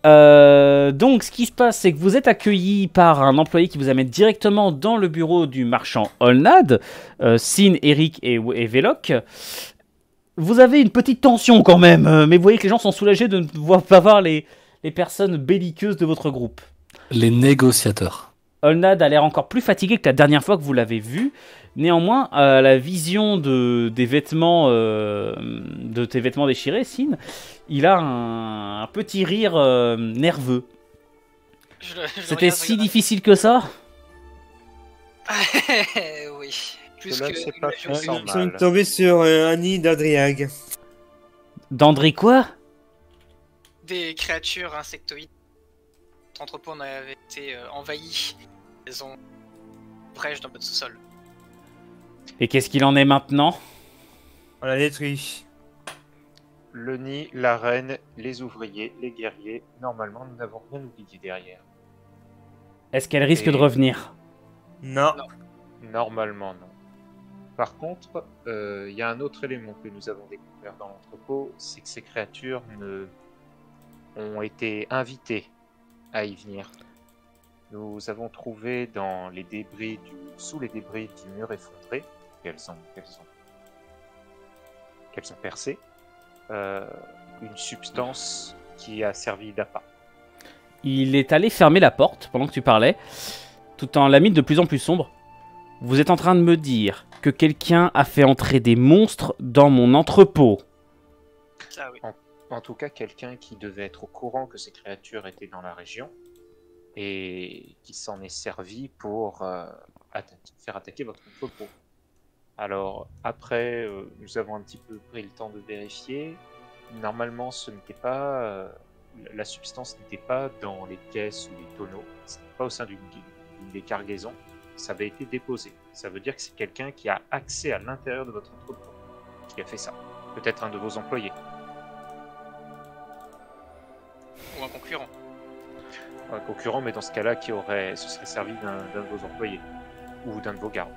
Donc, ce qui se passe, c'est que vous êtes accueillis par un employé qui vous amène directement dans le bureau du marchand Olnad, Sin, Eric et Veloc. Vous avez une petite tension quand même, mais vous voyez que les gens sont soulagés de ne pas voir les personnes belliqueuses de votre groupe. Les négociateurs. Olnad a l'air encore plus fatigué que la dernière fois que vous l'avez vu. Néanmoins, à la vision de tes vêtements déchirés, Sin, il a un petit rire nerveux. C'était si difficile que ça? Oui. Cela ne s'est pas fait Nous sans sommes mal. tombés sur Annie d'Adriag. Dandry quoi? Des créatures insectoïdes. Notre entrepôt en avait été envahi. Elles ont une brèche dans notre sous-sol. Et qu'est-ce qu'il en est maintenant? On l'a détruit. Le nid, la reine, les ouvriers, les guerriers. Normalement, nous n'avons rien oublié derrière. Est-ce qu'elle risque Et- de revenir? Non. Normalement, non. Par contre, il y a un autre élément que nous avons découvert dans l'entrepôt, c'est que ces créatures ont été invitées à y venir. Nous avons trouvé dans les débris sous les débris du mur effondré, qu'elles sont percées, une substance qui a servi d'appât. Il est allé fermer la porte pendant que tu parlais, tout en la mine de plus en plus sombre. Vous êtes en train de me dire que quelqu'un a fait entrer des monstres dans mon entrepôt. Ah oui. En tout cas, quelqu'un qui devait être au courant que ces créatures étaient dans la région et qui s'en est servi pour faire attaquer votre entrepôt. Alors, après, nous avons un petit peu pris le temps de vérifier. Normalement, ce n'était pas... la substance n'était pas dans les caisses ou les tonneaux. Ce n'était pas au sein d'une des cargaisons. Ça avait été déposé. Ça veut dire que c'est quelqu'un qui a accès à l'intérieur de votre entrepôt qui a fait ça. Peut-être un de vos employés. Ou un concurrent. Un concurrent, mais dans ce cas-là, se serait servi d'un de vos employés ou d'un de vos gardes.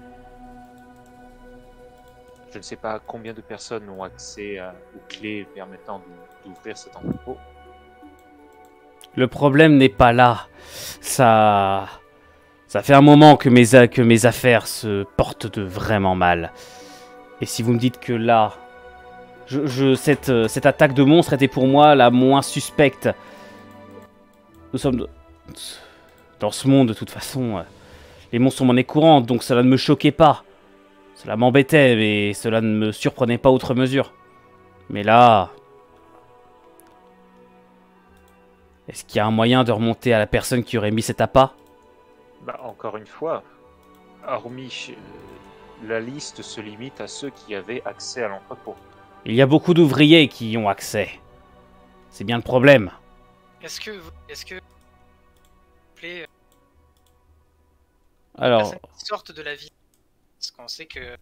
Je ne sais pas combien de personnes ont accès aux clés permettant d'ouvrir cet entrepôt. Le problème n'est pas là. Ça fait un moment que mes affaires se portent de vraiment mal. Et si vous me dites que là, cette attaque de monstre était pour moi la moins suspecte. Nous sommes dans ce monde de toute façon. Les monstres sont monnaie courante, donc cela ne me choquait pas. Cela m'embêtait, mais cela ne me surprenait pas outre mesure. Mais là... Est-ce qu'il y a un moyen de remonter à la personne qui aurait mis cet appât? Bah, encore une fois, hormis la liste se limite à ceux qui avaient accès à l'entrepôt. Il y a beaucoup d'ouvriers qui y ont accès. C'est bien le problème. Est-ce que les Alors, personnes qui sortent de la ville, parce qu'on sait que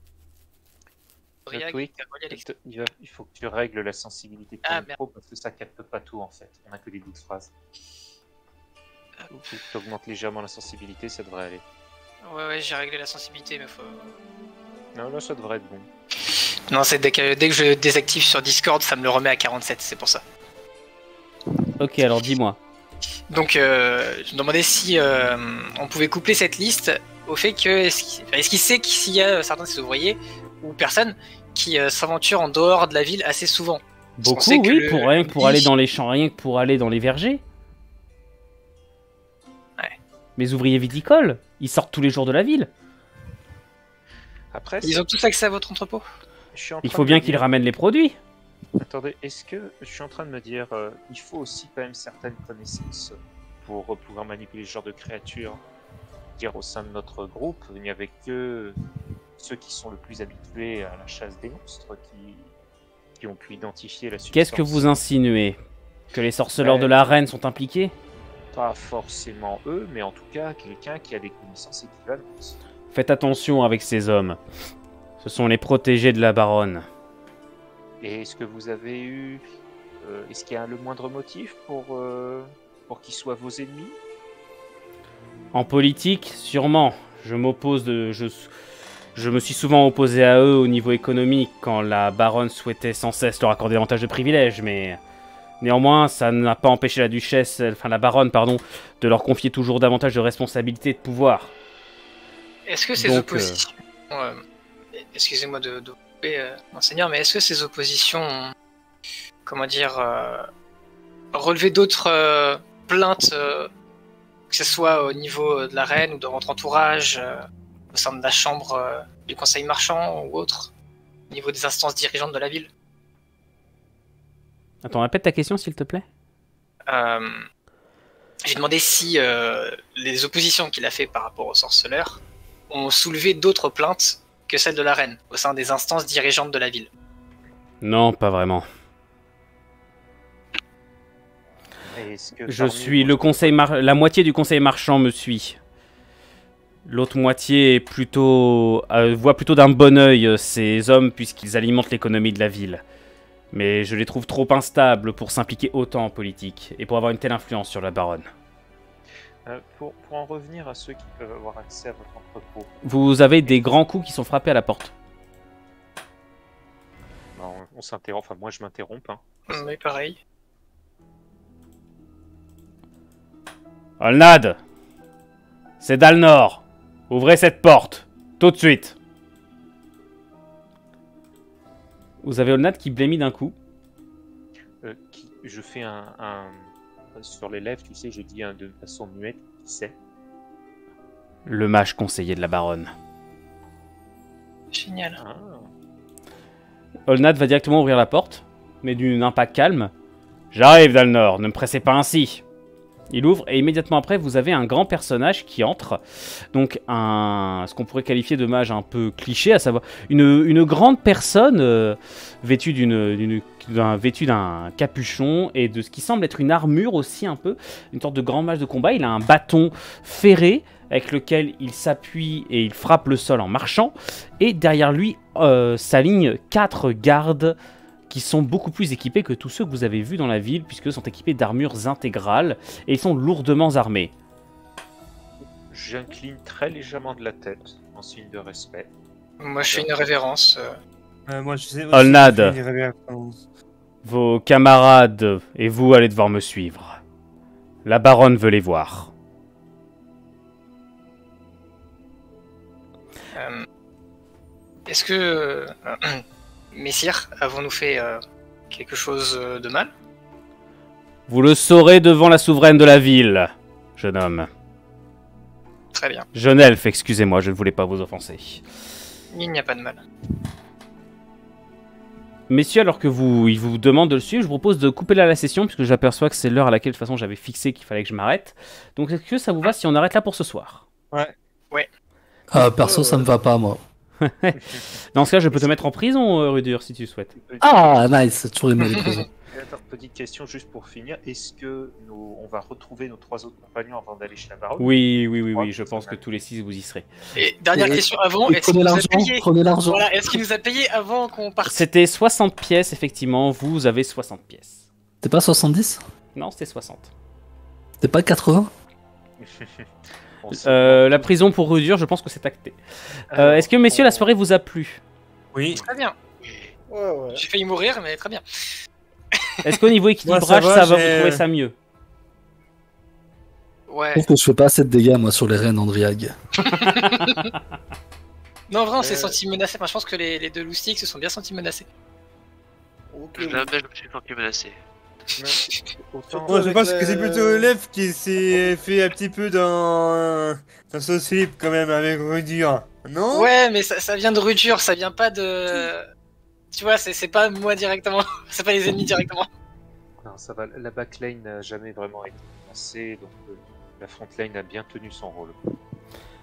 Briac, oui, qui a relié à l'extérieur. il faut que tu règles la sensibilité de ton Ah, micro parce que ça capte pas tout en fait. On a que des bouts de phrases. Il faut que tu augmentes légèrement la sensibilité, ça devrait aller. Ouais, j'ai réglé la sensibilité, mais faut. Non, là ça devrait être bon. Non, c'est dès que je désactive sur Discord, ça me le remet à 47, c'est pour ça. Ok, alors dis-moi. Donc, je me demandais si on pouvait coupler cette liste au fait que est-ce qu'il sait s'il y a certains de ses ouvriers ou personnes qui s'aventurent en dehors de la ville assez souvent. Parce qu'on Beaucoup, sait que oui, rien que pour lui- aller dans les champs, rien que pour aller dans les vergers. Ouais. Mes ouvriers viticoles, ils sortent tous les jours de la ville. Après, Ils ont tous accès à votre entrepôt. je suis en Il train faut de bien me qu'ils dire- ramènent les produits. Attendez, est-ce que je suis en train de me dire, il faut aussi quand même certaines connaissances pour pouvoir manipuler ce genre de créatures. Dire au sein de notre groupe, il n'y avait que ceux qui sont le plus habitués à la chasse des monstres qui ont pu identifier la substance. Qu'est-ce que vous insinuez? Que les sorceleurs Ouais. de la reine sont impliqués? Pas forcément eux, mais en tout cas quelqu'un qui a des connaissances équivalentes. Faites attention avec ces hommes. Ce sont les protégés de la baronne. Et est-ce que vous avez eu... est-ce qu'il y a le moindre motif pour qu'ils soient vos ennemis? En politique, sûrement. Je me suis souvent opposé à eux au niveau économique quand la baronne souhaitait sans cesse leur accorder davantage de privilèges, mais néanmoins, ça n'a pas empêché la baronne, de leur confier toujours davantage de responsabilités et de pouvoir. Est-ce que ces Donc, oppositions... excusez-moi de vous couper, monseigneur, mais est-ce que ces oppositions ont, relevé d'autres plaintes, que ce soit au niveau de la reine ou de votre entourage, au sein de la chambre du conseil marchand ou autre, au niveau des instances dirigeantes de la ville? Attends, répète ta question s'il te plaît. J'ai demandé si les oppositions qu'il a fait par rapport aux sorceleurs ont soulevé d'autres plaintes que celles de la reine au sein des instances dirigeantes de la ville. Non, pas vraiment. Et est-ce que Je parmi suis vos- le conseil la moitié du conseil marchand me suit. L'autre moitié est voit plutôt d'un bon œil ces hommes puisqu'ils alimentent l'économie de la ville. Mais je les trouve trop instables pour s'impliquer autant en politique et pour avoir une telle influence sur la baronne. pour en revenir à ceux qui peuvent avoir accès à votre entrepôt, Vous avez des grands coups qui sont frappés à la porte. bah, on s'interrompt, enfin moi je m'interromps. Hein. Oui, pareil. Olnad, c'est Dalnor. Ouvrez cette porte, tout de suite. Vous avez Olnad qui blêmit d'un coup. Je fais sur les lèvres, tu sais, je dis de façon muette, qui c'est. Le mage conseiller de la baronne. Génial. Ah. Olnad va directement ouvrir la porte, mais d'un pas calme. J'arrive, Dalnor, ne me pressez pas ainsi. Il ouvre et immédiatement après, vous avez un grand personnage qui entre. Donc ce qu'on pourrait qualifier de mage un peu cliché, à savoir une grande personne vêtue d'un capuchon et de ce qui semble être une armure aussi un peu, une sorte de grand mage de combat. Il a un bâton ferré avec lequel il s'appuie et il frappe le sol en marchant. Et derrière lui s'alignent 4 gardes qui sont beaucoup plus équipés que tous ceux que vous avez vus dans la ville, puisqu'eux sont équipés d'armures intégrales, et ils sont lourdement armés. J'incline très légèrement de la tête, en signe de respect. Moi, je fais une révérence. Moi, je sais aussi Olnad. que je fais des révérences. Vos camarades et vous allez devoir me suivre. La baronne veut les voir. Est-ce que, messire, avons-nous fait quelque chose de mal? Vous le saurez devant la souveraine de la ville, jeune homme. Très bien. Jeune elfe, excusez-moi, je ne voulais pas vous offenser. Il n'y a pas de mal. Messieurs, alors que il vous demande de le suivre, je vous propose de couper là la session, puisque j'aperçois que c'est l'heure à laquelle, de toute façon, j'avais fixé qu'il fallait que je m'arrête. Donc, est-ce que ça vous va si on arrête là pour ce soir? Ouais. Perso, ça me va pas, moi. Dans ce cas, je peux te mettre en prison, Rudur, si tu souhaites. Ah, nice, toujours aimé les prisons. Et attends, petite question juste pour finir. Est-ce que on va retrouver nos 3 autres compagnons avant d'aller chez la baronne? Oui, je pense que tous les 6 vous y serez. Et dernière question avant, Et est-ce qu'il nous a payé prenez l'argent. Voilà, est-ce qu'il nous a payé avant qu'on parte? C'était 60 pièces, effectivement, vous avez 60 pièces. C'était pas 70? Non, c'était 60. C'était pas 80? La prison pour Rudur, je pense que c'est acté. Est-ce que, messieurs, la soirée vous a plu? Oui. Très bien. Ouais. J'ai failli mourir, mais très bien. Est-ce qu'au niveau équilibrage, Moi, ça va, j'ai- vous trouvez ça mieux? Ouais. Je trouve que je fais pas assez de dégâts, moi, sur les reines Andriag. Non, vraiment, on s'est senti menacé. Enfin, je pense que les deux loustiques se sont bien sentis menacés. Ok. Jamais je me suis senti menacé. Moi, je pense que c'est plutôt Lef qui s'est fait un petit peu dans son slip quand même avec Rudur. Non? Ouais, mais ça vient de Rudur, ça vient pas de. Tu vois, c'est pas moi directement. C'est pas les ennemis directement. Non, ça va. La backlane n'a jamais vraiment été lancée, donc la frontlane a bien tenu son rôle.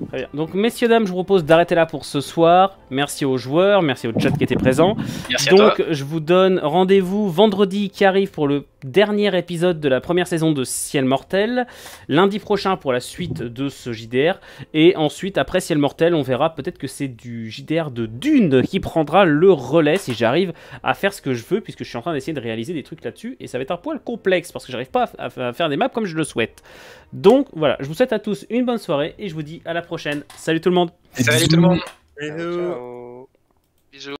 Très bien. Donc, messieurs, dames, je vous propose d'arrêter là pour ce soir. Merci aux joueurs, merci au chat qui était présent. Merci à toi. Donc, je vous donne rendez-vous vendredi qui arrive pour le dernier épisode de la première saison de Ciel Mortel. Lundi prochain pour la suite de ce JDR. Et ensuite, après Ciel Mortel, on verra peut-être que c'est du JDR de Dune qui prendra le relais si j'arrive à faire ce que je veux, puisque je suis en train d'essayer de réaliser des trucs là-dessus. Et ça va être un poil complexe parce que j'arrive pas à faire des maps comme je le souhaite. Donc, voilà, je vous souhaite à tous une bonne soirée et je vous dis à la prochaine. Salut tout le monde! Salut tout le monde. Bisous. Ciao. Bisous.